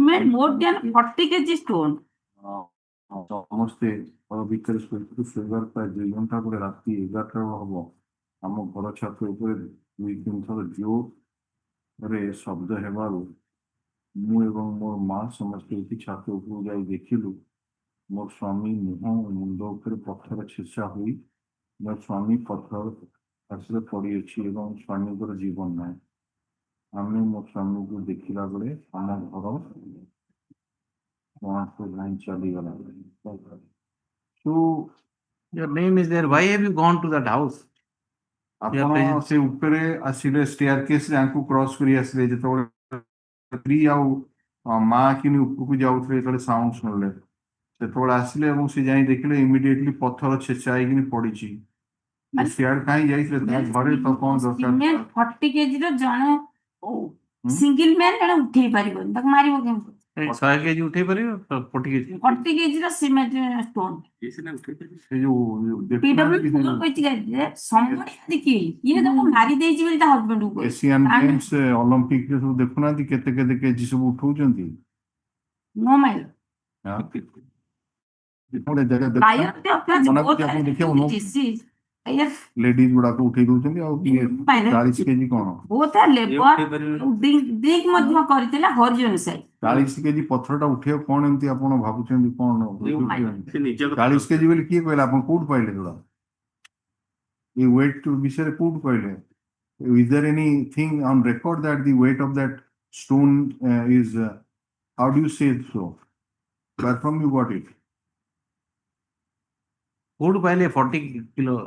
made more than 40 kg stone. ସମସ୍ତେ ଘର ଭିତରେ ଶୋଇଥିଲୁ ଶୋଇବାର ପ୍ରାୟ 2 ଘଣ୍ଟା ପରେ ରାତି 11ଟା ହବ ଆମ ଘର ଛାତ ଉପରେ 2-3 ଥର ଜୋରରେ ଶବ୍ଦ ହେବାରୁ ମୁଁ ଏବଂ ମୋର ମା ସମସ୍ତେ ଉଠି ଛାତ ଉପରକୁ ଯାଇ ଦେଖିଲୁ ମୋ ସ୍ୱାମୀ ମୁହଁ ମୁଣ୍ଡ ଉପରେ ପଥର ଛେଚା ହୋଇ ମୋ ସ୍ୱାମୀ ପଥର ପାର୍ଶ୍ୱରେ ପଡ଼ିଅଛି ଏବଂ ସ୍ୱାମୀଙ୍କର ଜୀବନ ନାହିଁ। ଆମେ ମୋ ସ୍ୱାମୀକୁ ଦେଖିଲା ବେଳେ ଆମ ଘର So your name is there. Why have you gone to that house? ଆପଣ ସେ ଉପରେ ଆସିଲେ staircase ୟାଙ୍କୁ କ୍ରସ୍ କରି ଆସିଲେ ଯେତେବେଳେ ସ୍ତ୍ରୀ ଆଉ ମା କିନି ଉପରକୁ ଯାଉଥିଲେ ଯେତେବେଳେ ସାଉଣ୍ଡ ଶୁଣିଲେ ସେତେବେଳେ ଆସିଲେ ଏବଂ ସେ ଯାଇ ଦେଖିଲେ ଇମିଡିଏଟଲି ପଥର ଛେଚା ହେଇକିନି ପଡିଛି। ସିଆଡେ କାହିଁ ଯାଇଥିଲେ ତା ଘରେ ତ କଣ ଦରକାର 40 kg ର ଜଣେ ସିଙ୍ଗଲ ମ୍ୟାନ ଜଣେ ଉଠେଇ ପାରିବନି ତାକୁ ମାରିବ କେମିତି? ଶହେ କେଜି ଉଠେଇ ପାରିବ 40 କେଜି 40 kg ର ସିମେଣ୍ଟ ଷ୍ଟୋନ ସେ ଯୋଉ PW କହିଛି ଯେ somebody had killed ଇଏ ତାକୁ ମାରି ଦେଇଛି ବୋଲି ତା ହଜବେଣ୍ଡ କୁ କହିଛି ଏସିଆନ ଗେମ୍ସ ଅଲମ୍ପିକ ରେ ସବୁ ଦେଖୁନାହାନ୍ତି କେତେ କେତେ କେଜି ସବୁ ଉଠଉଛନ୍ତି। नो माइल ଗୋଟେ ଜାଗା प्रायर पे अपना ମନା बहुत କରୁଛି ଆପଣ है ଦେଖିବାକୁ disease ये ଲେଡିଜ ଗୁଡାକ ଉଠେଇ ଦଉଛନ୍ତି ଆଉ କିଏ ପାଇଲେ। 40 କେଜି କଣ ବହୁତ ଲେବର ଦିଗ ମଧ୍ୟ କରିଥିଲା ହରିଜନ ସାହି 40 କେଜି ପଥରଟା ଉଠେଇବାକୁ କଣ ଏମିତି ଆପଣ ଭାବୁଛନ୍ତି କଣ 40 କେଜି ବୋଲି କିଏ କହିଲା ଆପଣ କୋଉଠୁ ପାଇଲେ ଯୋଉଟା ଏ ୱେଟ୍ ବିଷୟରେ କୋଉଠୁ କହିଲେ is there anything on record that the weight of that stone is how do you say it so where from you got it କୋଉଠୁ ପାଇଲେ 40 କିଲୋ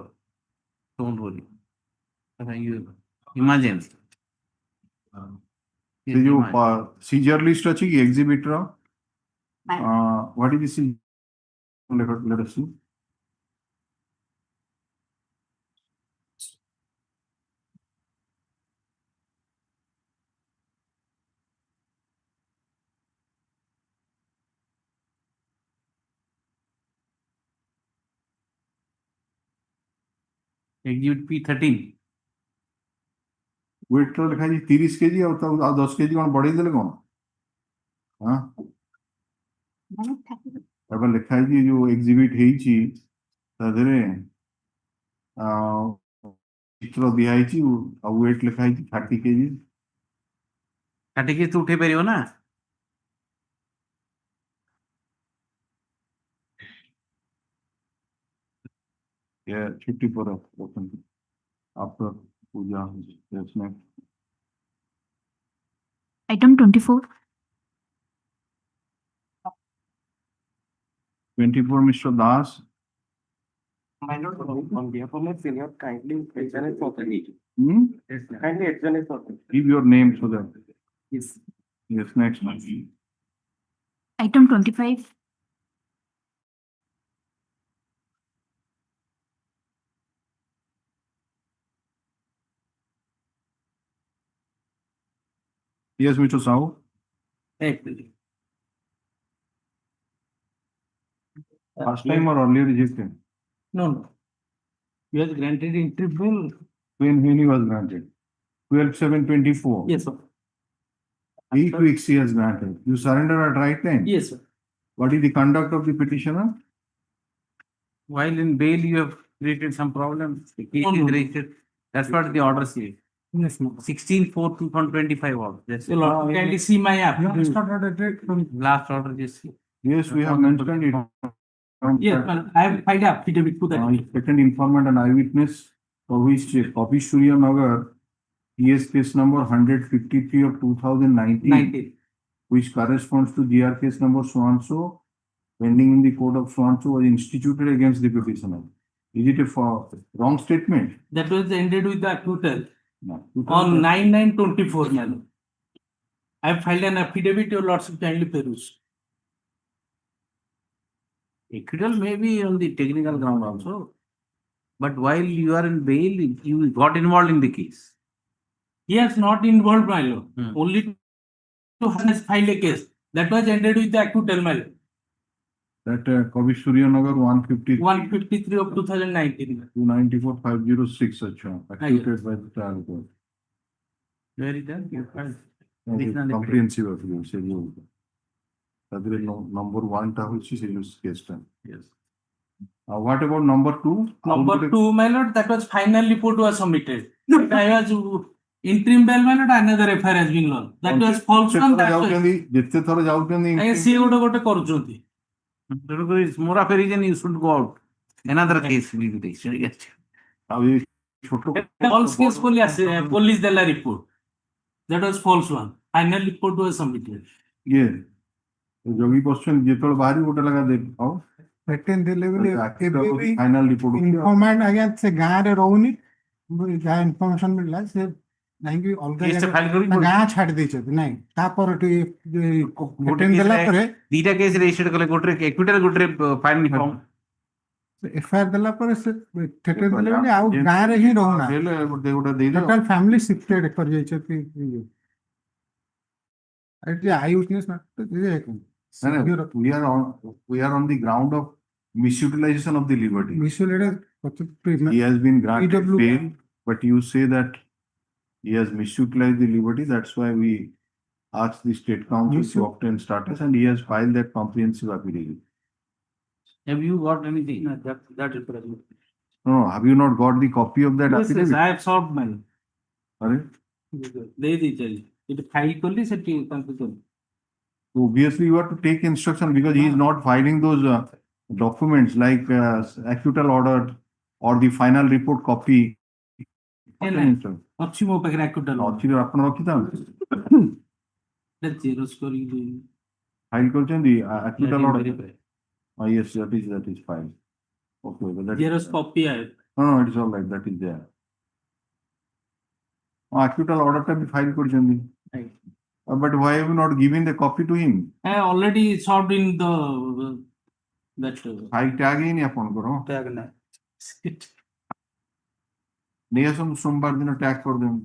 ଷ୍ଟୋନ ବୋଲି ଇମାଜିନ୍ ସେ ଯୋଉ ସିଜର ଲିଷ୍ଟ ଅଛି କି ଏକ୍ସିବିଟ ର what is this let us see exhibit P13 weight ର ଲେଖା ହେଇଛି 30 କେଜି ଆଉ 10 କେଜି କଣ ବଢେଇ ଦେଲେ କଣ ହଁ ତାପରେ ଲେଖା ହେଇଛି ଯୋଉ ଏକ୍ସିବିଟ ହେଇଛି ତା ଦେହରେ ଚିତ୍ର ଦିଆ ହେଇଛି ଆଉ ୱେଟ୍ ଲେଖା ହେଇଛି 30 କେଜି 30 କେଜି ତ ଉଠେଇ ପାରିବ ନା छुट्टी पर after puja yes ma'am Item 24. 24 Mr. Das My lord, on behalf of my senior, kindly examine for the need. Kindly examine for the give your name so that Yes. yes next Item 25. yes Mr. Sahu first time or earlier rejected No. You have granted interval. when he was granted 12/7/24 Yes, sir. 8 weeks he has granted you surrender at right time Yes, sir. what is the conduct of the petitioner while in bail you have created some problems the case is registered that's what the order says Yes, ma'am. 16/4/2025 order that's So, Lord, kindly see my app. last order just see. yes we have mentioned it Yes, ma'am. I have filed affidavit to that. second informant and eyewitness for which Copy Surya Nagar PS case number 153 of 2019 19. which corresponds to GR case number so and so pending in the court of so and so was instituted against the petitioner. Is it a wrong statement? That was ended with the acquittal No. on 9/9/24, madam. I have filed an affidavit, your lordship kindly peruse. Acquittal may be on the technical ground also but while you are in bail you got involved in the case He has not involved, my lord. Only to has filed a case. That was ended with the acquittal, my lord. That Copy Surya Nagar 153 of 2019. 294/506 acha acquitted by the trial court. where is that you filed Comprehensive affidavit se jo tadre number 1 ta hochi se jo case ta yes what about number 2 Number 2, my lord, that was final report was submitted. I was interim bail, my lord, another FIR has been launched. That was false one. That was. jette thora jauchendi I see gote କରୁଛନ୍ତି. it's more of a reason you should go out another case will be registered against you ଆଉ ଏ ଛୋଟ False case police ଦେଲା report. That was false one. Final report was submitted. ଇଏ ଜଗି ବସିଛନ୍ତି ଯେତେବେଳେ ବାହାରି ଗୋଟେ ଲେଖା ଦେବି ଆଉ ରିଟର୍ନ ଦେଲେ ବୋଲି ଏବେ ବି ଫାଇନାଲ ରିପୋର୍ଟ ଇନଫର୍ମାଣ୍ଟ ଆଜ୍ଞା ସେ ଗାଁରେ ରହୁନି ଯାହା ଇନଫର୍ମେସନ ମିଳିଲା ସେ ଯାଇକି ଅଲଗା ଗାଁ ଛାଡି ଦେଇଛନ୍ତି ନାଇଁ ତାପରେ ରିଟର୍ନ ଦେଲା ପରେ ଦିଟା କେସ୍ ରେଜିଷ୍ଟର୍ଡ କଲେ ଗୋଟେ ଏକ୍ୱିଟାଲ ଗୋଟେ ଫାଇନ ଫର୍ମ ଏଫଆଇଆର ଦେଲା ପରେ ସେ ଠେକେଇ ଦେଲେ ବୋଲି ଆଉ ଗାଁରେ ହିଁ ରହୁନା ଗୋଟେ ଦେଇଦେବ ଟୋଟାଲ ଫ୍ୟାମିଲି ସିଫ୍ଟେଡ କରିଯାଇଛନ୍ତି eyewitness not. No, no, we are on the ground of misutilization of the liberty. He has been granted EW. bail, but you say that he has misutilized the liberty. That's why we asked the state council to obtain status, and he has filed that comprehensive affidavit. Have you got anything? No, that is present. No, have you not got the copy of that Yes, yes, affidavit? I have solved mail. Sorry? They the it file koli seti confirm. So obviously, you have to take instruction because he is not filing those documents like acquittal order or the final report copy. ଅଛି ମୋ ପାଖରେ ଆକ୍ୟୁଟାଲ ଅଛି ଆପଣ ରଖିଥାନ୍ତୁ xerox କରିକି file କରିଛନ୍ତି acquittal order. Yes, that is fine. Okay, but that xerox copy ଆଏ no, it is all right. That is there. Acquittal order ଟା ବି file କରିଛନ୍ତି. But why have you not given the copy to him? I already solved in the that File tag ହେଇନି ଆପଣଙ୍କର tag na ନେଇ ଆସନ୍ତୁ ସୋମବାର ଦିନ tag କରିଦେବୁ.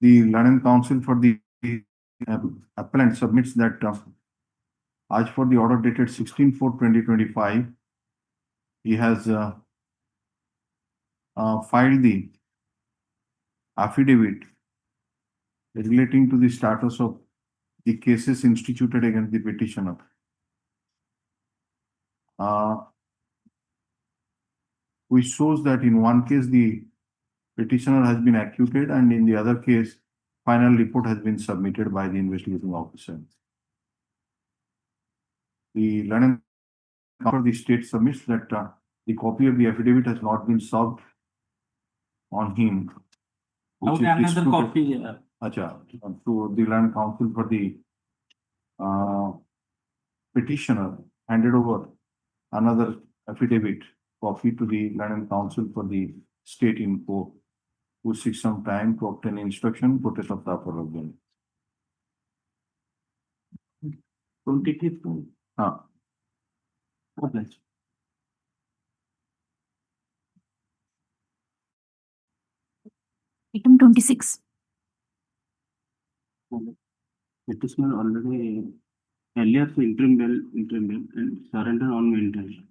The learning council for the appellant submits that as for the order dated 16/4/2025, he has filed the affidavit relating to the status of the cases instituted against the petitioner. Which shows that in one case the petitioner has been acquitted and in the other case final report has been submitted by the investigating officer. The learning council, the state submits that the copy of the affidavit has not been served on him. which is another disputed. copy Acha, to the land council for the petitioner handed over another affidavit copy to the land council for the state in court, who seeks some time to obtain instruction, protest of the upper organ. 25th. Okay. Item 26. Petitioner already earlier to interim bail and surrender on maintain.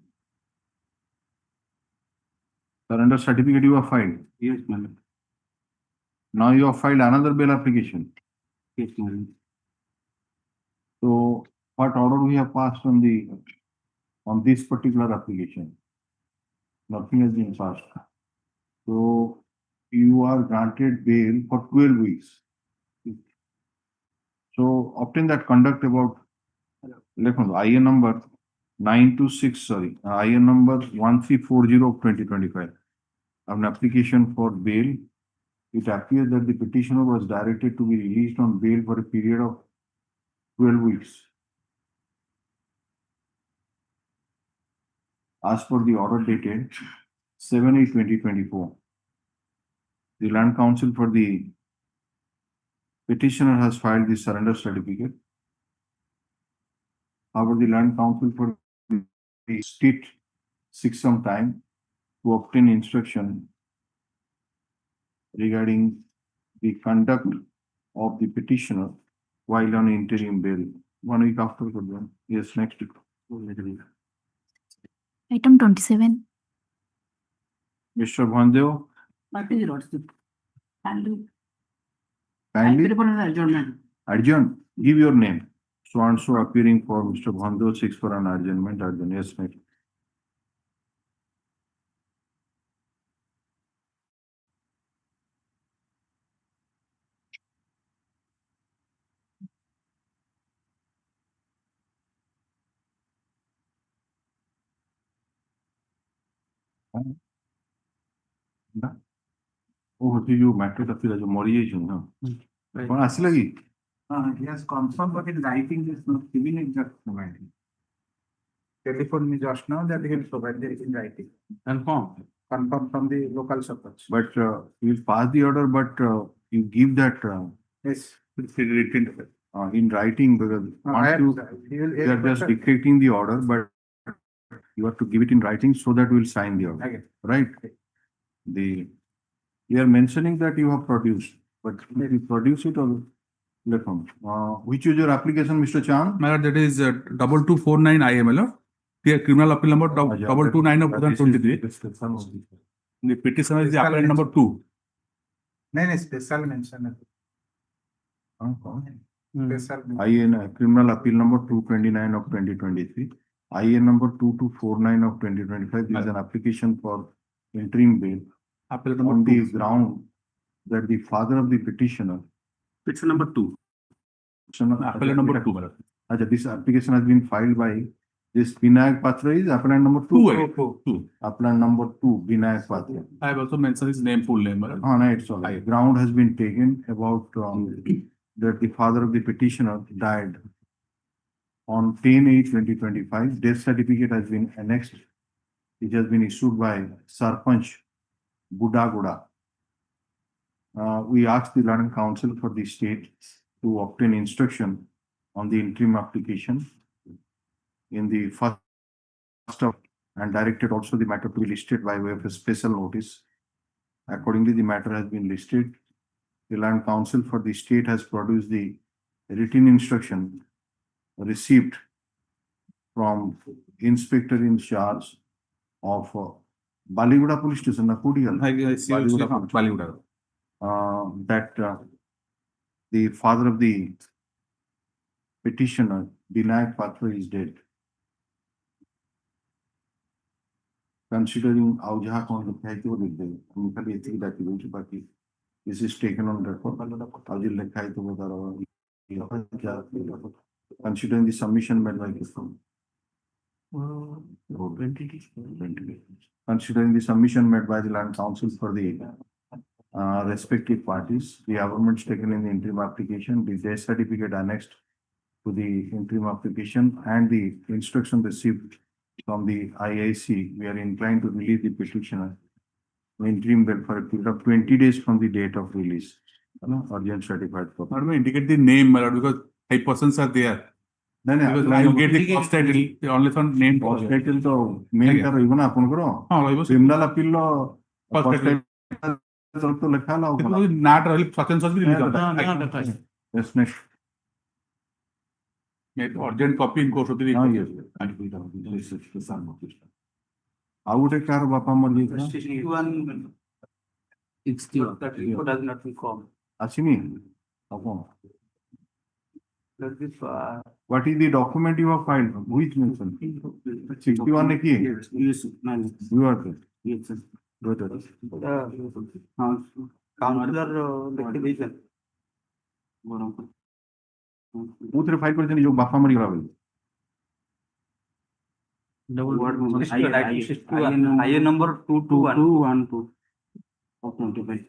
Surrender certificate you have filed. Yes, madam. Now you have filed another bail application. Yes, madam. So what order we have passed on this particular application? Nothing has been passed. So you are granted bail for 12 weeks. So obtain that conduct about IN number 926, IN number 1340 of 2025. An application for bail. It appears that the petitioner was directed to be released on bail for a period of 12 weeks. As per the order dated 7/8/2024, the Land Council for the petitioner has filed the surrender certificate. However, the Land Council for the state seeks some time to obtain instruction regarding the conduct of the petitioner while on interim bail. 1 week after. Yes, next week. Item 27. Mr. Bhandeo, kindly adjourn. Give your name. So and so appearing for Mr. Bhandeo, 6 for an adjournment. Yes, next. Oh, do you matter the feel as a moriation, no? What aslagi? He has confirmed, but in writing is not giving exact providing. Telephone me just now that he will provide it in writing. Confirm Confirm from the local surplus. But you pass the order, but you give that Yes. in writing because you are just dictating the order, but you have to give it in writing so that we'll sign the order, right? We are mentioning that you have produced, but if you produce it or Which is your application, Mr. Chand? My lord, that is 2249 IA, my lord. Here, criminal appeal number 229 of 2023. The petition is the appellant number 2. नहीं special mention है special IA criminal appeal number 229 of 2023. IA number 2249 of 2025. This is an application for interim bail on the ground that the father of the petitioner. Petition number 2. Appellant number 2, my lord. This application has been filed by this Vinayak Patra is appellant number 2. 2. Appellant number 2, Vinayak Patra. I have also mentioned his name, full name, my lord. Oh, no, it's all right. Ground has been taken about that the father of the petitioner died on 10/8/2025. Death certificate has been annexed. It has been issued by Sarpanch Budaguda. We asked the London Council for the state to obtain instruction on the interim application in the first of and directed also the matter to be listed by way of a special notice. Accordingly, the matter has been listed. The Land Council for the state has produced the written instruction received from Inspector in charge of Ballyguda Police Station, Ballyguda. That the father of the petitioner, Vinayak Patra, is dead. Considering Aujha on the Kaito with the this is taken on record. Considering the submission made by the considering the submission made by the Land Council for the respective parties, the government's taken in the interim application, the death certificate annexed to the interim application, and the instruction received from the IIC, we are inclined to release the petitioner interim bail for a period of 20 days from the date of release. Urgent certified copy. How do I indicate the name, my lord, because 5 persons are there. Because I will get the cost title, only one name. Cost title to main karo even apun karo. Criminal appeal lo cost title to lekha la. Not really second source भी Yes, next. Urgent copy in course of the Yes. I would take care of Bapa Mali. 61 that report has not been called. Asini. What is the document you have filed? Which mention? 61 ne ki? Yes, You are there. yes, sir. Good. Counselor Utre file कर देनी जो बापा मरी गला बोले. IA number 2212 of 25.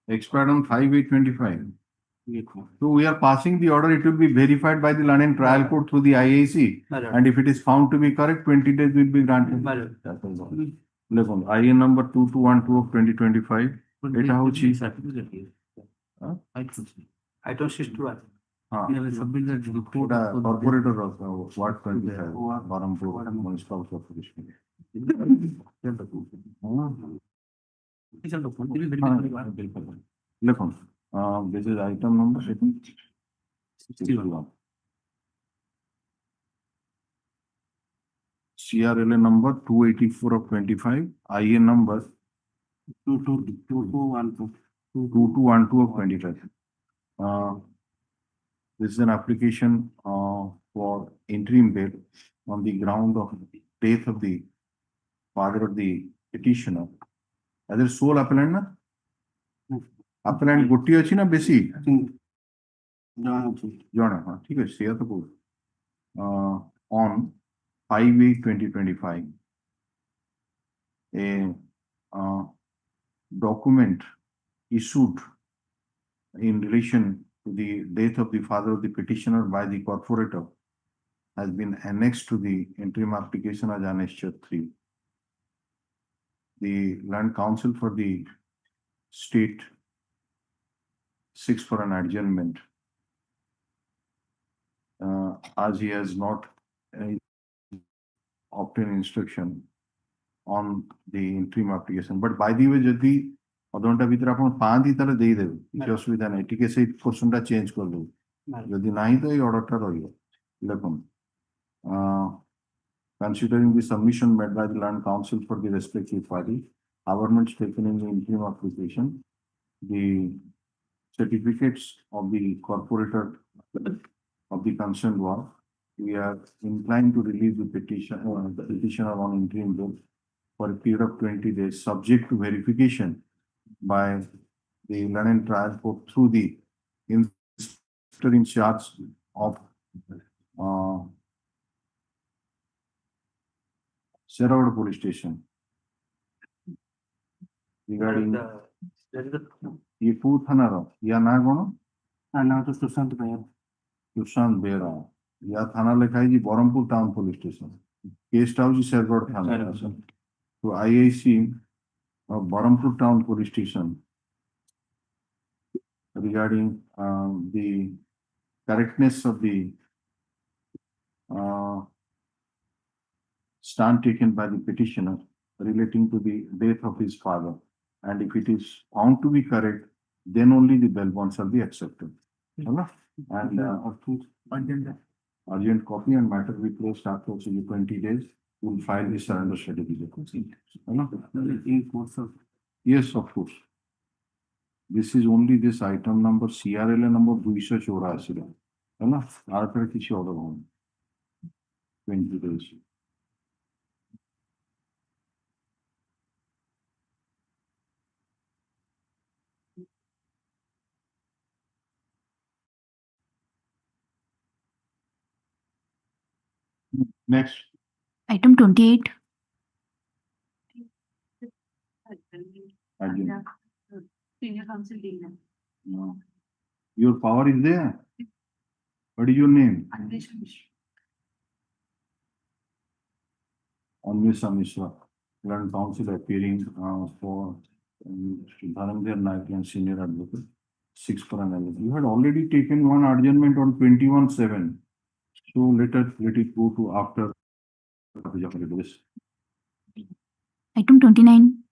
Expired on 5/8/25. So we are passing the order. It will be verified by the London Trial Court through the IAC, and if it is found to be correct, 20 days will be granted. Listen, IA number 2212 of 2025. Eta hochi. Item 61. Corporator of Ward 25, Barampur Municipal Corporation. Look on. This is item number 61. CRLA number 284 of 25, IA number 2212 of 25. This is an application for interim bail on the ground of death of the father of the petitioner. Are there sole appellant na? Appellant gotti achi na besi? Jana, ठीक है, share तो बोल. On 5/8/2025, a document issued in relation to the death of the father of the petitioner by the corporator has been annexed to the interim application as Annexure 3. The Land Council for the state seeks for an adjournment as he has not obtained instruction on the interim application. But by the way, Jadi ଅଧଘଣ୍ଟା ଭିତରେ ଆପଣ ପାଆନ୍ତି ତାହେଲେ ଦେଇଦେବେ କିଛି ଅସୁବିଧା ନାହିଁ ଟିକେ ସେଇ ପୋର୍ସନଟା ଚେଞ୍ଜ କରିଦେବୁ ଯଦି ନାହିଁ ତ ଏଇ ଅର୍ଡରଟା ରହିବ ଦେଖନ୍ତୁ considering the submission made by the land council for the respective party governments taken in the interim application the certificates of the corporator of the concerned one we are inclined to release the petitioner on interim bail for a period of 20 days subject to verification by the London trial court through the inspector in charge of Sahoo police station regarding ये कौ थाना रो या ना कौन ना तो सुशांत बेरा या थाना लिखा है जी Berhampur town police station case हाउस शेरगढ़ थाना तो IIC of Barampur Town Police Station regarding the correctness of the stand taken by the petitioner relating to the death of his father. And if it is found to be correct, then only the bail bond shall be accepted. And urgent copy and matter we placed after 20 days. We'll file the surrender certificate. in course of Yes, of course. This is only this item number CRL number 284 है ना are पर किसी order हो 20 days. Next. Item 28. Again. Senior counsel dealer. No. Your power is there. What is your name? Mishra. Grand counsel appearing for Dharamdhar Naik and senior advocate. 6 for analysis. You had already taken one adjournment on 21/7. So let it go to after. Item 29.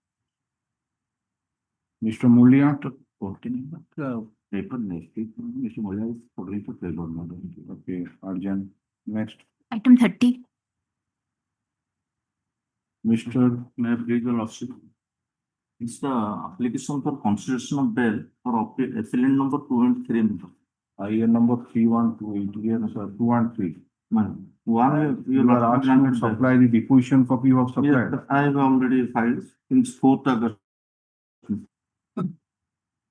Mr. Mulia, paper Mr. Mulia is putting for paper. Okay, urgent. Next. Item 30. Mr. May I please your lordship? It's the application for consideration of bail for appellant number 2 and 3. IR number 3128, yes, sir, 2 and 3. One, you are asking to supply the deposition copy you have supplied. Yes, I have already filed since 4th August.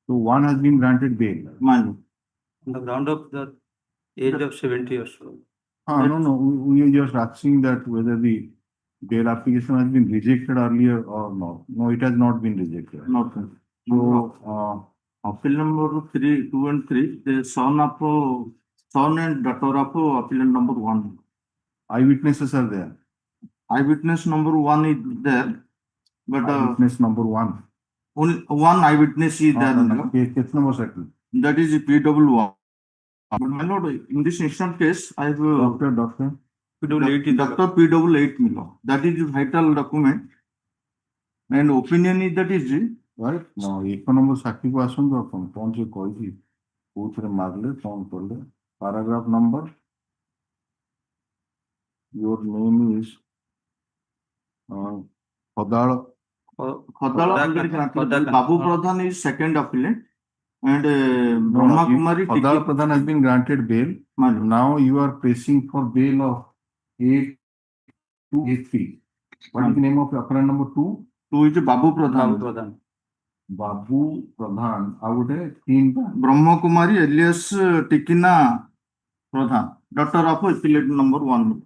So one has been granted bail. On the ground of the age of 70 or so. No, we are just asking that whether the bail application has been rejected earlier or not. No, it has not been rejected. Not. So, appeal number 3, 2 and 3, the son and daughter of appellant number 1. Eyewitnesses are there. Eyewitness number 1 is there, but eyewitness number 1. Only one eyewitness is there. That is PW1. But my lord, in this instant case, I have Doctor. Dr. PW8 That is the vital document. And opinion is that is right. Now, economic sakhi ko asun to apun kaun se koi thi putre magle phone karle paragraph number. Your name is Khadal. Babu Pradhan is second appellant and Brahma Kumari Khadal Pradhan has been granted bail. Now you are pressing for bail of 8283. What is the name of appellant number 2? 2 is Babu Pradhan. Babu Pradhan. I would say 3 Brahma Kumari alias Tikina Pradhan, daughter of appellant number 1,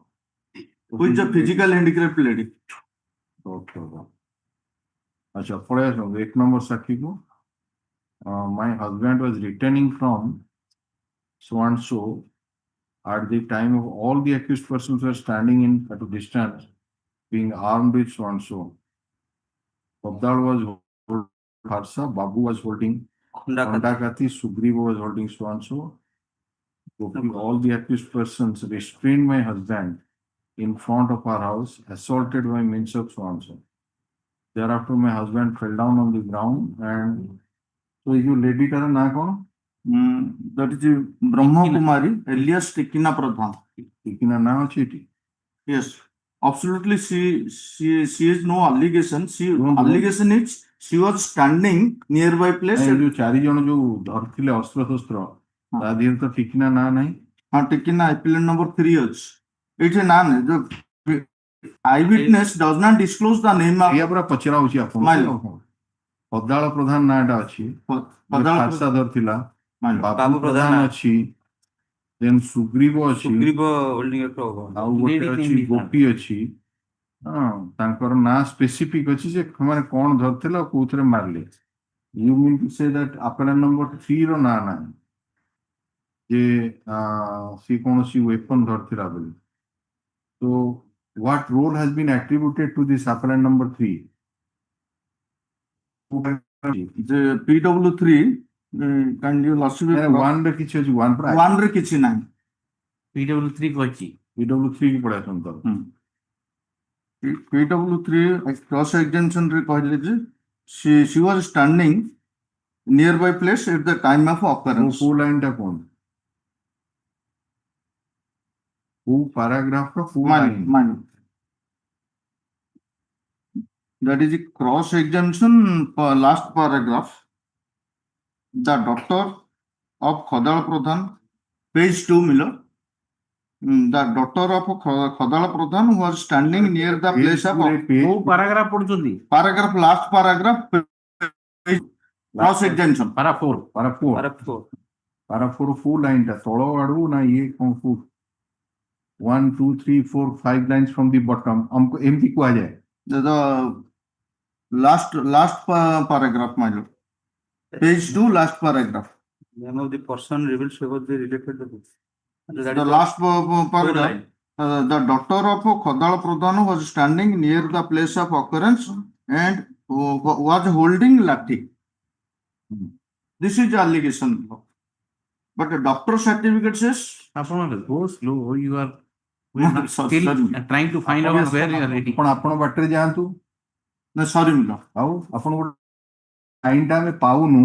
who is a physical handicap lady. Okay. अच्छा पढ़े एक number साखी को my husband was returning from so and so at the time of all the accused persons were standing in at a distance being armed with so and so. Babdal was holding Harsa, Babu was holding Khandakati, Sugriva was holding so and so. All the accused persons restrained my husband in front of our house, assaulted by means of so and so. thereafter my husband fell down on the ground and so you lady tar na kon? That is Brahma Kumari, alias Tikina Pradhan. Tikina na achi eti? Yes, absolutely. She is no allegation. Allegation is she was standing nearby place. ଏ ଯୋଉ ଚାରି ଜଣ ଯୋଉ ଧରିଥିଲେ ଅସ୍ତ୍ର ଶସ୍ତ୍ର ତା ଦେହରେ ତ ଟିକିନା ନା ନାହିଁ। हाँ टिकिना appellant number 3 ଅଛି। ଏଇଠି ନା ନାହିଁ ଯୋଉ eyewitness does not disclose the name of ଏଇଆ ପୁରା ପଚରା ହଉଛି ଆପଣଙ୍କୁ। ପଦାଳ ପ୍ରଧାନ ନାଁଟା ଅଛି, ଖାରସା ଧରିଥିଲା, ବାବୁ ପ୍ରଧାନ ଅଛି, ଦେନ୍ ସୁଗ୍ରୀବ ଅଛି, ଆଉ ଗୋଟେ ଅଛି ଗୋପୀ ଅଛି। ହଁ ତାଙ୍କର ନାଁ ସ୍ପେସିଫିକ ଅଛି ଯେ ମାନେ କଣ ଧରିଥିଲେ ଆଉ କୋଉଥିରେ ମାରିଲେ। You mean to say that appellant number 3 ର ନାଁ ନାହିଁ ଯେ ସେ କୌଣସି weapon ଧରିଥିଲା ବୋଲି। So what role has been attributed to this appellant number 3? The PW3 can you last week 1 ରେ କିଛି ଅଛି 1 ପ୍ରାୟ 1 ରେ କିଛି ନାହିଁ। PW3 କହିଛି। PW3 କି ପଢା ସନ୍ତର। PW3 cross examination ରେ କହିଲେ ଯେ she was standing nearby place at the time of occurrence. କୋଉ ଲାଇନ୍ ଟା କୋନ? କୋଉ paragraph ର କୋଉ line? That is a cross examination last paragraph. The doctor of Khodal Pradhan, page 2 Miller. The doctor of Khodal Pradhan was standing near the place of paragraph ପଢୁଛନ୍ତି। paragraph last paragraph cross examination para 4 full line ଟା ତଳ ଆଡୁ ନା ଇଏ କଣ full 1 2 3 4 5 lines from the bottom हमको MP କୁହାଯାଏ। the last paragraph my lord, page 2 last paragraph. Name of the person reveals about the related the book. The last paragraph. The doctor of Khodal Pradhan was standing near the place of occurrence and was holding lathi. This is the allegation. But the doctor certificate says. Go slow. You are still trying to find out where you are reading. ଆପଣ ବାଟରେ ଯାଆନ୍ତୁ। ନା ସରି mill ଆଉ ଆପଣ line ଟା ଆମେ ପାଉନୁ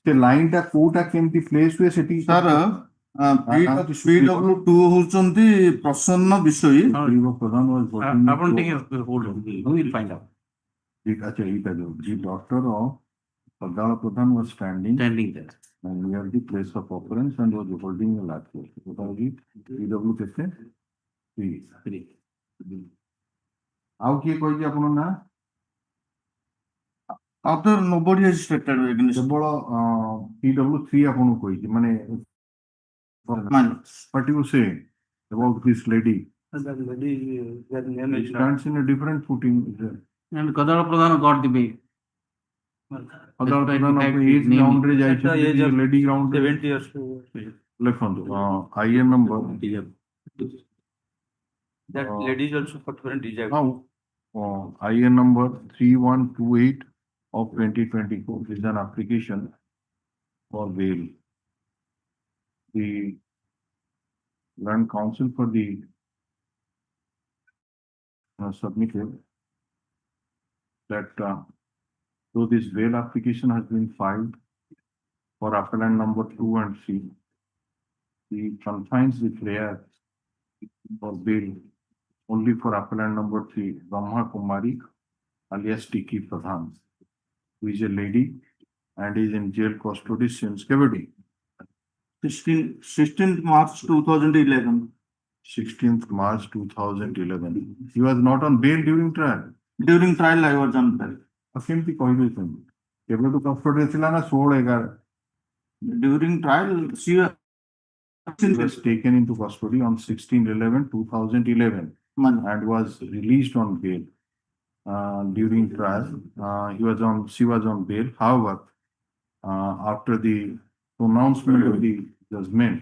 ସେ ଲାଇନ୍ ଟା କୋଉଟା କେମିତି ପ୍ଲେସ୍ ହୁଏ ସେଠି ସାର୍ PW2 ହଉଛନ୍ତି ପ୍ରସନ୍ନ ବିଷୟୀ। ଆପଣ ଟିକେ hold on. We will find out. ଆଚ୍ଛା ଏଇଟା ଯୋଉ the doctor of Khodal Pradhan was standing there near the place of occurrence and was holding a lathi. PW କେତେ 3 ଆଉ କିଏ କହିଛି ଆପଣ ନା? Other nobody has stated against. କେବଳ PW3 ଆପଣଙ୍କୁ କହିଛି ମାନେ what you say about this lady? That lady, that name is stands in a different footing. And Khodal Pradhan got the bail. Khodal Pradhan of age ground ରେ ଯାଇଛନ୍ତି lady ground 70 years. ଲେଖନ୍ତୁ IN number that lady is also for DJI. IN number 3128 of 2024 is an application for bail. The Land Council for the submitted that though this bail application has been filed for appellant number 2 and 3, he confines the prayer for bail only for appellant number 3, Brahma Kumari alias Tiki Pradhan, who is a lady and is in jail custody since Kevadi. 16th March 2011. 16th March 2011. He was not on bail during trial. During trial, I was on bail. କେମିତି କହିବେ ସେମିତି? କେବେଠୁ କଷ୍ଟଡିରେ ଥିଲା ନା 16/11? During trial, she was taken into custody on 16/11/2011 and was released on bail. During trial, she was on bail. However, after the pronouncement of the judgment,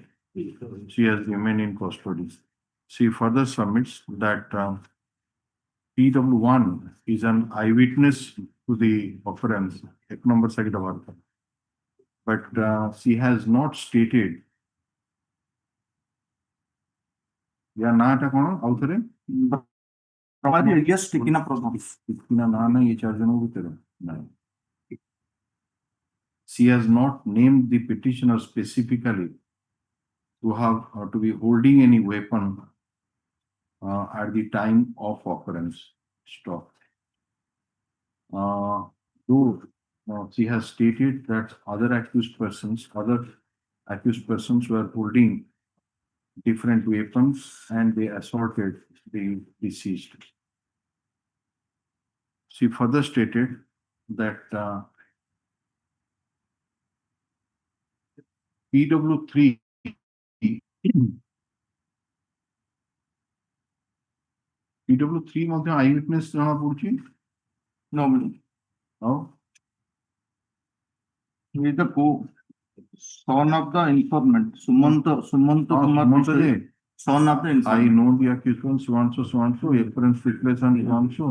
she has remained in custody. She further submits that PW1 is an eyewitness to the occurrence, ek number side of her. But she has not stated. या नाटा कौन आउथरे Pramadi alias Tikina Pradhan. Tikina Nana, ye charge no bhi no. She has not named the petitioner specifically to have or to be holding any weapon at the time of occurrence. Stop. Though she has stated that other accused persons were holding different weapons and they assaulted the deceased. She further stated that PW3 PW3 ମଧ୍ୟ eyewitness ଜଣା ପଡୁଛି? No. No? He is the son of the informant, Sumanta Kumar, son of the informant. I know the accused so and so, appearance, fitness and so and so.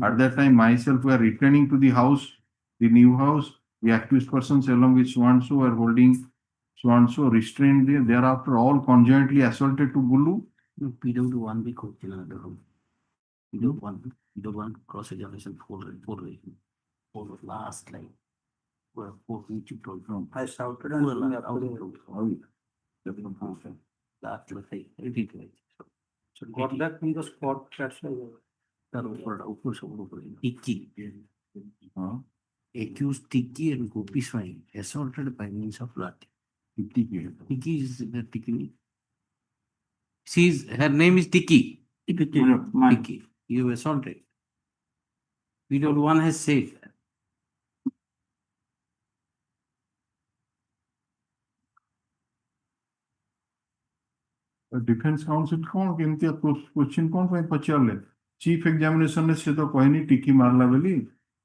At that time, myself were returning to the house, the new house. The accused persons along with so and so were holding so and so, restrained there. Thereafter, all conjointly assaulted to Bulu. PW1 भी खोज another room. PW1 cross examination four last line. Well, four which you told from. I shouted and that was it. So got that from the spot. That's Tiki. Accused Tiki and Gopi Swine assaulted by means of lathi. Tiki is the Tiki. Her name is Tiki. Tiki. You assaulted. PW1 has said. Defense counsel कौन केमती question कौन पे पचाले chief examination ने से तो कोई नहीं टिकी मारला बोली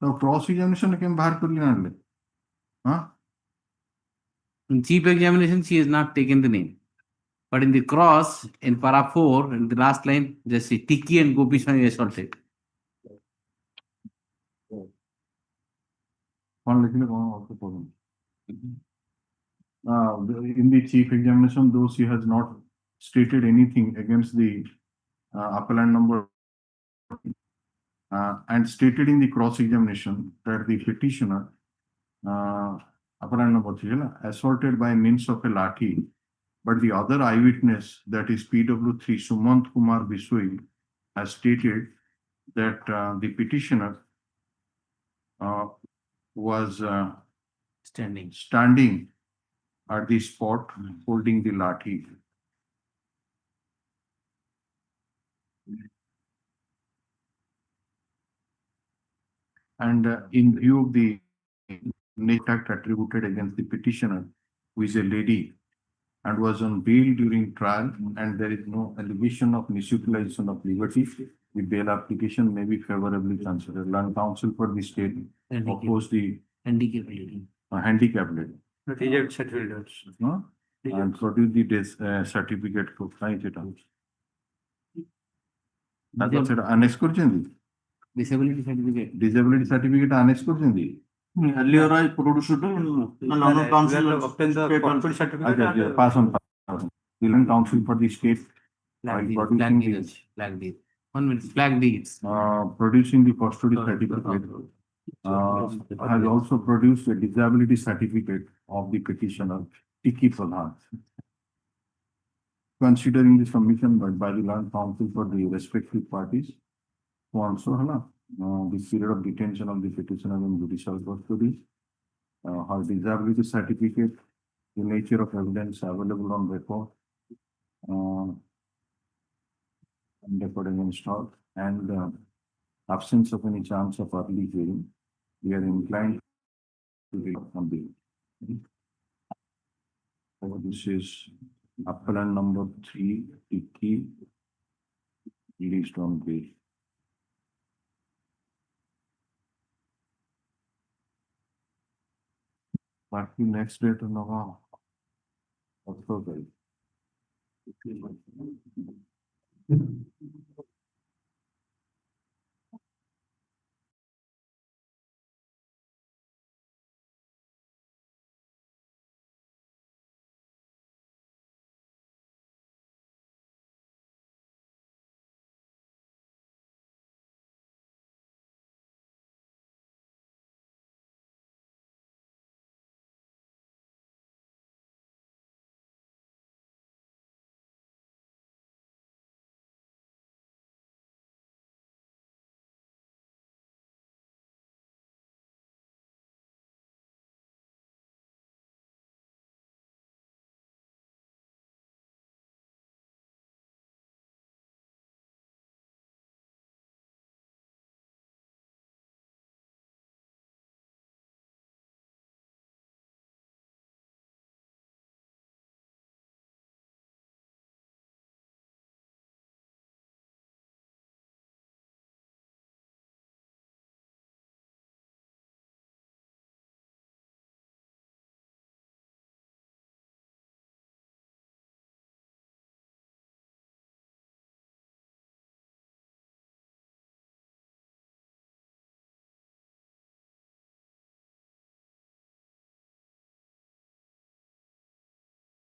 तो क्रॉस एग्जामिनेशन के बाहर कर लिया ले हाँ In chief examination, she has not taken the name. But in the cross, in para 4, in the last line, just say Tiki and Gopi Swami assaulted. In the chief examination, though she has not stated anything against the appellant number and stated in the cross examination that the petitioner appellant number 3 assaulted by means of a lathi, but the other eyewitness, that is PW3 Sumant Kumar Biswai, has stated that the petitioner was standing at the spot holding the lathi. And in view of the act attributed against the petitioner, who is a lady and was on bail during trial, and there is no allegation of misutilization of liberty, the bail application may be favorably considered. Learned counsel for the state opposed the handicapped lady. And produce the certificate for that's it. Annex Disability certificate. Disability certificate annex Earlier I produced the council obtained the corporate certificate. Pass on. Learned counsel for the state. Flag deeds. 1 minute. Flag deeds. Producing the custody certificate. Has also produced a disability certificate of the petitioner, Tiki Pradhan. Considering the submission by the learned counsel for the respective parties, who also the period of detention of the petitioner in judicial custody, her disability certificate, the nature of evidence available on record, installed, and absence of any chance of early hearing, we are inclined to be on the. This is appellant number 3, Tiki, released on bail. बाकी next date लगा अब तो गई